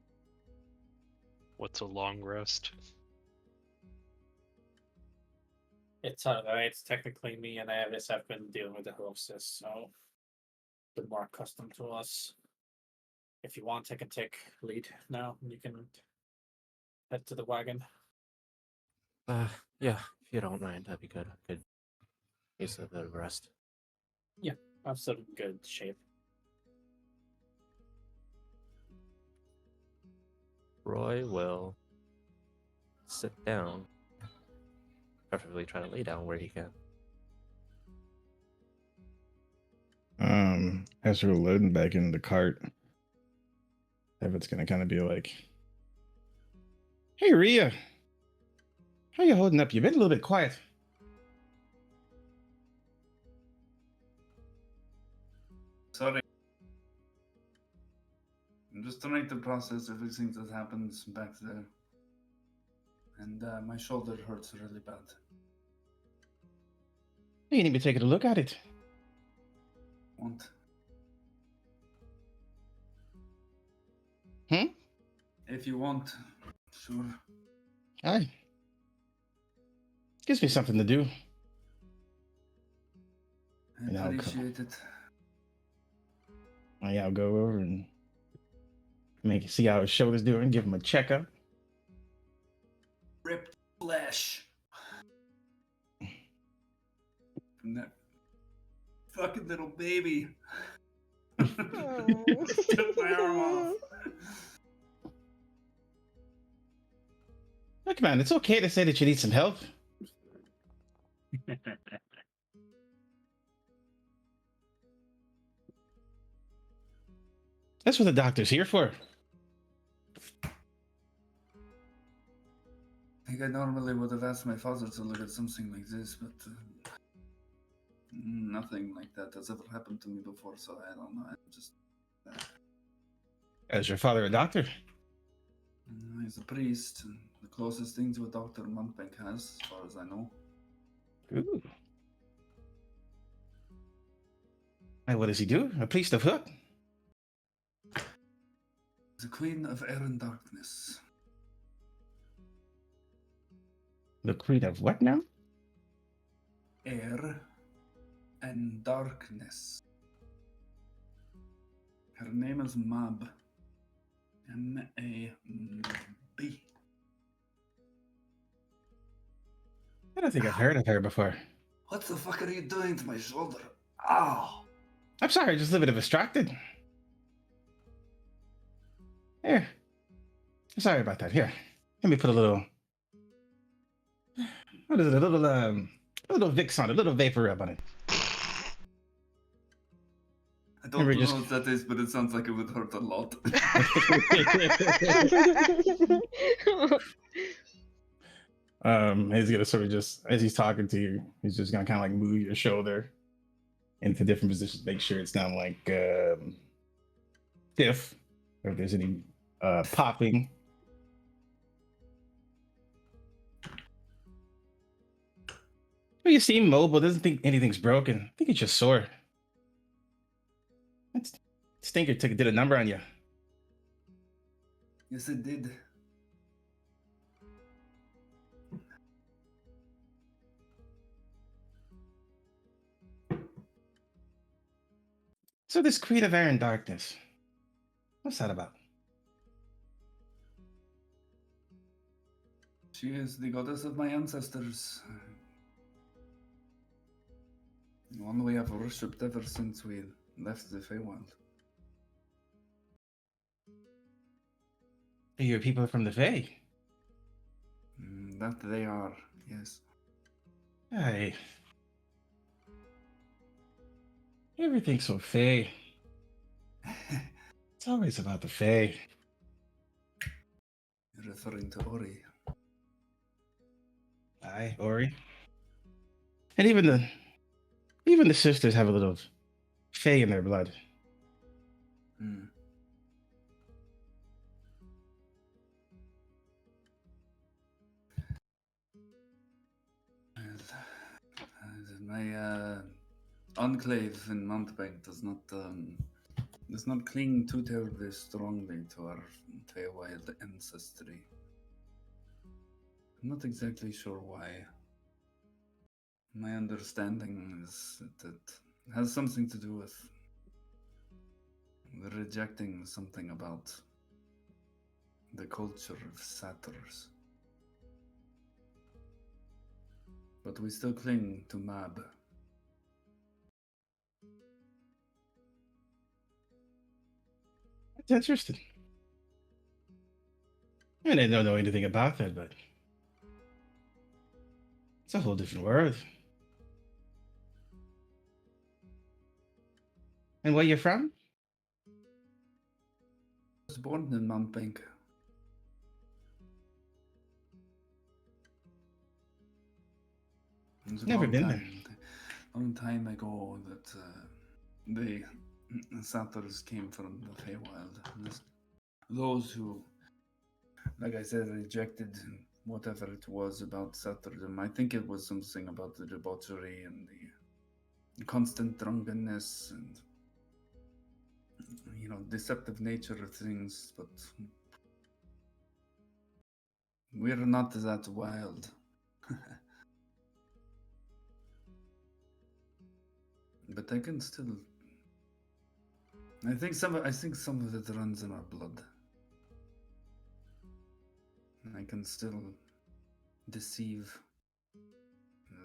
What's a long rest? It's technically me and Eris have been dealing with the hostess, so they're more accustomed to us. If you want, I can take lead now. You can head to the wagon. Yeah, if you don't mind, that'd be good. Could use a bit of rest. Yeah, I'm still in good shape. Roy will sit down. Preferably try to lay down where he can. As we're loading back into the cart, Evan's gonna kind of be like, "Hey, Rhea, how you holding up? You've been a little bit quiet." Sorry. I'm just trying to process everything that happens back there. And my shoulder hurts really bad. You need me taking a look at it. Want? If you want, sure. Aye. Gives me something to do. I And I'll come. appreciate it. I'll go over and see how his shoulder's doing, give him a checkup. Ripped flesh. From that fucking little baby. Took my arm off. Look, man, it's okay to say that you need some help. That's what the doctor's here for. I think I normally would have asked my father to look at something like this, but nothing like that has ever happened to me before, so I don't know. I'm just. Is your father a doctor? He's a priest, and the closest thing to a doctor Montbank has, as far as I know. Ooh. And what does he do? A priest of what? The Queen of Air and Darkness. The queen of what now? Air and Darkness. Her name is Mab. M-A-B. I don't think I've heard of her before. What the fuck are you doing to my shoulder? Ow! I'm sorry, just a little bit distracted. Here. Sorry about that. Here. Let me put a little. What is it? A little Vicks on it, a little vapor rub on it. I don't know what that is, but it sounds like it would hurt a lot. He's gonna sort of just, as he's talking to you, he's just gonna kind of like move your shoulder into different positions, make sure it's not like stiff, or if there's any popping. Well, you seem mobile, doesn't think anything's broken. I think it's just sore. That stinker did a number on you. Yes, it did. So this Queen of Air and Darkness, what's that about? She is the goddess of my ancestors. The one we have worshipped ever since we left the Feywild. You're people from the Fae. That they are, yes. Hey. Everything's so Fae. It's always about the Fae. You're referring to Ori. Aye, Ori. And even the sisters have a little Fae in their blood. Hmm. My enclave in Montbank does not cling too terribly strongly to our Feywild ancestry. I'm not exactly sure why. My understanding is that it has something to do with rejecting something about the culture of satyrs. But we still cling to Mab. That's interesting. I mean, I don't know anything about that, but it's a whole different world. And where you from? I was born in Montbank. It was a Never been there. long time ago that the satyrs came from the Feywild. Those who, like I said, rejected whatever it was about satyrdom. I think it was something about the debauchery and the constant drunkenness and, deceptive nature of things, but we're not that wild. But I can still. I think some of it runs in our blood. I can still deceive,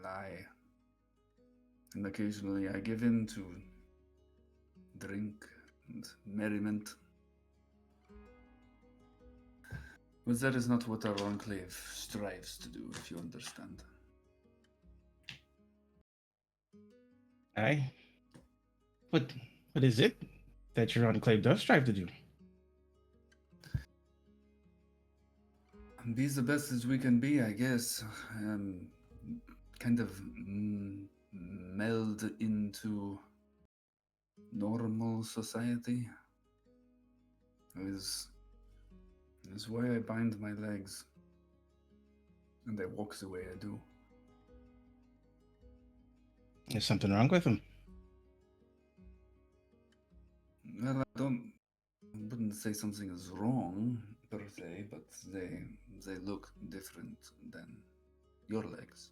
lie, and occasionally I give in to drink and merriment. But that is not what our enclave strives to do, if you understand. Aye. What is it that your enclave does strive to do? Be the best as we can be, I guess. Kind of meld into normal society. Is why I bind my legs and I walk the way I do. There's something wrong with him. Well, I wouldn't say something is wrong per se, but they look different than your legs.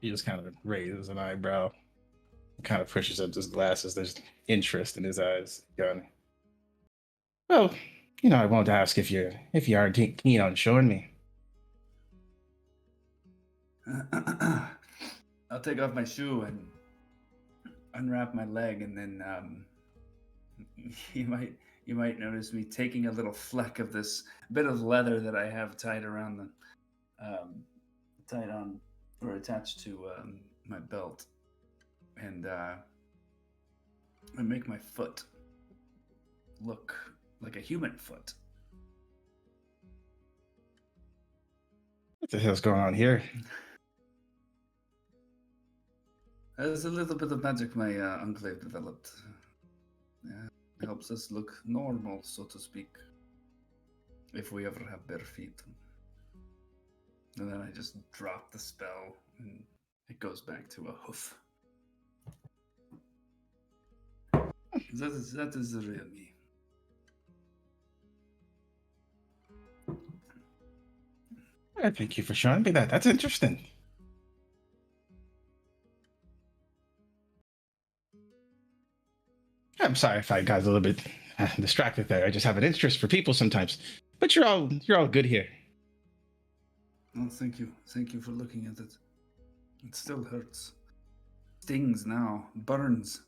He just kind of raises an eyebrow, kind of pushes up his glasses. There's interest in his eyes. Going, well, I wanted to ask if you are keen on showing me. I'll take off my shoe and unwrap my leg, and then you might notice me taking a little fleck of this bit of leather that I have tied around tied on or attached to my belt, and I make my foot look like a human foot. What the hell's going on here? There's a little bit of magic my enclave developed. Yeah, it helps us look normal, so to speak, if we ever have bare feet. And then I just drop the spell, and it goes back to a hoof. That is the real me. Thank you for showing me that. That's interesting. I'm sorry if I got a little bit distracted there. I just have an interest for people sometimes. But you're all good here. Oh, thank you. Thank you for looking at it. It still hurts. Stings now. Burns.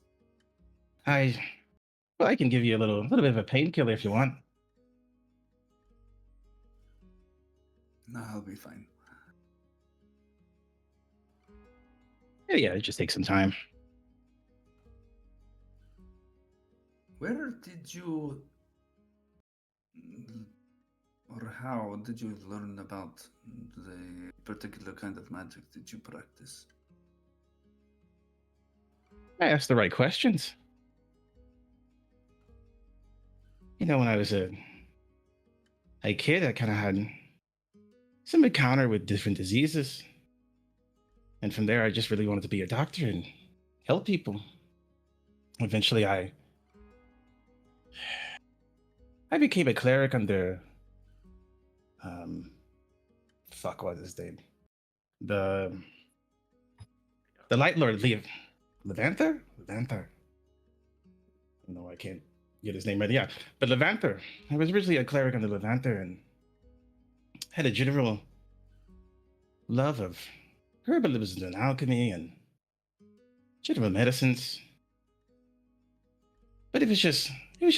I can give you a little bit of a painkiller if you want. No, I'll be fine. Yeah, it just takes some time. Where did you, or how did you learn about the particular kind of magic that you practice? I asked the right questions. When I was a kid, I kind of had some encounter with different diseases. And from there, I just really wanted to be a doctor and help people. Eventually, I became a cleric under, what was his name? The Light Lord, Levanter? No, I can't get his name right. Yeah, but Levanter. I was originally a cleric under Levanter and had a general love of herbalism and alchemy and general medicines. But it was just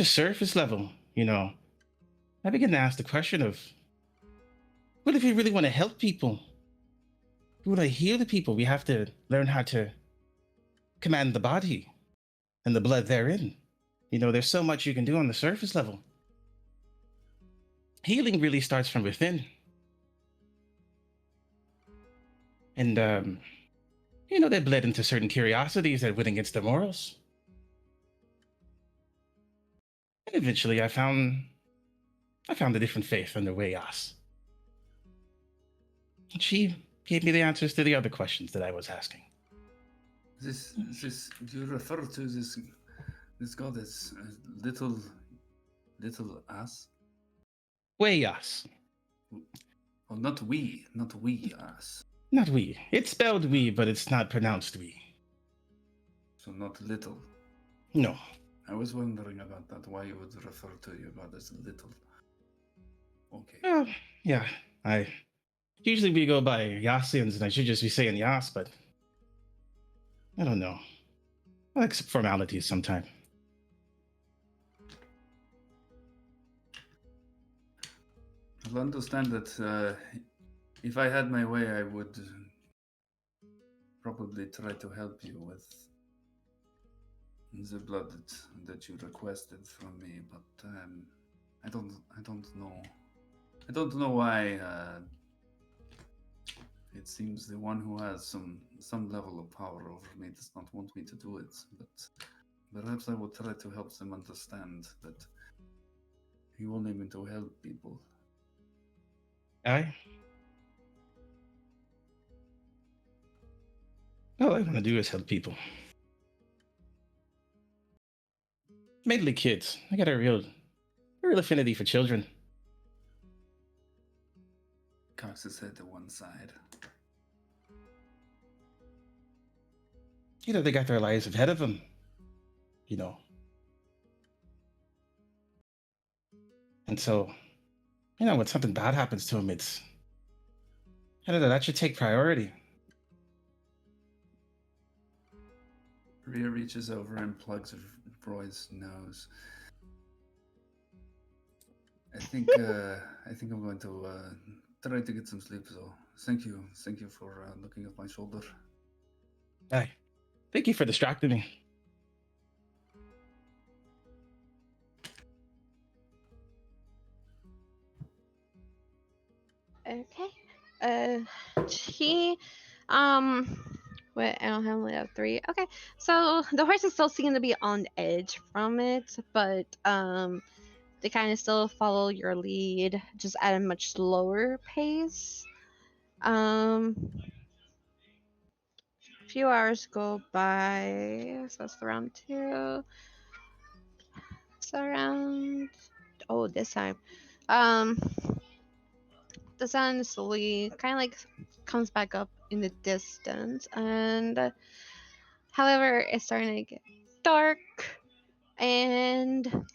surface level, I began to ask the question of, what if we really want to help people? We want to heal the people. We have to learn how to command the body and the blood therein. There's so much you can do on the surface level. Healing really starts from within. And, that bled into certain curiosities that went against the morals. And eventually I found a different faith under Wayas. And she gave me the answers to the other questions that I was asking. This you refer to this god as little ass? Wayas. Oh, not we ass. Not we. It's spelled we, but it's not pronounced we. So not little. No. I was wondering about that, why you would refer to your god as little. Okay. Well, yeah. Usually we go by Yassians, and I should just be saying Yas, but I don't know. I like some formalities sometime. I'll understand that if I had my way, I would probably try to help you with the blood that you requested from me, but I don't know. I don't know why. It seems the one who has some level of power over me does not want me to do it, but perhaps I will try to help them understand that you only meant to help people. All I want to do is help people. Mainly kids. I got a real affinity for children. Cocks his head to one side. You know, they got their lives ahead of them. You know. And so, you know, when something bad happens to them, it's, I don't know, that should take priority. Rhea reaches over and plugs Roy's nose. I think I'm going to try to get some sleep. So thank you for looking at my shoulder. Aye. Thank you for distracting me. Okay. He, wait, I don't have only have 3. Okay, so the horses still seem to be on edge from it, but they kind of still follow your lead, just at a much slower pace. A few hours go by, so that's around 2. So around, oh, this time, the sun slowly kind of like comes back up in the distance, and however, it's starting to get dark, and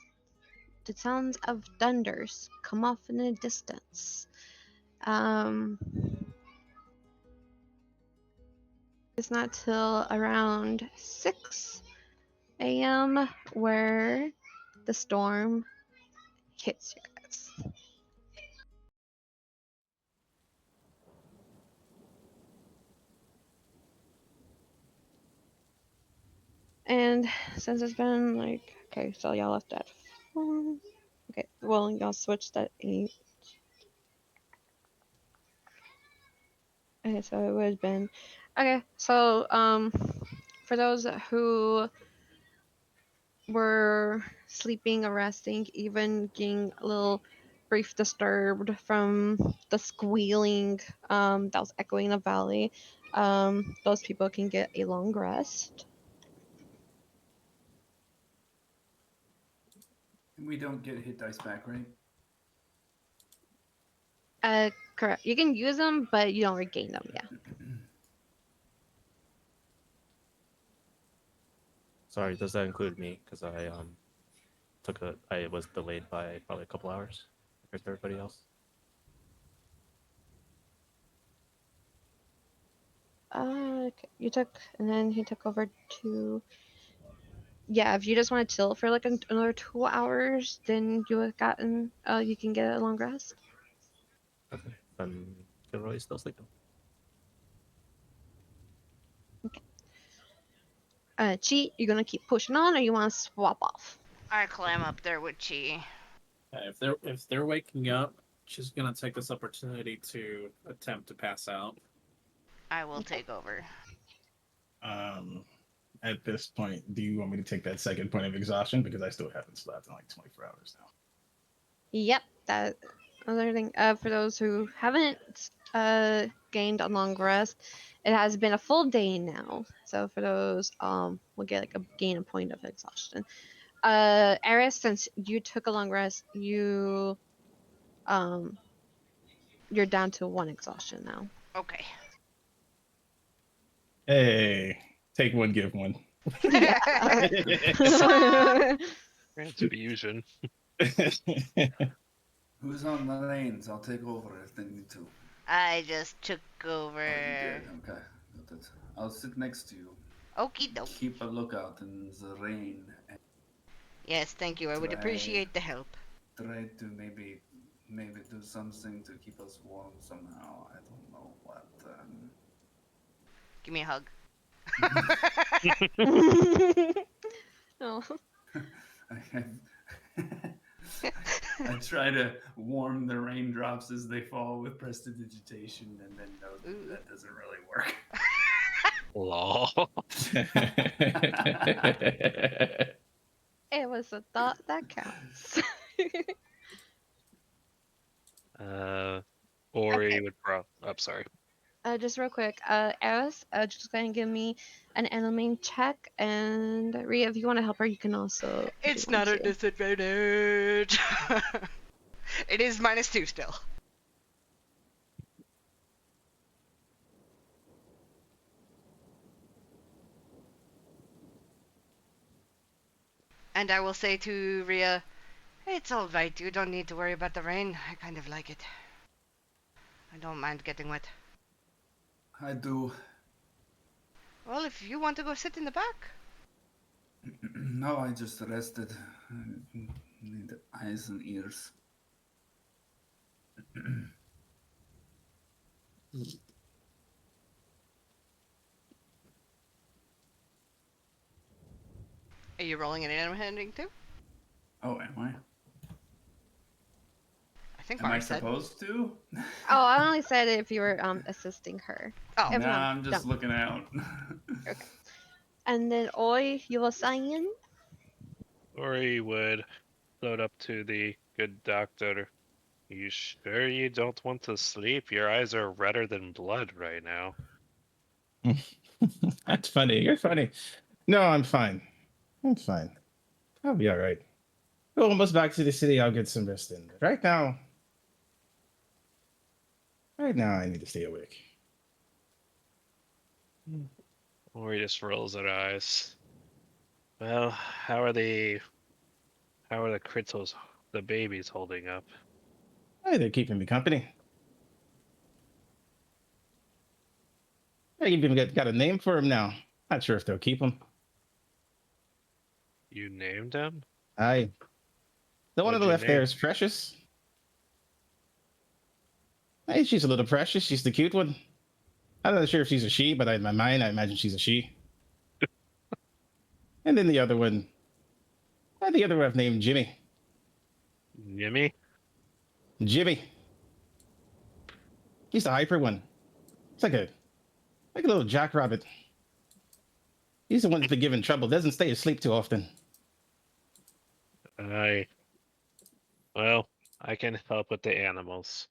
the sounds of thunders come off in the distance. It's not till around 6 a.m. where the storm hits you guys. And since it's been like, okay, so y'all left at 4. Okay, well, y'all switched at 8. Okay, so it would have been, okay, so, for those who were sleeping or resting, even getting a little brief disturbed from the squealing that was echoing the valley, those people can get a long rest. We don't get hit dice back, right? Correct. You can use them, but you don't regain them. Yeah. Sorry, does that include me? Because I was delayed by probably a couple hours compared to everybody else. Okay. You took, and then he took over to. Yeah, if you just want to chill for like another 2 hours, then you have gotten. You can get a long rest. Okay, then Gilroy's still sleeping. Chi, you gonna keep pushing on, or you want to swap off? I climb up there with Chi. If they're waking up, she's gonna take this opportunity to attempt to pass out. I will take over. At this point, do you want me to take that second point of exhaustion? Because I still haven't slept in like 24 hours now. Yep, that other thing. For those who haven't gained a long rest, it has been a full day now. So for those, we'll get like a gain a point of exhaustion. Eris, since you took a long rest, you're down to 1 exhaustion now. Okay. Hey, take one, give one. Yeah. Transfusion. Who's on the lanes? I'll take over if they need to. I just took Oh, over. you did? Okay. Got it. I'll sit next to you. Okie doke. Keep a lookout in the rain. And Yes, thank you. I would Try. appreciate the help. try to maybe do something to keep us warm somehow. I don't know what. Give me a hug. Oh. I try to warm the raindrops as they fall with prestidigitation, and then know Ooh. that doesn't really work. Lol. It was a thought that counts. Ori Okay. would I'm sorry. Just real quick, Eris, just go ahead and give me an animating check, and Rhea, if you want to help her, you can also. if It's you want not a to. disadvantage. It is -2 still. And I will say to Rhea, it's alright, you don't need to worry about the rain. I kind of like it. I don't mind getting wet. I do. Well, if you want to go sit in the back. No, I just rested. I need eyes and ears. Are you rolling an animal handling too? Oh, am I? I think Am I Mark said. supposed to? Oh, I only said it if you were assisting her. Oh. If Nah, not, I'm just don't. looking out. Okay. And then Oi, you will sign in. Ori would float up to the good doctor. You sure you don't want to sleep? Your eyes are redder than blood right now. That's funny. You're funny. No, I'm fine. I'm fine. I'll be all right. We're almost back to the city. I'll get some rest in. Right now, I need to stay awake. Ori just rolls her eyes. Well, how are the crittals, the babies holding up? Hey, they're keeping me company. I even got a name for him now. Not sure if they'll keep him. You named them? The one on What'd the you left there name? is Precious. Hey, she's a little precious. She's the cute one. I'm not sure if she's a she, but in my mind, I imagine she's a she. And then the other one I've named Jimmy. Yimmy? Jimmy. He's the hyper one. It's like a little jackrabbit. He's the one that's been giving trouble. Doesn't stay asleep too often. Well, I can help with the animals.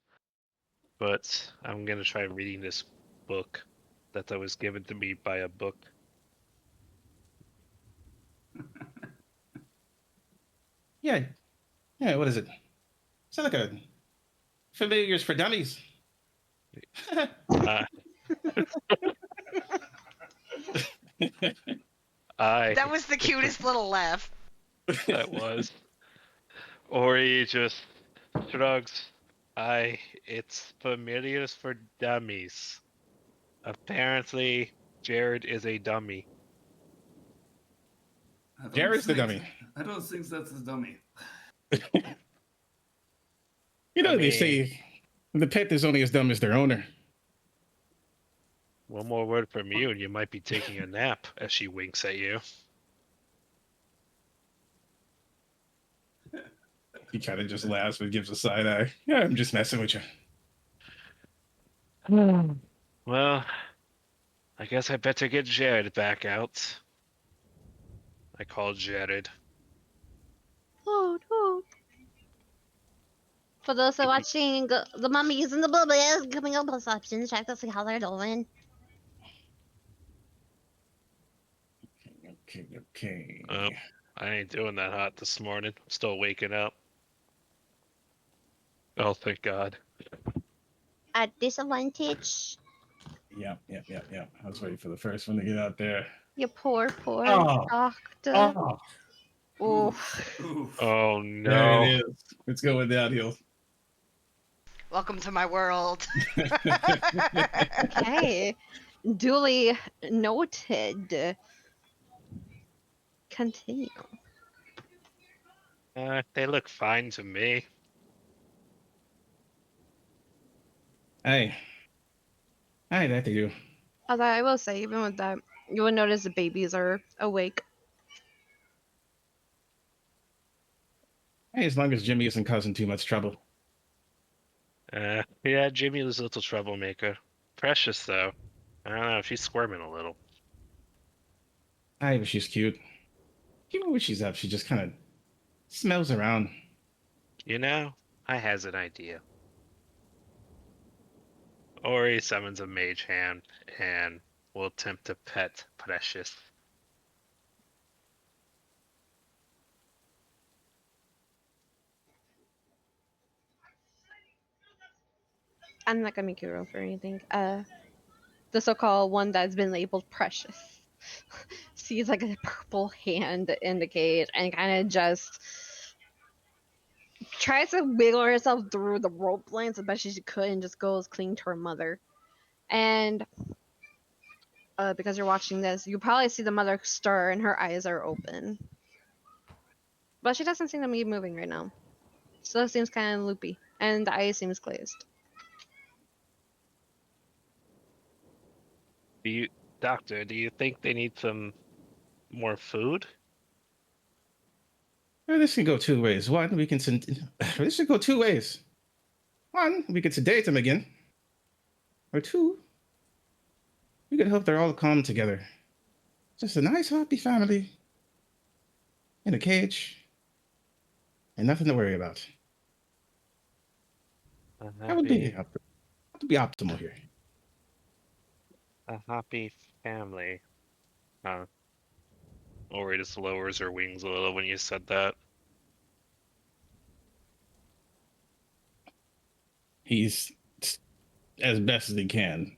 But I'm gonna try reading this book that was given to me by a book. Yeah. What is it? It's like a Familiars for Dummies. Uh, That was the cutest little laugh. That was. Ori just shrugs. It's Familiars for Dummies. Apparently, Jared is a dummy. Jared's the dummy. I don't think that's the dummy. You know, I they mean- say the pet is only as dumb as their owner. One more word from you, and you might be taking a nap as she winks at you. He kind of just laughs but gives a side eye. Yeah, I'm just messing with you. Well, I guess I better get Jared back out. I called Jared. Oh no. For those who are watching the mummies and the bubbles coming up perception check to see how they're doing. Okay. I ain't doing that hot this morning. I'm still waking up. Oh, thank God. At disadvantage. Yep. I was waiting for the first one to get out there. You poor Oh, doctor. oh, Oof. Oof. Oh there no. it is. Let's go with downhill. Welcome to my world. Okay. Duly noted. Continue. They look fine to me. Hey, that they do. Although I will say, even with that, you will notice the babies are awake. Hey, as long as Jimmy isn't causing too much trouble. Yeah, Jimmy was a little troublemaker. Precious though. I don't know, she's squirming a little. Hey, but she's cute. Even when she's up, she just kind of smells around. You know, I has an idea. Ori summons a mage hand and will attempt to pet Precious. I'm not gonna make you roll for anything. The so-called one that's been labeled precious sees like a purple hand in the cage and kind of just tries to wiggle herself through the rope lines as best as she could and just goes clean to her mother. And because you're watching this, you probably see the mother stir and her eyes are open. But she doesn't seem to be moving right now. Still seems kind of loopy. And the eye seems glazed. Doctor, do you think they need some more food? Well, this can go two ways. One, we can this should go two ways. One, we could sedate them again. Or two, we could hope they're all calm together. Just a nice, happy family in a cage and nothing to worry about. That would be optimal here. A happy family. Ori just lowers her wings a little when you said that. He's as best as he can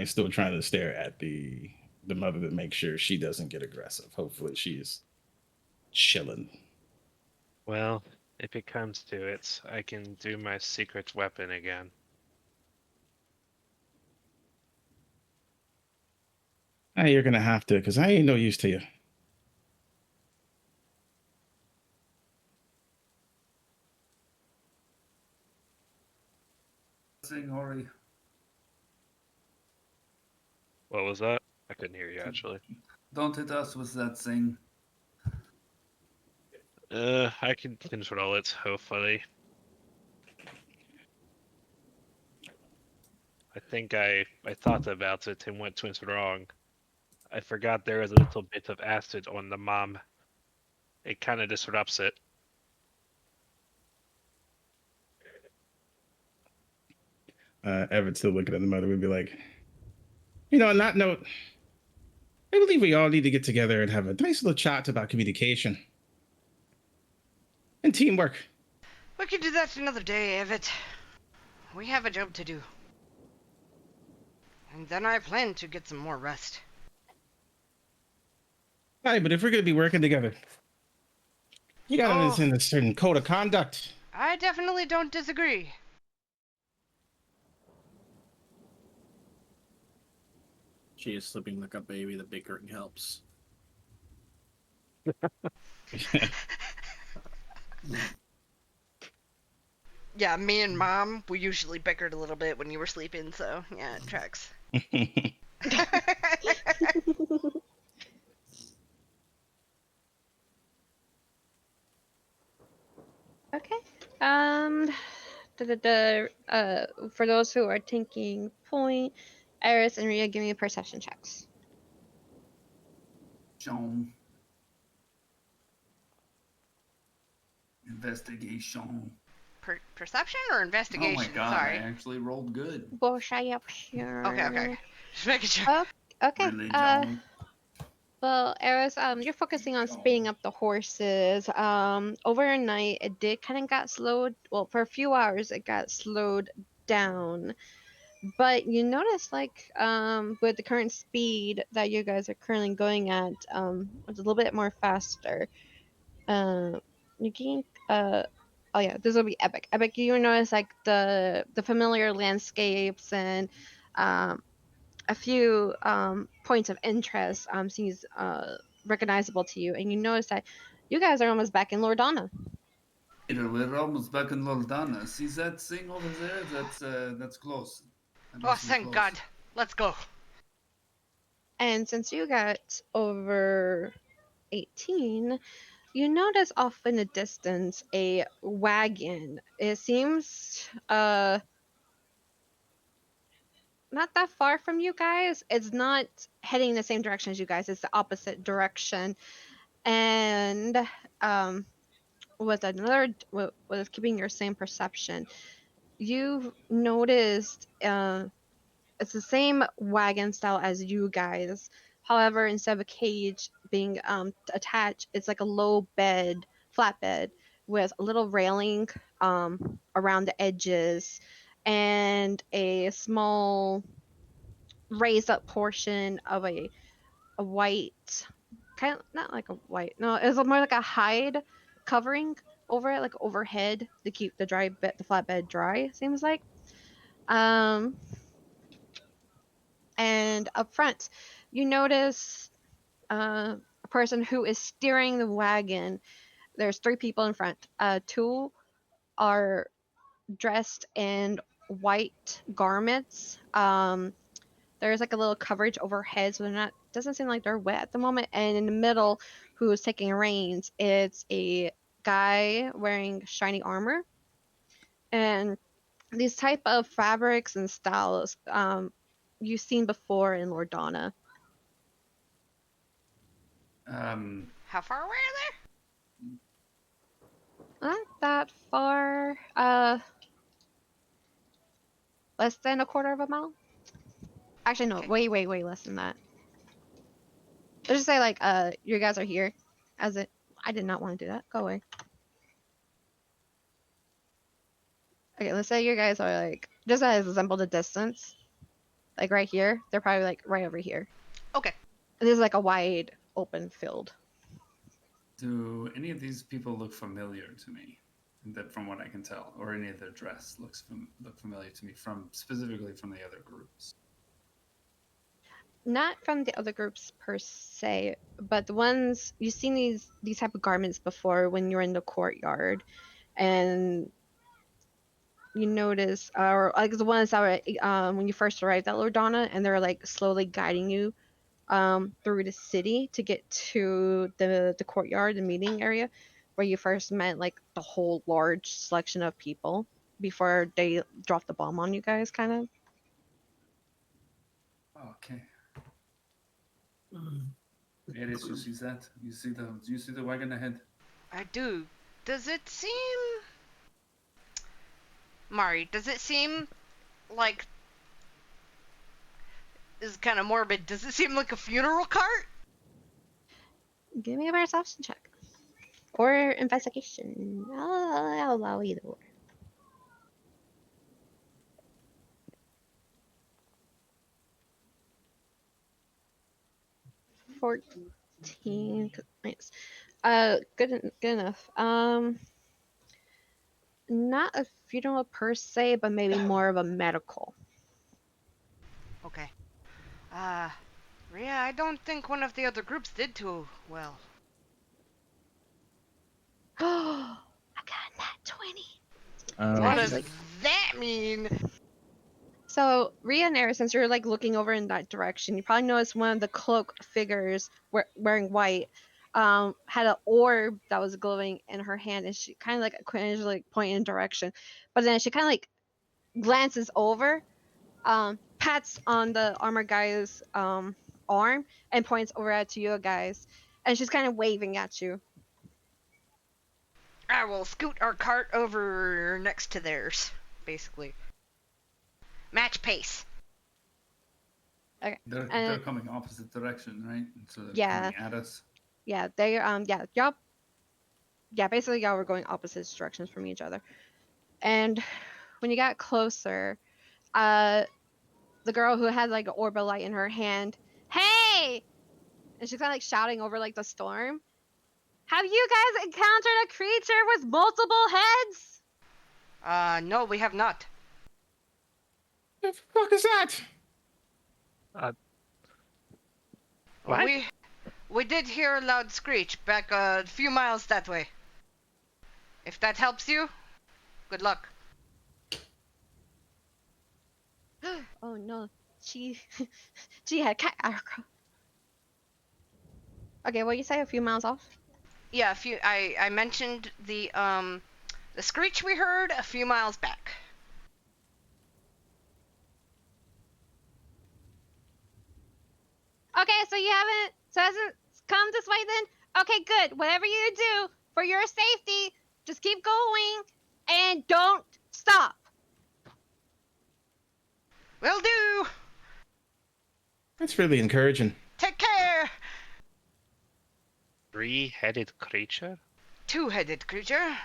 still trying to stare at the mother to make sure she doesn't get aggressive. Hopefully she's chilling. Well, if it comes to it, I can do my secret weapon again. Hey, you're gonna have to, because I ain't no use to you. Sing, Ori. What was that? I couldn't hear you actually. Don't hit us with that thing. I can control it, hopefully. I think I thought about it and what went wrong. I forgot there was a little bit of acid on the mom. It kind of disrupts it. Everett's still looking at the mother. Would be like, on that note, I believe we all need to get together and have a nice little chat about communication and teamwork. We can do that another day, Evett. We have a job to do. And then I plan to get some more rest. Aye, but if we're going to be working together, you got to understand a certain code of conduct. I definitely don't disagree. She is sleeping like a baby. The bickering helps. Yeah, me and Mom, we usually bickered a little bit when you were sleeping, so yeah, it tracks. Okay. For those who are taking point, Eris and Rhea, give me perception checks. Sean. Investigation. Perception or investigation? Oh my god, Sorry. I actually rolled good. Bullshit up here. Okay. Just making sure. Okay. Religion. Well, Eris, you're focusing on speeding up the horses. Overnight, it did kind of got slowed. Well, for a few hours, it got slowed down But you notice, like, with the current speed that you guys are currently going at, it's a little bit more faster. You can, oh yeah, this will be epic. Epic, you notice like the familiar landscapes and um, a few points of interest seems recognizable to you, and you notice that you guys are almost back in Loredana. We're almost back in Loredana. See that thing over there? That's close. That Oh, must be thank close. God. Let's go. And since you got over 18, you notice off in the distance a wagon. It seems not that far from you guys. It's not heading the same direction as you guys. It's the opposite direction. And um with another with keeping your same perception, you've noticed it's the same wagon style as you guys. However, instead of a cage being attached, it's like a low bed, flat bed with a little railing around the edges and a small raised up portion of a white, kind of not like a white, no, it's more like a hide covering over it, like overhead to keep the the flatbed dry. Seems like. Um, and up front, you notice a person who is steering the wagon. There's three people in front. Two are dressed in white garments. There's like a little coverage overhead, so they're not. Doesn't seem like they're wet at the moment. And in the middle, who is taking reins, it's a guy wearing shiny armor. And these type of fabrics and styles, you've seen before in Loredana. How far away are Not that far. Less than a quarter of a mile. Actually, no. Okay. Way less than that. Let's just say like you guys are here. As it, I did not want to do that. Go away. Okay, let's say you guys are like just as example the distance, like right here. They're probably like right over here. they? Okay. This is like a wide open field. Do any of these people look familiar to me? That, from what I can tell, or any of their dress look familiar to me from specifically from the other groups. Not from the other groups per se, but the ones you've seen these type of garments before when you're in the courtyard, and you notice, or like the ones that were when you first arrived at Loredana, and they're like slowly guiding you through the city to get to the courtyard, the meeting area, where you first met like the whole large selection of people before they dropped the bomb on you guys, kind of. Okay. Aries, you see that? You see the wagon ahead? I do. Does it seem... Mari, does it seem like... This is kind of morbid. Does it seem like a funeral cart? Give me a perception check or investigation. I'll allow either or. Nice. Good enough. Not a funeral per se, but maybe more of a medical. Okay. Rhea, I don't think one of the other groups did too well. I got that 20. What Actually, does like, that mean? so Rhea and Era, since you're like looking over in that direction, you probably noticed one of the cloak figures wearing white had an orb that was glowing in her hand, and she kind of like like pointing in direction, but then she kind of like glances over, pats on the armor guy's arm, and points over at you guys, and she's kind of waving at you. I will scoot our cart over next to theirs, basically. Match pace. Okay. They're coming opposite direction, right? So they're Yeah. coming at us. Yeah, they y'all basically y'all were going opposite directions from each other. And when you got closer, the girl who has like an orbital light in her hand. Hey! And she's kind of like shouting over like the storm. Have you guys encountered a creature with multiple heads? No, we have not. The fuck is that? What? We did hear a loud screech back a few miles that way. If that helps you, good luck. Oh no, she had cat arrow. Okay, what you say? A few miles off. Yeah, I mentioned the screech we heard a few miles back. Okay, so you haven't, so hasn't come this way then? Okay, good. Whatever you do for your safety, just keep going and don't stop. Will do. That's really encouraging. Take care. 3-headed creature? 2-headed creature.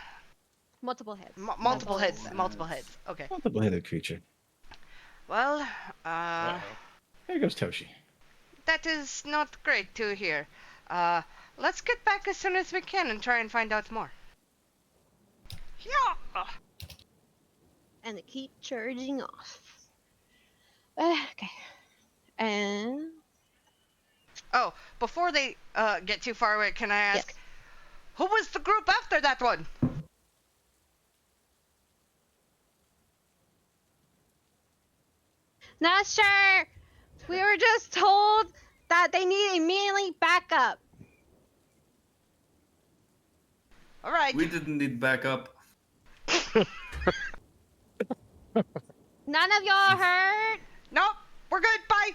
Multiple heads. Multiple heads. Multiple heads. Okay. Multiple-headed creature. Well, There goes Toshi. that is not great to hear. Let's get back as soon as we can and try and find out more. Yeah. And they keep charging off. Okay. And Oh, before they get too far away, can I ask, yes. who was the group after that one? Not sure. We were just told that they need immediately backup. All right. We didn't need backup. None of y'all heard? Nope. We're good. Bye.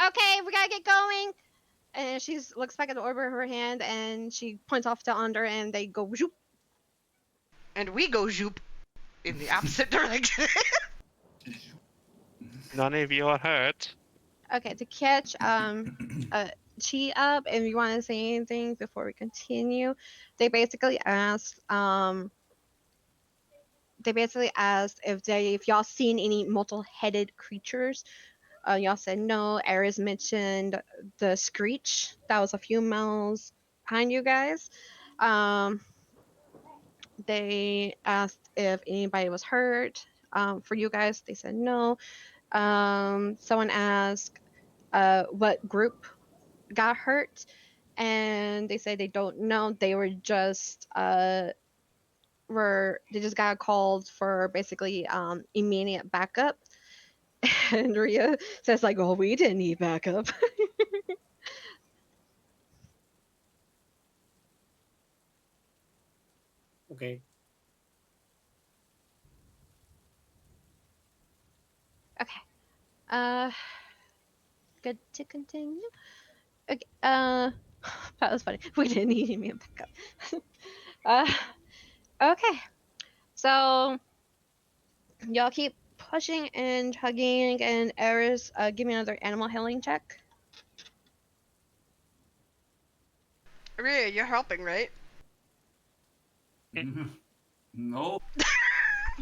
Okay, we gotta get going. And she looks back at the orb of her hand and she points off to under and they go zoop. And we go zoop in the opposite direction. None of you are hurt. Okay, to catch Chi up, if you want to say anything before we continue, they basically asked if y'all seen any multiple-headed creatures. Y'all said no. Ares mentioned the screech that was a few miles behind you guys. They asked if anybody was hurt. For you guys, they said no. Someone asked what group got hurt, and they said they don't know. They were just they just got called for basically immediate backup. And Ria says like, "Oh, we didn't need backup." Okay. Okay. Good to continue. Okay. That was funny. We didn't need immediate backup. Okay. So y'all keep pushing and hugging, and Eris, give me another animal handling check. Rhea, you're helping, right? No,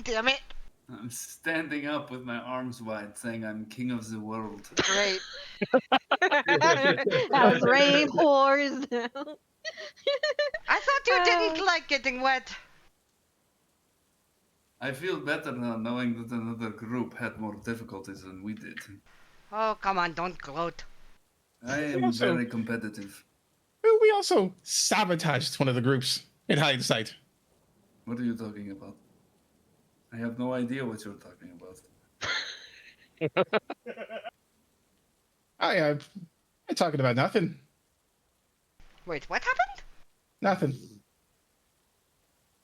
Damn it. I'm standing up with my arms wide saying I'm king of the world. Great. As rain pours down. I thought you didn't like getting wet. I feel better now knowing that another group had more difficulties than we did. Oh, come on, don't gloat. I am Also- very competitive. Well, we also sabotaged one of the groups in hindsight. What are you talking about? I have no idea what you're talking about. I'm talking about nothing. Wait, what happened? Nothing.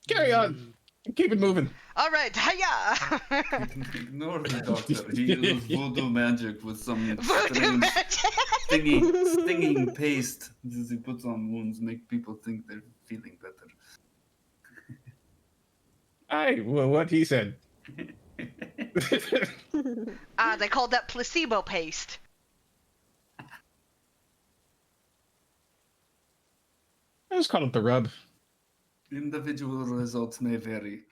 Carry on. Keep it moving. All right, hiya! Ignore the doctor. He uses voodoo magic with some Voodoo strange magic! stinging paste that he puts on wounds, make people think they're feeling better. Well, what he said. They call that placebo paste. I just call it the rub. Individual results may vary.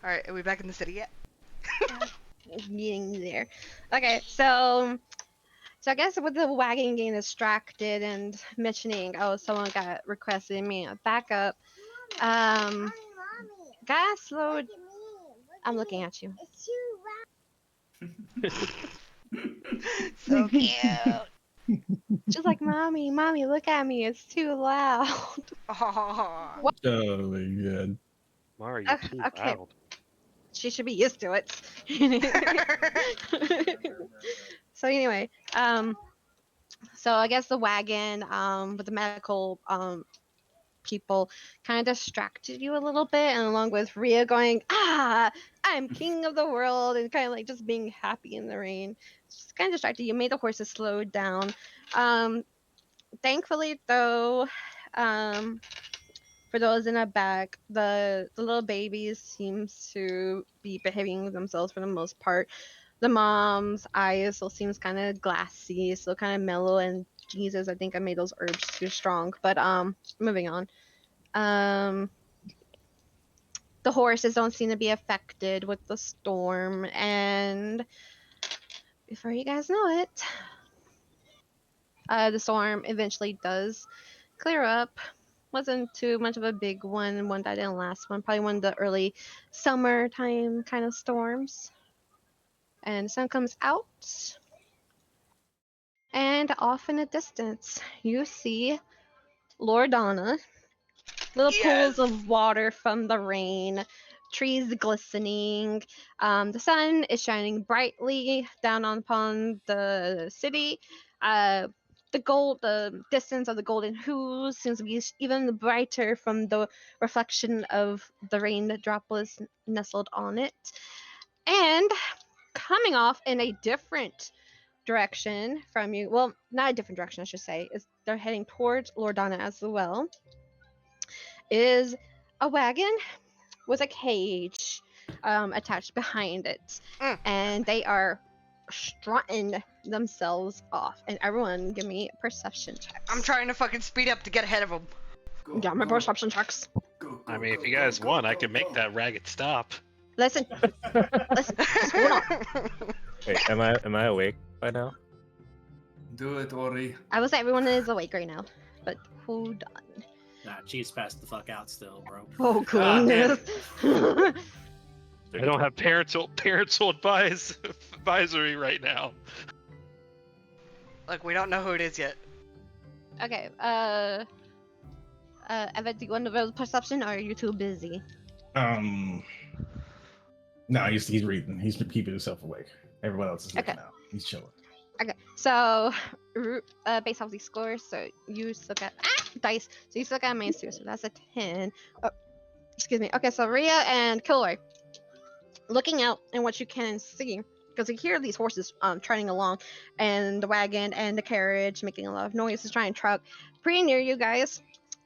All right, are we back in the city yet? Getting there. Okay, so I guess with the wagon getting distracted and mentioning, oh, someone got requested me a backup. Got slowed. I'm looking at you. So cute. She's like, mommy, look at me. It's too loud. Oh. Oh my god. Mara, you're too Okay. loud. She should be used to it. So anyway, so I guess the wagon, with the medical, people kind of distracted you a little bit, and along with Rhea going, I'm king of the world, and kind of like just being happy in the rain, just kind of distracted you, made the horses slow down. Thankfully though, for those in the back, the little babies seems to be behaving themselves for the most part. The mom's eyes still seems kind of glassy, still kind of mellow, and Jesus, I think I made those herbs too strong. But moving on. The horses don't seem to be affected with the storm, and before you guys know it, the storm eventually does clear up. Wasn't too much of a big one that didn't last one. Probably one of the early summertime kind of storms. And the sun comes out, and off in the distance, you see Loredana. Little pools of water from the rain, trees glistening. The sun is shining brightly down upon the city. The distance of the golden hooves seems to be even brighter from the reflection of the rain droplets nestled on it. And coming off in a different direction from you, well, not a different direction, I should say, is they're heading towards Loredana as well, is a wagon with a cage attached behind it. And they are strutting themselves off. And everyone give me perception checks. I'm trying to fucking speed up to get ahead of them. Yeah, my perception checks. I mean, if you guys want, I can make that ragged stop. Listen, just hold on. Wait, am I awake by now? Do it, Ori. I will say everyone is awake right now, but hold on. Nah, she's passed the fuck out still, bro. Oh Ah, damn goodness. I don't have parental advisory right now. Look, we don't know who it is yet. Okay, Evan, do you want to roll perception, or are you too busy? No, he's reading. He's keeping himself awake. Everyone else is looking Okay. out. He's chilling. Okay, so based off these scores, so you still got dice. So you still got minus 2, so that's a 10. Oh, excuse me. Okay, so Rhea and Kilroy, looking out and what you can see, because you hear these horses trotting along, and the wagon and the carriage making a lot of noise to try and truck pretty near you guys,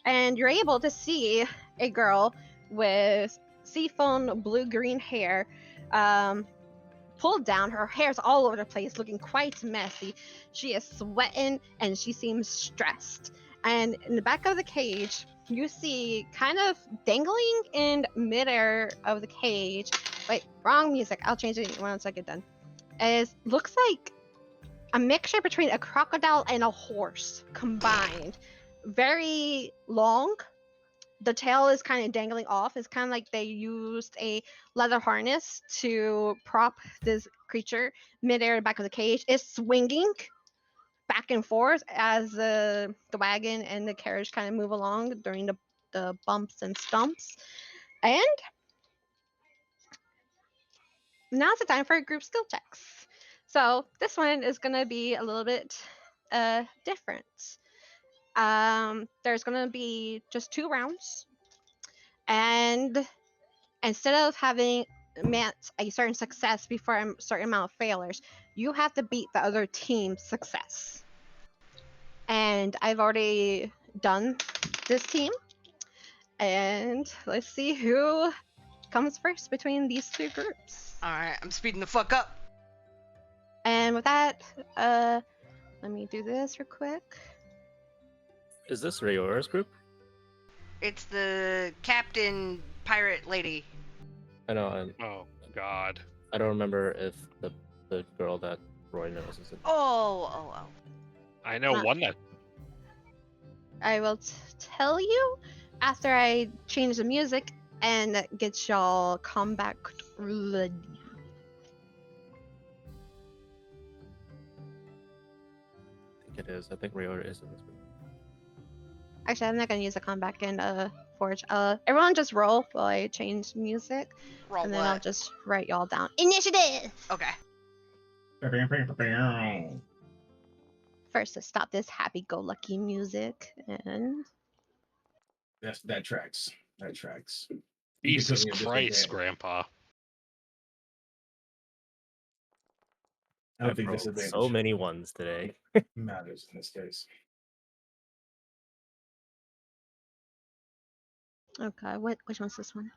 and you're able to see a girl with seafoam blue-green hair, pulled down. Her hair's all over the place, looking quite messy. She is sweating and she seems stressed. And in the back of the cage, you see kind of dangling in midair of the cage. Wait, wrong music. I'll change it once I get done. Looks like a mixture between a crocodile and a horse combined. Very long. The tail is kind of dangling off. It's kind of like they used a leather harness to prop this creature midair back of the cage. It's swinging back and forth as the wagon and the carriage kind of move along during the bumps and stumps. And now's the time for group skill checks. So this one is going to be a little bit different. There's going to be just 2 rounds. And instead of having met a certain success before a certain amount of failures, you have to beat the other team's success. And I've already done this team. And let's see who comes first between these 2 groups. Alright, I'm speeding the fuck up. And with that, let me do this real quick. Is this Rayora's group? It's the captain pirate lady. I know, and Oh God. I don't remember if the girl that Roy knows is it. Oh. I know Uh, one that. I will tell you after I change the music and get y'all combat ready. I think it is. I think Ryota is in this movie. Actually, I'm not gonna use the combat in Forge. Everyone just roll while I change music, Roll and then I'll what? just write y'all down. Initiative. Okay. First, to stop this happy-go-lucky music, and That tracks. That tracks. You can put Jesus me at Christ, disadvantage. Grandpa. I don't I've think rolled disadvantage so many ones today. matters in this case. okay, which one's this one?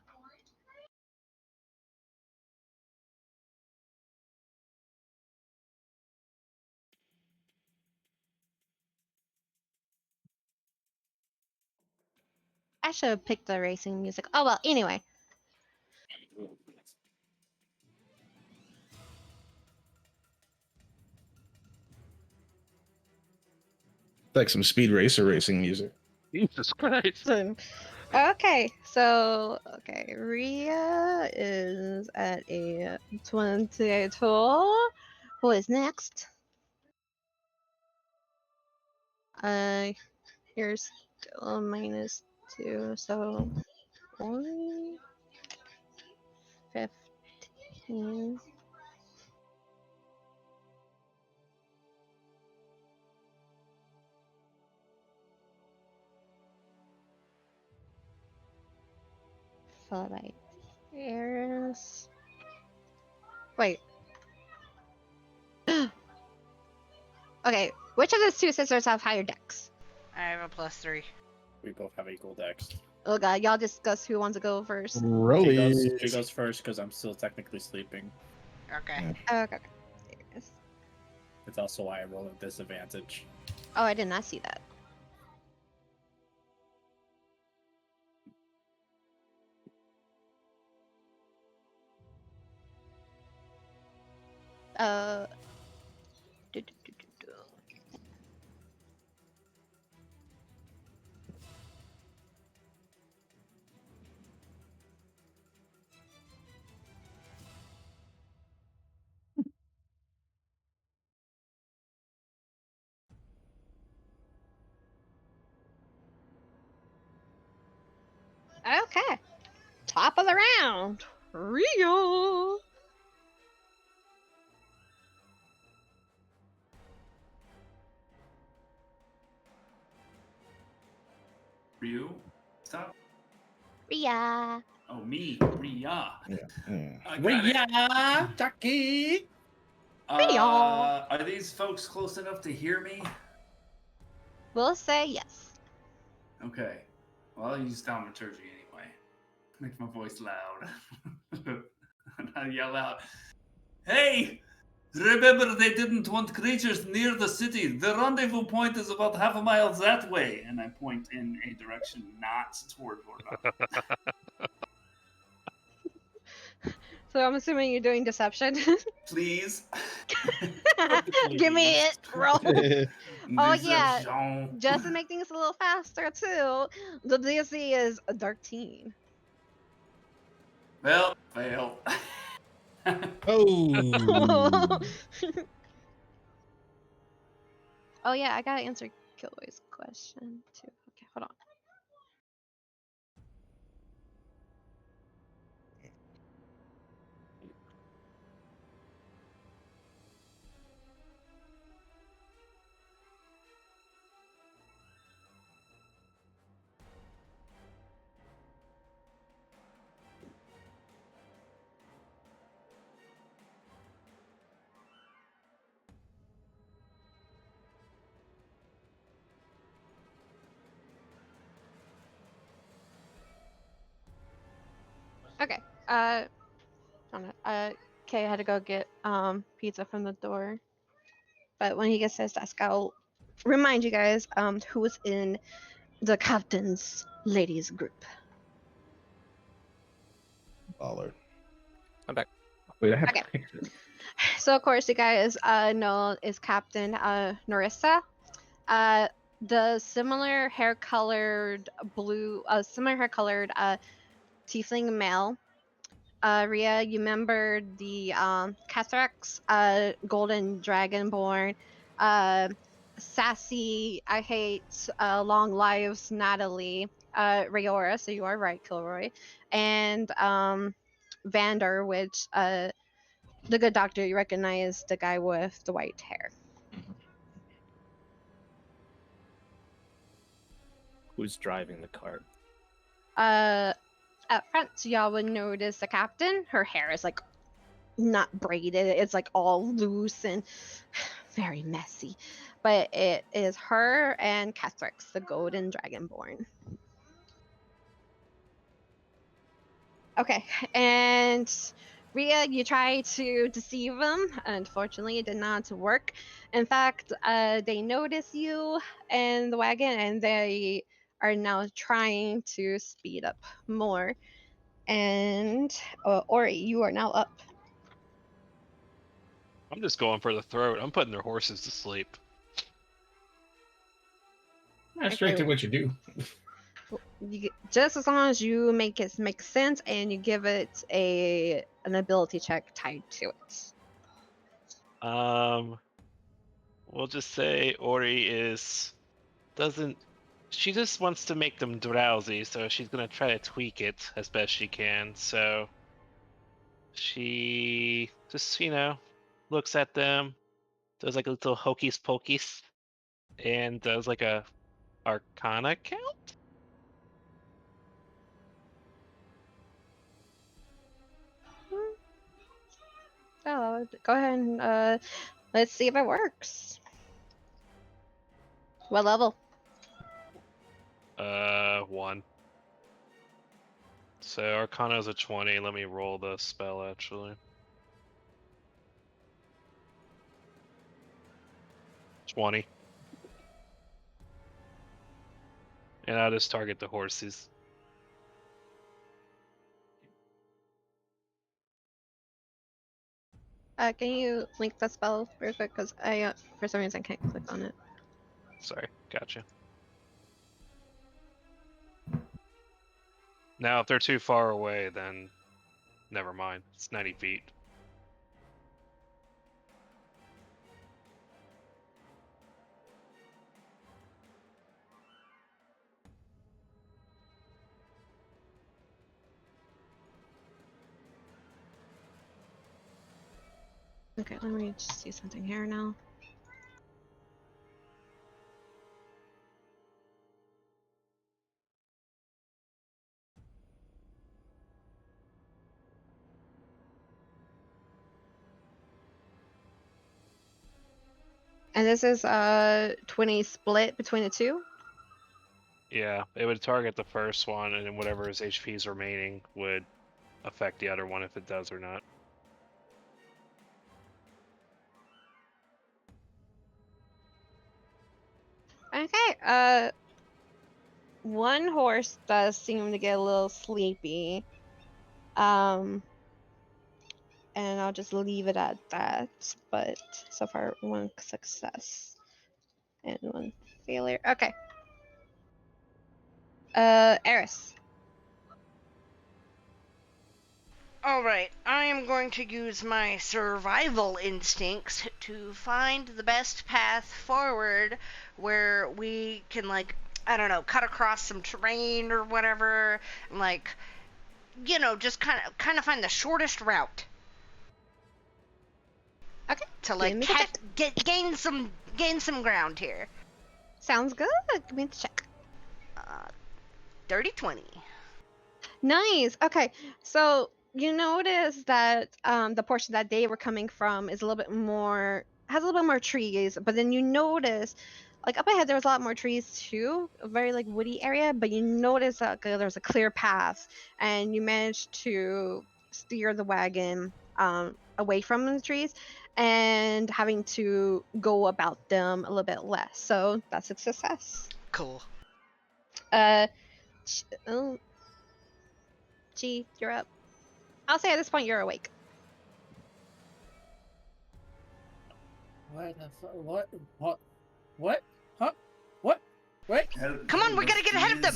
I should have picked the racing music. Oh well, anyway. Like some speed racer racing music. Jesus Christ. Okay, Ria is at a 22. Who is next? You're still -2, so 40, 15. Followed by Eris. Wait. Okay, which of the two sisters have higher decks? I have a +3. We both have equal decks. Oh god, y'all discuss who wants to go first. She goes first because I'm still technically sleeping. Okay. Okay. Eris. It's also why I roll at disadvantage. Oh, I did not see that. Uh. do, do, do, do, do. Okay. Top of the round. Rio. Ryu? Stop. Ria. Oh, me. Ria. I got it. Ria, Jackie. Are these folks close enough to hear me? We'll say yes. Okay. Well, I'll use thaumaturgy anyway. Make my voice loud. And I'll yell out, "Hey! Remember they didn't want creatures near the city. The rendezvous point is about half a mile that way." And I point in a direction not toward Loredana. So I'm assuming you're doing deception. Please. Give me it. Roll. Oh yeah. Deception. Just to make things a little faster too, the DC is a dark teen. Well, fail. Oh. Oh yeah, I gotta answer Kilroy's question too. Okay, hold on. Okay. Kay had to go get pizza from the door. But when he gets to his desk, I'll remind you guys who is in the captain's ladies group. Baller. I'm back. Wait, I have Okay. So of course you guys know is Captain Narissa. The similar hair colored tiefling male. Ria, you remember the Cathrax, golden dragonborn, sassy, I hate long lives, Natalie, Rayora, so you are right, Kilroy, and Vander, which the good doctor, you recognize the guy with the white hair. Who's driving the cart? At front, y'all would notice the captain. Her hair is like not braided, it's like all loose and very messy. But it is her and Cathrix, the golden dragonborn. Okay, and Ria, you try to deceive them. Unfortunately, it did not work. In fact, they notice you and the wagon, and they are now trying to speed up more. And Ori, you are now up. I'm just going for the throat. I'm putting their horses to sleep. Straight to what you do. Just as long as you make it make sense and you give it an ability check tied to it. We'll just say Ori she just wants to make them drowsy, so she's gonna try to tweak it as best she can. So she just, looks at them, does like a little hocus pocus, and does like a Arcana count. Oh, go ahead and let's see if it works. What level? 1. So Arcana is a 20. Let me roll the spell actually. 20. And I'll just target the horses. Can you link the spell real quick? Because I, for some reason, can't click on it. Sorry, gotcha. Now, if they're too far away, then never mind. It's 90 feet. Okay, let me just see something here now. And this is 20 split between the two. Yeah, it would target the first one, and then whatever his HP is remaining would affect the other one if it does or not. Okay, one horse does seem to get a little sleepy. And I'll just leave it at that. But so far, one success and one failure. Okay. Eris. Alright, I am going to use my survival instincts to find the best path forward where we can, like, I don't know, cut across some terrain or whatever, and, like, just kind of find the shortest route. Okay. To, like, Give me the check. gain some ground here. Sounds good. Give me the check. 30-20. Nice. Okay. So you notice that the portion that they were coming from is a little bit more, has a little bit more trees, but then you notice like up ahead there was a lot more trees too, a very like woody area, but you notice that there's a clear path and you managed to steer the wagon away from the trees and having to go about them a little bit less. So that's a success. Cool. Oh, G, you're up. I'll say at this point you're awake. What the fuck? What? What? Huh? What? Wait. Come on, we gotta get ahead of them.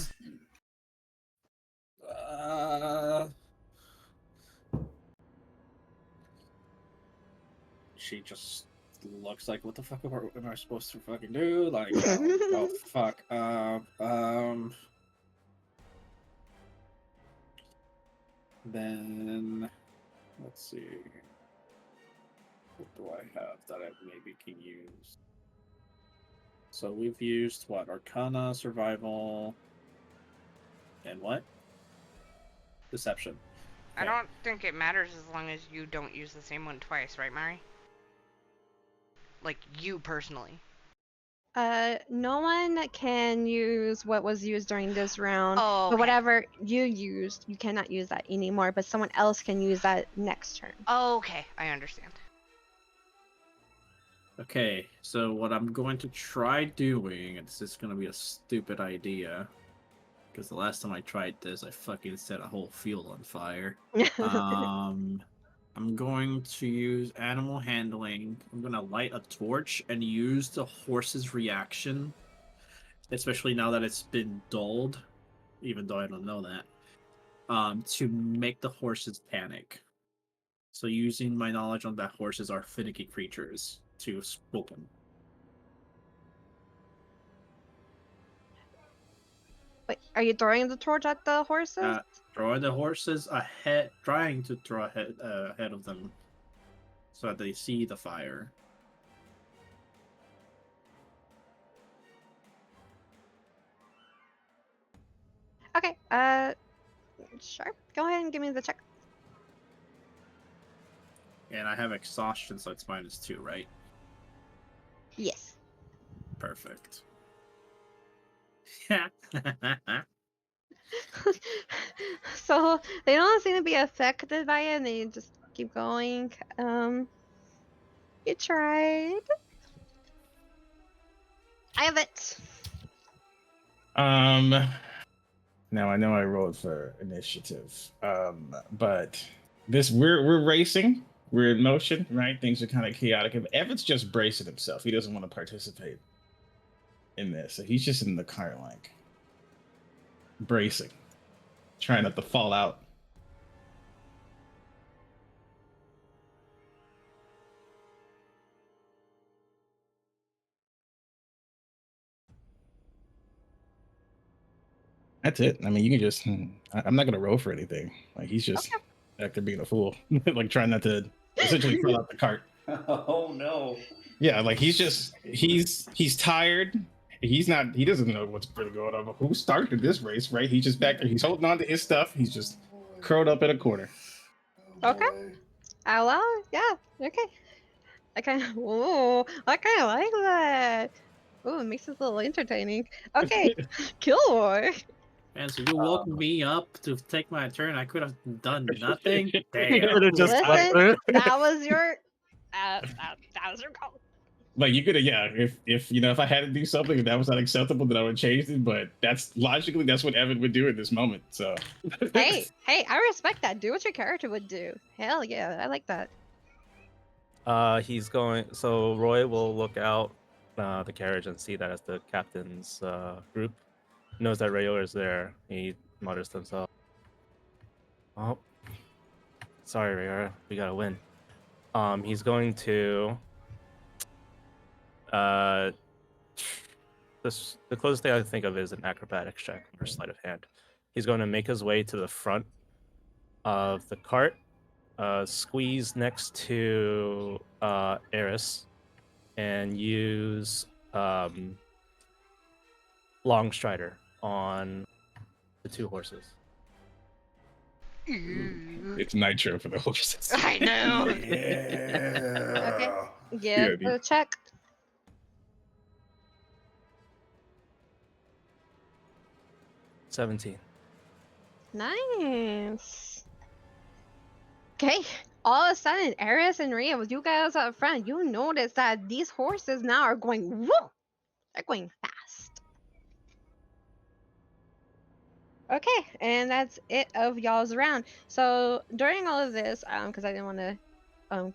She just looks like, what the fuck am I supposed to fucking do? Like, oh fuck. Then let's see. What do I have that I maybe can use? So we've used what? Arcana, Survival, and what? Deception. I don't think it matters as long as you don't use the same one twice, right, Mari? Like, you personally. No one can use what was used during this round. Oh, okay. But whatever you used, you cannot use that anymore. But someone else can use that next turn. Okay, I understand. Okay, so what I'm going to try doing, and this is going to be a stupid idea, because the last time I tried this, I fucking set a whole field on fire. I'm going to use animal handling. I'm going to light a torch and use the horse's reaction, especially now that it's been dulled, even though I don't know that, to make the horses panic. So using my knowledge on that horses are finicky creatures to spook them. Wait, are you throwing the torch at the horses? Throwing the horses ahead, trying to throw ahead of them, so that they see the fire. Okay. Sure. Go ahead and give me the check. And I have exhaustion, so it's -2, right? Yes. Perfect. So they don't seem to be affected by it, and they just keep going. You tried. I have it. Now I know I rolled for initiative. But this we're racing. We're in motion, right? Things are kind of chaotic. If Evan's just bracing himself, he doesn't want to participate in this. So he's just in the car, like bracing, trying not to fall out. That's it. I mean, you can just. I'm not gonna roll for anything. Like he's just back there being a fool, like trying not to essentially fall out the cart. Oh no. Yeah, like he's tired. He doesn't know what's really going on. Who started this race, right? He's just back there. He's holding on to his stuff. He's just curled up in a corner. Okay. Oh, well, yeah. Okay. I kind of like that. Ooh, it makes it a little entertaining. Okay, Killboy. And so you woke me up to take my turn. I could have done nothing. Damn. Listen, that was your call. Like you could have, yeah. If you know, if I had to do something, if that was not acceptable, then I would change it. But that's logically that's what Evan would do in this moment. So hey, I respect that. Do what your character would do. Hell yeah, I like that. He's going. So Roy will look out the carriage and see that it's the captain's group. He knows that Rayor is there. He mutters to himself, "Oh, sorry, Rayor. We gotta win." He's going to. The closest thing I can think of is an acrobatics check or sleight of hand. He's going to make his way to the front of the cart, squeeze next to Eris, and use Long Strider on the two horses. it's nitro for the horses. I know. Yeah. Okay. Yeah, Give the check. $17. Nice. Okay. All of a sudden, Eris and Rhea, with you guys up front, you notice that these horses now are going woo. They're going fast. Okay, and that's it of y'all's round. So during all of this, because I didn't want to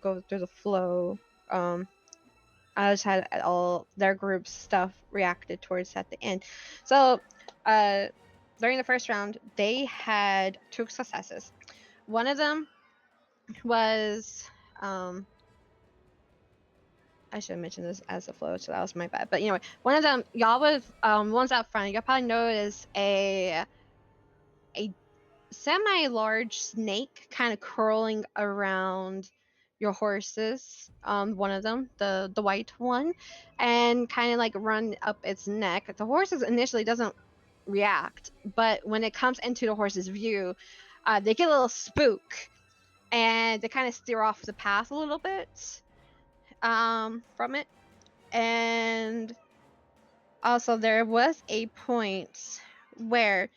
go through the flow, I just had all their group stuff reacted towards at the end. So, during the first round, they had 2 successes. One of them was, I should have mentioned this as a flow, so that was my bad. But anyway, one of them, y'all was, ones out front, y'all probably noticed a semi-large snake kind of curling around your horses, one of them, the white one, and kind of like run up its neck. The horses initially doesn't react, but when it comes into the horse's view, they get a little spook, and they kind of steer off the path a little bit from it. And also there was a point where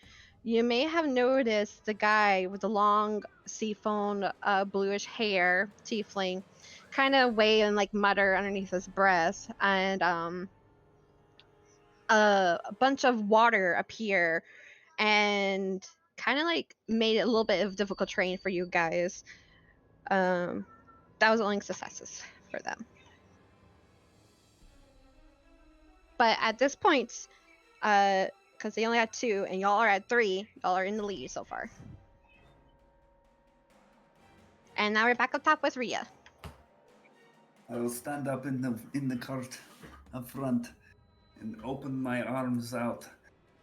you may have noticed the guy with the long seafoam bluish hair, tiefling, kind of weigh and like mutter underneath his breath, and a bunch of water appear and kind of like made it a little bit of difficult terrain for you guys. That was only successes for them. But at this point, because they only had 2 and y'all are at 3, y'all are in the lead so far. And now we're back up top with Rhea. I will stand up in the cart up front and open my arms out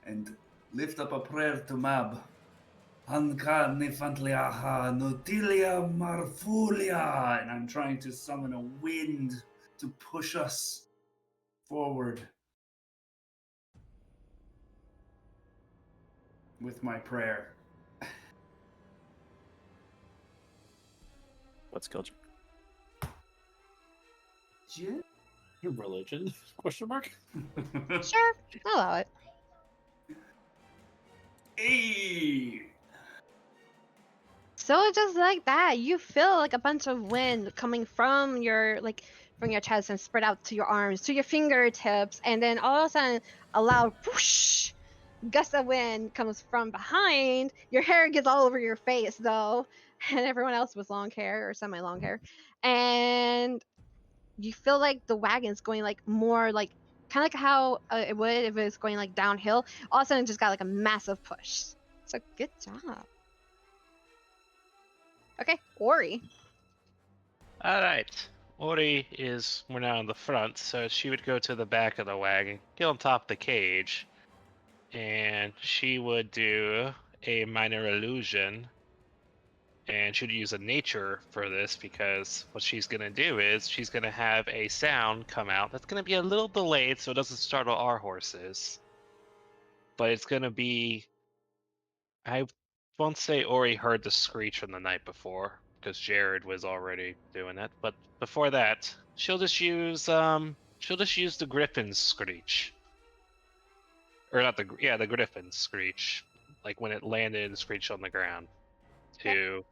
and lift up a prayer to Mab. Anka nefantliaha notilia marfulia, and I'm trying to summon a wind to push us forward with my prayer. What's skill check? Yeah. Your religion? Question mark? Sure, I'll allow it. Hey! So just like that, you feel like a bunch of wind coming from your chest and spread out to your arms, to your fingertips, and then all of a sudden a loud whoosh gust of wind comes from behind. Your hair gets all over your face though, and everyone else with long hair or semi-long hair, and you feel like the wagon's going like more like kind of like how it would if it was going like downhill. All of a sudden, it just got like a massive push. So good job. Okay, Ori. All right. Ori is we're now in the front, so she would go to the back of the wagon, get on top of the cage, and she would do a minor illusion. And she'd use a nature for this because what she's going to do is she's going to have a sound come out that's going to be a little delayed so it doesn't startle our horses. But it's going to be. I won't say Ori heard the screech from the night before because Jared was already doing it. But before that, she'll just use the griffin's screech. Or not the griffin's screech. Like when it landed and screeched on the ground. To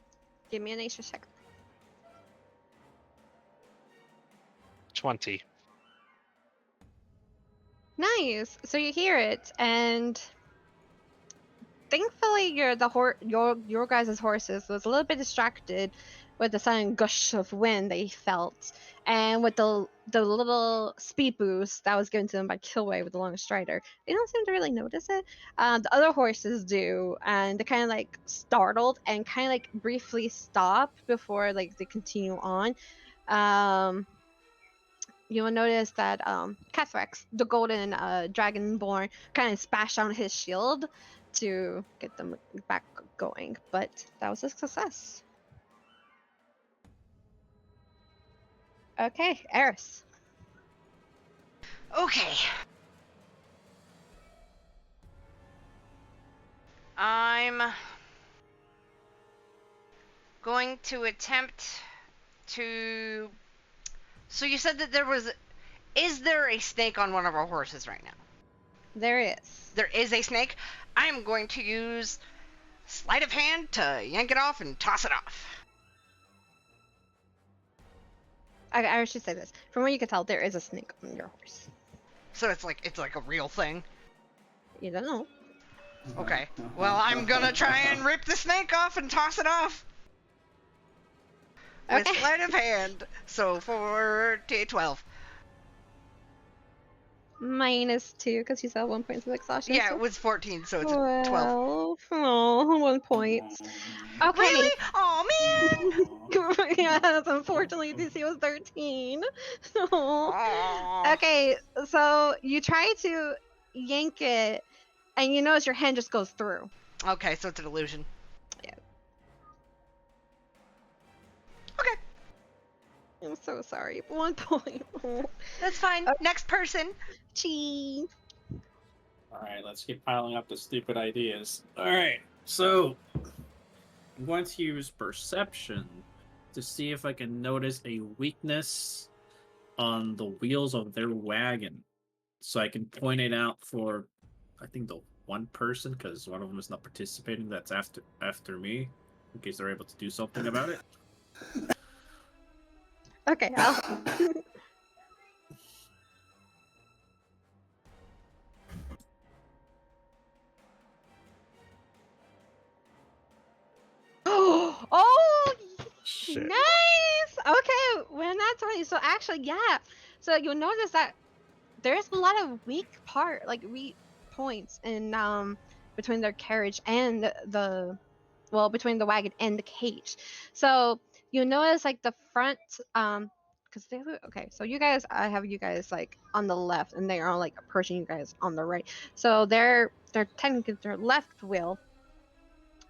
Give me a nature check. 20. Nice. So you hear it, and thankfully your guys' horses was a little bit distracted with the sudden gush of wind they felt, and with the little speed boost that was given to them by Killway with the long strider. They don't seem to really notice it. The other horses do, and they're kind of like startled and kind of like briefly stop before like they continue on. You will notice that Cathrax, the golden dragonborn, kind of splashed on his shield to get them back going, but that was a success. Okay, Eris. Okay. I'm going to attempt to. So you said that there was. Is there a snake on one of our horses right now? There is. There is a snake. I'm going to use sleight of hand to yank it off and toss it off. I should say this. From what you can tell, there is a snake on your horse. So it's like a real thing. You don't know. Okay. Well, I'm gonna try and rip the snake off and toss it off. With Okay. sleight of hand. So for T12. -2 because you said 1 point of exhaustion. Yeah, so it was 14, so it's a 12. 12. Oh, 1 point. Okay. Really? Oh man. Yes, unfortunately, DC was 13. Aw. Okay, so you try to yank it, and you notice your hand just goes through. Okay, so it's an illusion. Yeah. Okay, I'm so sorry. 1 point. that's fine. Next person. Gee. All right, let's keep piling up the stupid ideas. All right, so I'm going to use perception to see if I can notice a weakness on the wheels of their wagon, so I can point it out for, I think, the one person, because one of them is not participating. That's after me, in case they're able to do something about it. Okay, Oh, Shit. nice. Okay, when that's right. So actually, yeah. So you'll notice that there's a lot of weak points in between their carriage and between the wagon and the cage. So you'll notice like the front because so you guys, I have you guys like on the left and they are all like approaching you guys on the right. So they're technically their left wheel,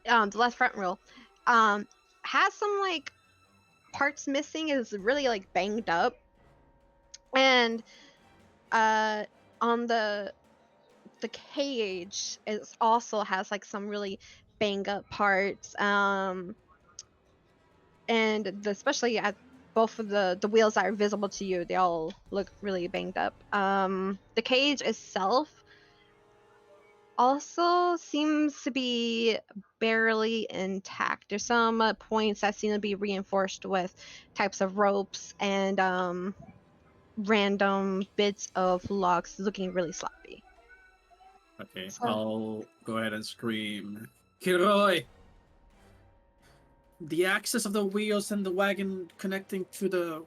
the left front wheel, has some like parts missing, is really like banged up, and on the cage it also has like some really bang up parts, and especially at both of the wheels that are visible to you, they all look really banged up. The cage itself also seems to be barely intact. There's some points that seem to be reinforced with types of ropes and random bits of logs looking really sloppy. Okay, So- I'll go ahead and scream, Kiroi! The axis of the wheels and the wagon connecting to the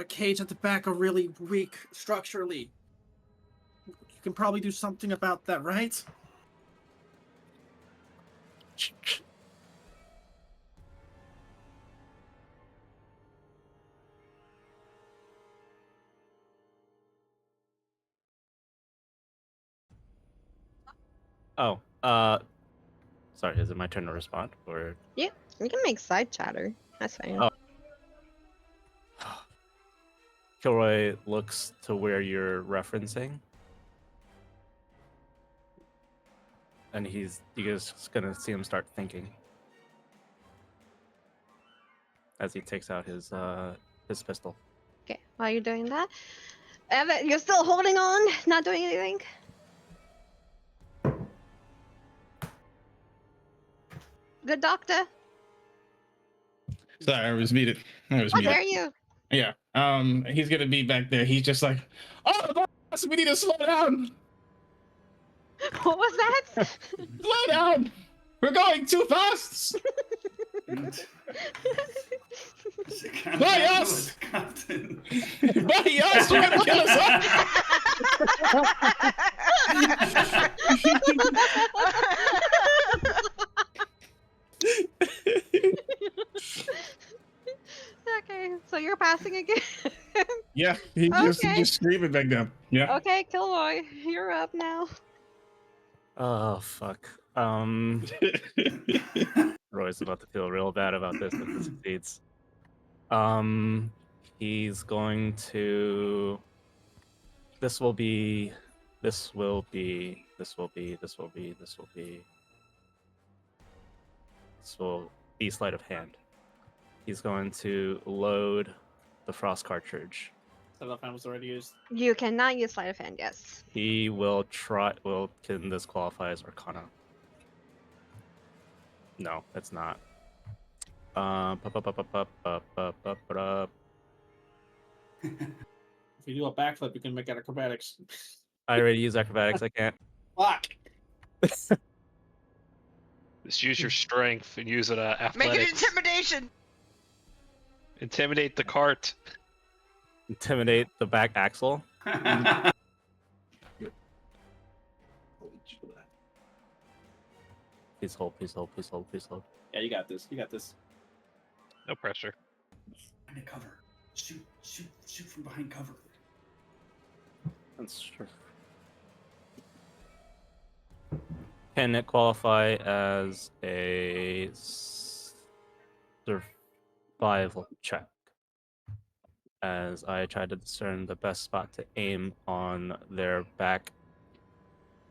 cage at the back are really weak structurally. You can probably do something about that, right? Oh, sorry, is it my turn to respond? Or Yeah, you can make side chatter. That's fine. Oh. Kilroy looks to where you're referencing. And you guys gonna see him start thinking. As he takes out his pistol. Okay, while you're doing that, Evan, you're still holding on, not doing anything. Good doctor. Sorry, I was muted. How dare you? Yeah. He's gonna be back there. He's just like, oh, boss, we need to slow down. What was that? Slow down. We're going too fast. By us. Captain. By us, you're gonna kill us Okay, so you're passing again. Yeah, he just screaming back down. Yeah. Okay, Kilroy, you're up now. Oh fuck. Roy's about to feel real bad about this if he succeeds. He's going to. This will be sleight of hand. He's going to load the frost cartridge. Sleight of hand was already used. You cannot use sleight of hand, yes. He will try. Well, can this qualify as Arcana? No, it's not. If you do a backflip, you can make it acrobatics. I already used acrobatics. I can't. Fuck! Just use your strength and use it athletics. Make it intimidation. Intimidate the cart. Intimidate the back axle. Please hold, please hold, please hold, please hold. Yeah, you got this. You got this. No pressure. Find a cover. Shoot from behind cover. That's true. Can it qualify as a survival check? As I try to discern the best spot to aim on their back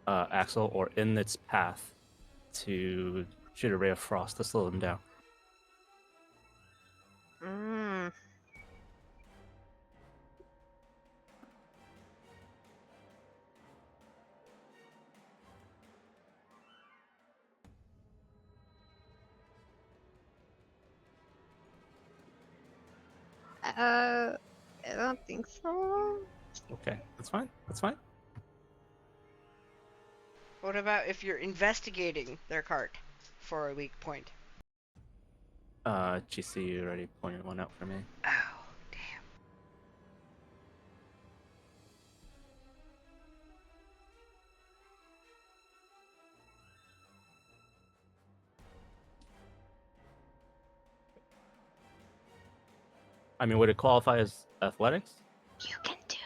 axle or in its path to shoot a ray of frost to slow them down. Mm. I don't think so. Okay, that's fine. That's fine. What about if you're investigating their cart for a weak point? GC, you already pointed one out for me. Oh, damn. I mean, would it qualify as athletics? You can do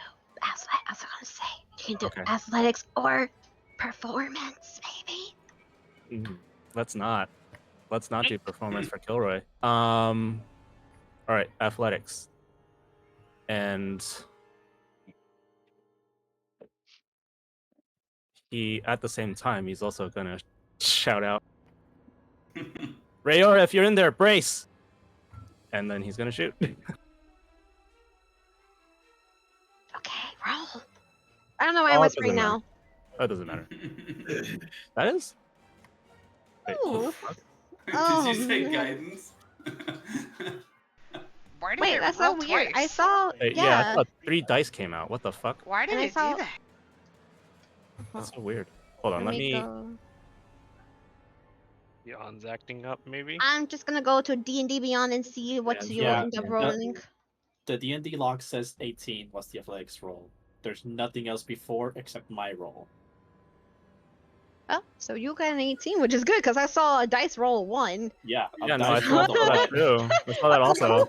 athletic. I was gonna say you can do Okay. athletics or performance, maybe. Let's not do performance for Kilroy. All right, athletics. And he, at the same time, he's also gonna shout out, Rayora, if you're in there, brace! And then he's gonna shoot. Okay, roll. I don't know why I'm Oh, it whispering doesn't now. That doesn't matter. That is? Wait, Ooh. Did Oh, you say man. guidance? Why did Wait, it that's roll so weird. I twice? saw. Wait, Yeah. I thought 3 dice came out. What the fuck? Why did And I it saw- do that? That's so weird. Hold on, let me... go. Yon's acting up, maybe? I'm just gonna go to D&D Beyond and see what you Yeah, end up yeah. rolling. The D&D log says 18 was the athletics roll. There's nothing else before except my roll. Oh, so you got an 18, which is good because I saw a dice roll 1. Yeah, Yeah, no, I dice saw rolled a that one. too. I saw that also.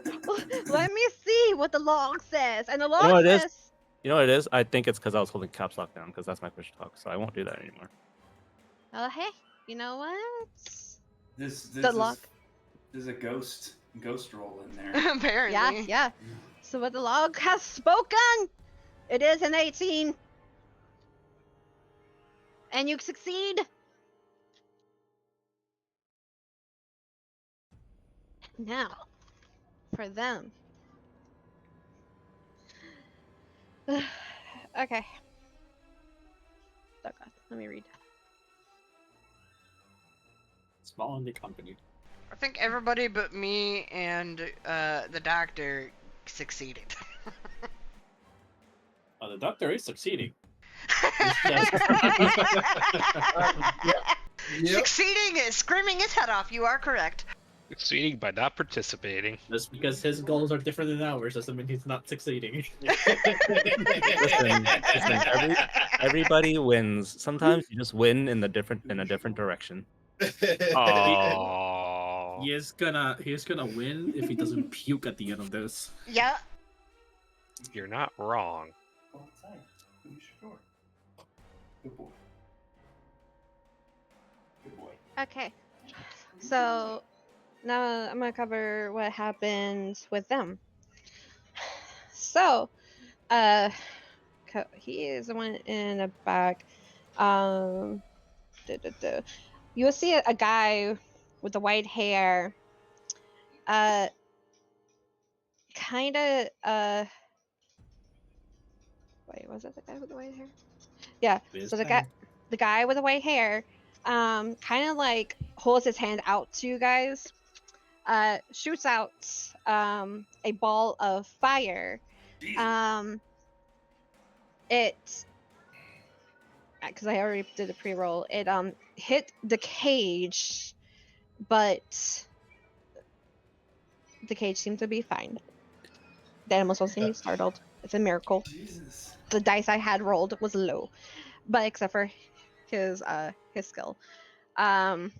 Let me see what the log says. And the log know what it is? says. You know what it is? I think it's because I was holding caps lock down, because that's my push talk, so I won't do that anymore. Oh, hey, you know what? This Good luck. There's a ghost roll in there. Apparently. Yeah, yeah. So what the log has spoken, it is an 18. And you succeed. Now, for them. Okay. Oh God, let me read. Small in the company. I think everybody but me and the doctor succeeded. Oh, the doctor is succeeding. Succeeding is screaming his head off. You are correct. Succeeding by not participating. Just because his goals are different than ours doesn't mean he's not succeeding. Listen, everybody wins. Sometimes you just win in a different direction. Oh. He is gonna win if he doesn't puke at the end of this. Yeah. You're not wrong. Go outside. Finish your door. Good boy. Good boy. Okay. So now I'm gonna cover what happened with them. So, he is the one in the back. You'll see a guy with the white hair. Kind of. Wait, was it the guy with the white hair? Yeah. So the guy with the white hair, kind of like holds his hand out to you guys. Shoots out a ball of fire. It, because I already did a pre-roll, it hit the cage, but the cage seemed to be fine. The animals don't seem startled. It's a miracle. Jesus. The dice I had rolled was low, but except for his skill. So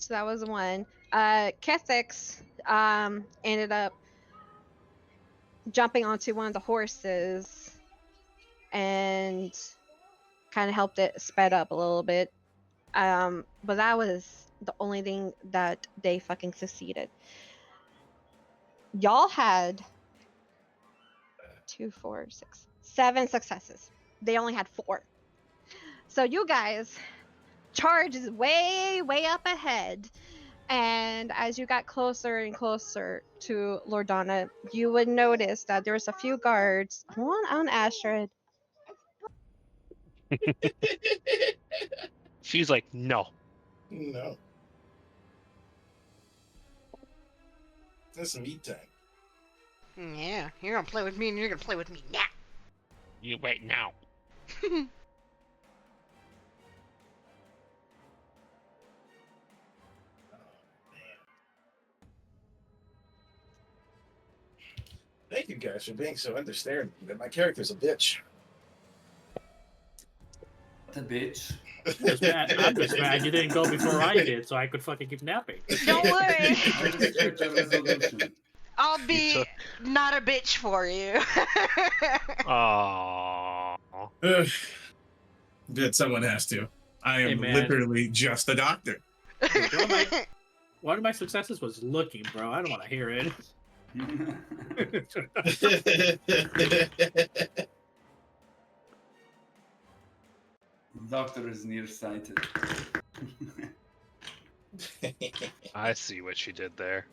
that was one. Kethix ended up jumping onto one of the horses and kind of helped it sped up a little bit. But that was the only thing that they fucking succeeded. Y'all had 2, 4, 6, 7 successes. They only had 4. So you guys charged way, way up ahead. And as you got closer and closer to Loredana, you would notice that there was a few guards. Hold on, Astrid. She's like, no. No. That's some meat time. Yeah, you're gonna play with me and you're gonna play with me now. You wait now. Thank you guys for being so understanding. That my character's a bitch. The bitch. I'm just mad you didn't go before I did, so I could fucking keep napping. Don't worry. Character resolution. I'll be not a bitch for you. Aww. Good, someone has to. I Hey, am man. literally just a doctor. One of my successes was looking, bro. I don't want to hear it. Doctor is nearsighted. I see what she did there.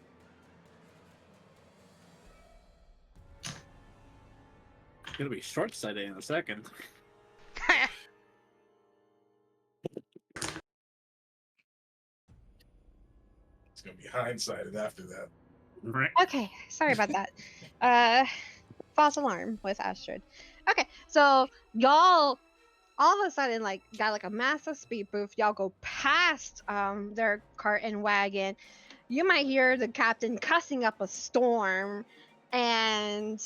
Gonna be short-sighted in a second. It's gonna be hindsighted after that. Right. Okay, sorry about that. False alarm with Astrid. Okay, so y'all all of a sudden like got like a massive speed boost. Y'all go past their cart and wagon. You might hear the captain cussing up a storm, and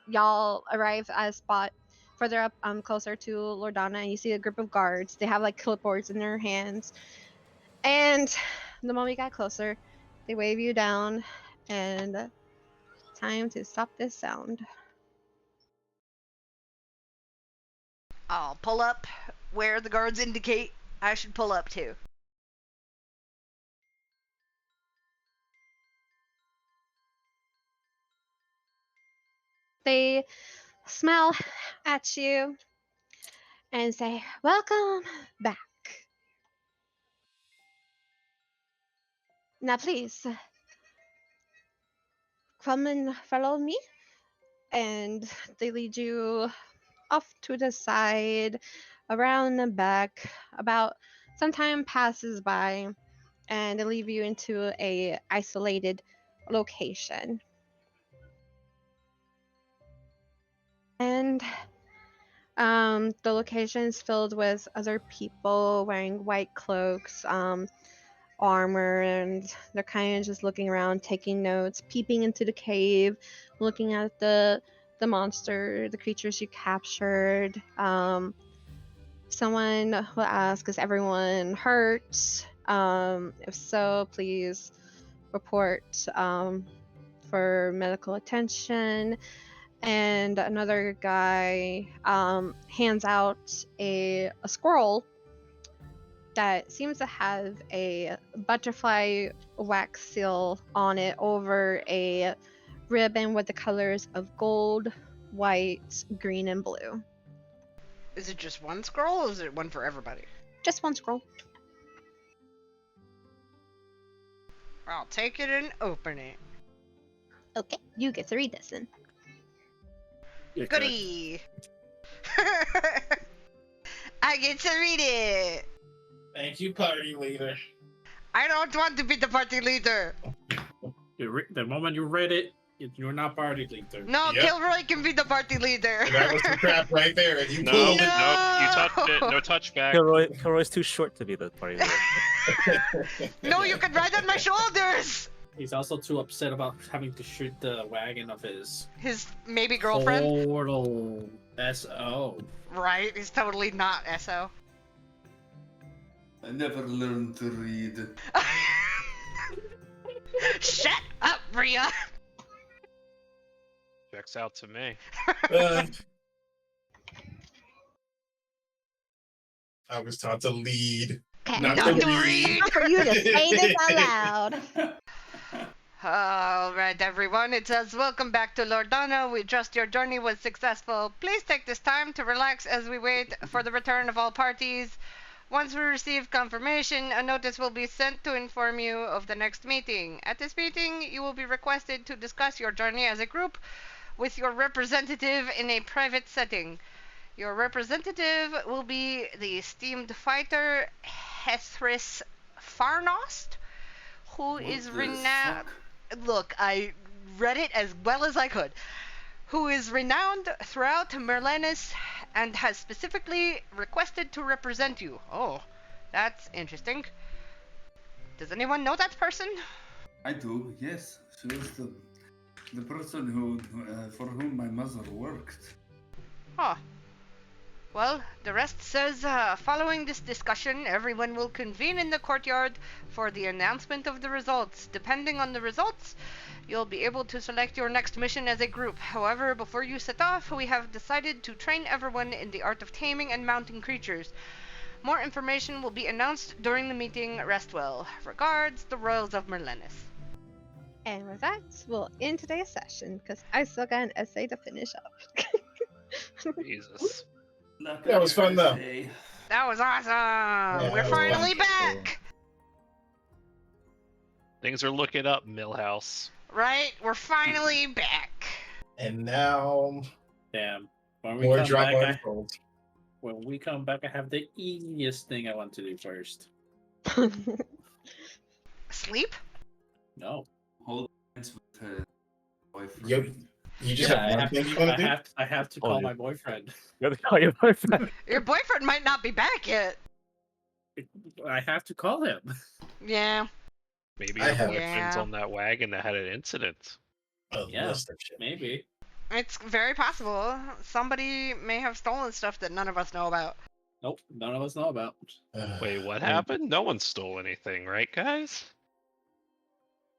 y'all arrive at a spot further up closer to Loredana, and you see a group of guards. They have like clipboards in their hands, and the moment you got closer, they wave you down, and time to stop this sound. I'll pull up where the guards indicate I should pull up to. They smile at you and say, "Welcome back. Now please come and follow me." And they lead you off to the side, around the back. About some time passes by, and they leave you into a isolated location. And the location is filled with other people wearing white cloaks, armor, and they're kind of just looking around, taking notes, peeping into the cave, looking at the monster, the creatures you captured. Someone will ask, "Is everyone hurt? If so, please report for medical attention." And another guy hands out a scroll that seems to have a butterfly wax seal on it over a ribbon with the colors of gold, white, green, and blue. Is it just one scroll, or is it one for everybody? Just one scroll. I'll take it and open it. Okay, you get to read this then. Yeah, Goody! I get to read it! Thank you, party leader. I don't want to be the party leader! The moment you read it, you're not party leader. No, Yep. Kilroy can be the party leader! That was the crap right there, and you No, pulled no, it. you touched it. No touchback. Kilroy's too short to be the party leader. No, you can ride on my shoulders! He's also too upset about having to shoot the wagon of his His maybe girlfriend? portal S.O. Right? He's totally not SO. I never learned to read. Shut up, Bria! Checks out to me. I was taught to lead. Okay, Not Not to to read. read! Not for you to say this out loud. Alright, everyone, it says, welcome back to Loredana. We trust your journey was successful. Please take this time to relax as we wait for the return of all parties. Once we receive confirmation, a notice will be sent to inform you of the next meeting. At this meeting, you will be requested to discuss your journey as a group with your representative in a private setting. Your representative will be the esteemed fighter Hethris Farnost, who is What the renowned. fuck? Look, I read it as well as I could. Who is renowned throughout Merlanus and has specifically requested to represent you. Oh, that's interesting. Does anyone know that person? I do, yes. She was the person who for whom my mother worked. Huh. Well, the rest says, following this discussion, everyone will convene in the courtyard for the announcement of the results. Depending on the results, you'll be able to select your next mission as a group. However, before you set off, we have decided to train everyone in the art of taming and mounting creatures. More information will be announced during the meeting. Rest well. Regards, the Royals of Merlanus. And with that, we'll end today's session because I still got an essay to finish up. Jesus. That was fun, though. That was awesome! Yeah, We're that was finally fun. back! Things are looking up, Millhouse. Right? We're finally back! And now Damn. When we more come drama back, unfolds. when we come back, I have the easiest thing I want to do first. Sleep? No. Hold hands with her boyfriend. Yep. You just Yeah, have one thing you want to do? I have to Oh, call yeah. my boyfriend. You have to call your boyfriend. Your boyfriend might not be back yet. I have to call him. Yeah. Maybe I your have- boyfriend's Yeah. on that wagon that had an incident. A Yeah. list of shit. Maybe. It's very possible. Somebody may have stolen stuff that none of us know about. Nope. None of us know about. Wait, what happened? No one stole anything, right, guys?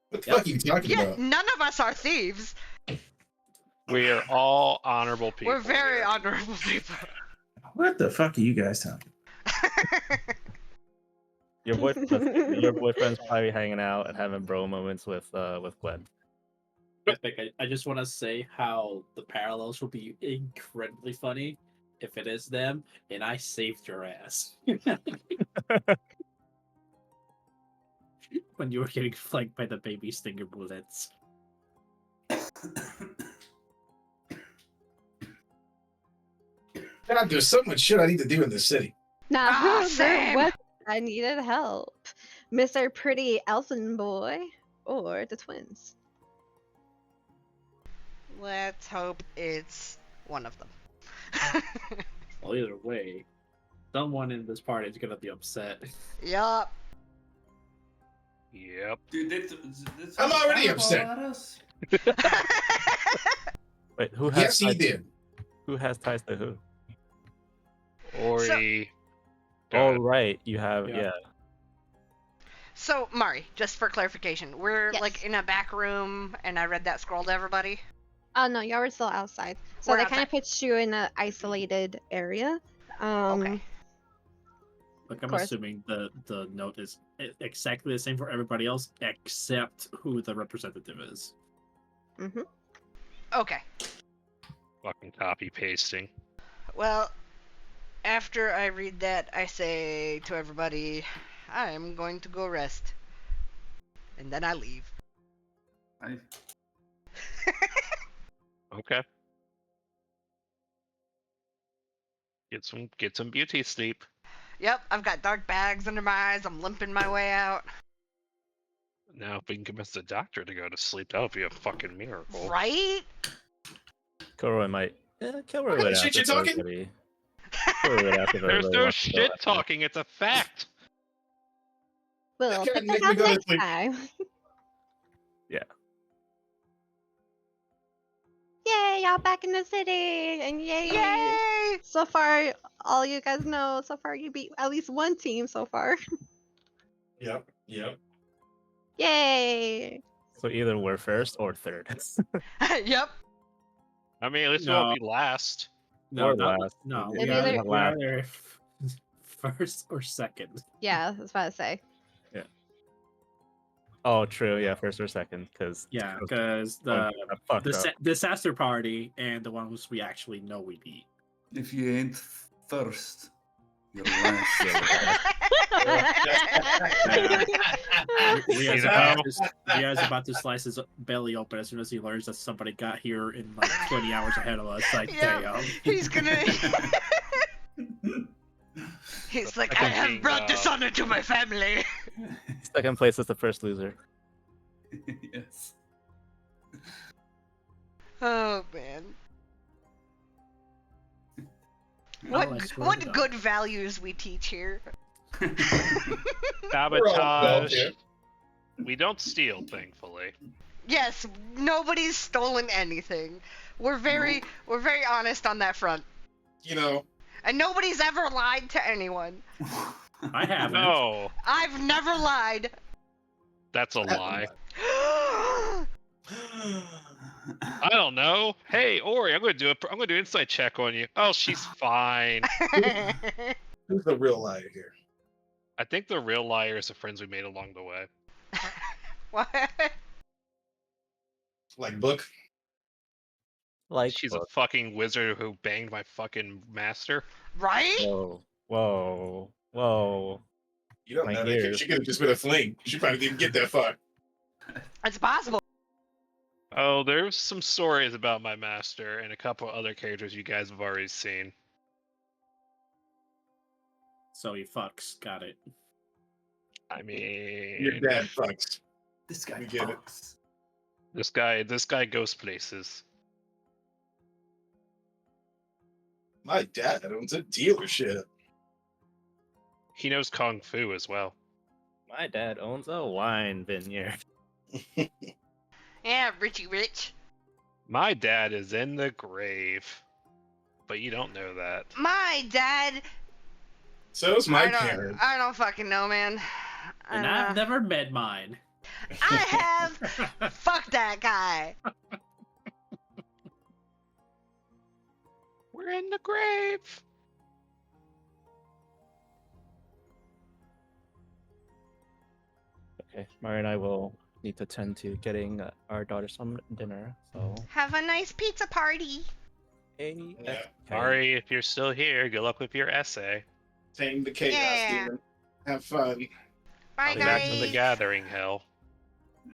What the Yep. fuck are you talking Yeah, about? none of us are thieves. We are all honorable people. We're very here. honorable people. What the fuck are you guys talking? Your boyfriend's probably hanging out and having bro moments with Gwen. Epic. I just want to say how the parallels will be incredibly funny if it is them, and I saved your ass. When you were getting flanked by the baby stinger bullets. God, there's so much shit I need to do in this city. Nah, there same. was I needed help. Mr. Pretty Elfin Boy or the twins. Let's hope it's one of them. Well, either way, someone in this party is gonna be upset. Yup. Yep. Dude, that's I'm already upset. Wait, who has Yes, he ties, did. who has ties to who? Ori. Oh right, you have Yeah. yeah. So, Mari, just for clarification, we're Yes. like in a back room, and I read that scroll to everybody. Oh no, y'all were still outside. So We're they kind outside. of pitched you in an isolated area. Okay. Like I'm course. assuming the note is exactly the same for everybody else except who the representative is. Mm-hmm. Okay. Fucking copy pasting. Well, after I read that, I say to everybody, I'm going to go rest. And then I leave. Okay. Get some beauty sleep. Yep, I've got dark bags under my eyes. I'm limping my way out. Now, if we can convince the doctor to go to sleep, that would be a fucking miracle. Right? Kilroy might. Yeah, Kilroy What kind would of shit ask you if talking? everybody- Kilroy would ask if There's everybody no wants to go shit after. talking. It's a fact. We'll Okay, pick make that me up go to next sleep. time. Yay, y'all back in the city, and yay! Yay! So far, all you guys know, so far you beat at least one team so far. Yep. Yep. Yay! So either we're first or third. Yep. I mean, at least we No. won't be last. No, Or not, last. no. It'd We be are, either- we're either first or second. Yeah, that's what I say. Oh, true. Yeah, first or second, because Yeah, because the disaster party and the ones we actually know we beat. If you ain't first, you're last. Ria's about to slice his belly open as soon as he learns that somebody got here in like 20 hours ahead of us. Like, Yeah, damn. he's gonna. He's like, I have brought dishonor to my family. Second place is the first loser. Yes. Oh man. I swear What to God. good values we teach here. Sabotage. We don't steal, thankfully. Yes, nobody's stolen anything. We're very honest on that front. You know, And nobody's ever lied to anyone. I haven't. No, I've never lied. that's a lie. I don't know. Hey, Ori, I'm gonna do an insight check on you. Oh, she's fine. who's the real liar here? I think the real liar is the friends we made along the way. What? Like Book? Like, She's a fucking wizard who banged my fucking master. Right? whoa. You don't My know that. ears. She could have just been a fling. She probably didn't get that far. It's possible. Oh, there's some stories about my master and a couple other characters you guys have already seen. So he fucks. Got it. I mean, Your dad fucks. This guy We get it. fucks. this guy goes places. My dad owns a dealership. He knows kung fu as well. My dad owns a wine vineyard. Yeah, Richie Rich. My dad is in the grave, but you don't know that. My dad. So is my I don't, parents. I don't fucking know, man. I And don't I've know. never met mine. I have. Fuck that guy. We're in the grave. Okay, Mari and I will need to tend to getting our daughter some dinner. So, Have a nice pizza party. hey, Yeah. Ari, if you're still here, good luck with your essay. Tame the chaos, Yeah. demon. Have fun. Bye, I'll be back to the guys. gathering, hell.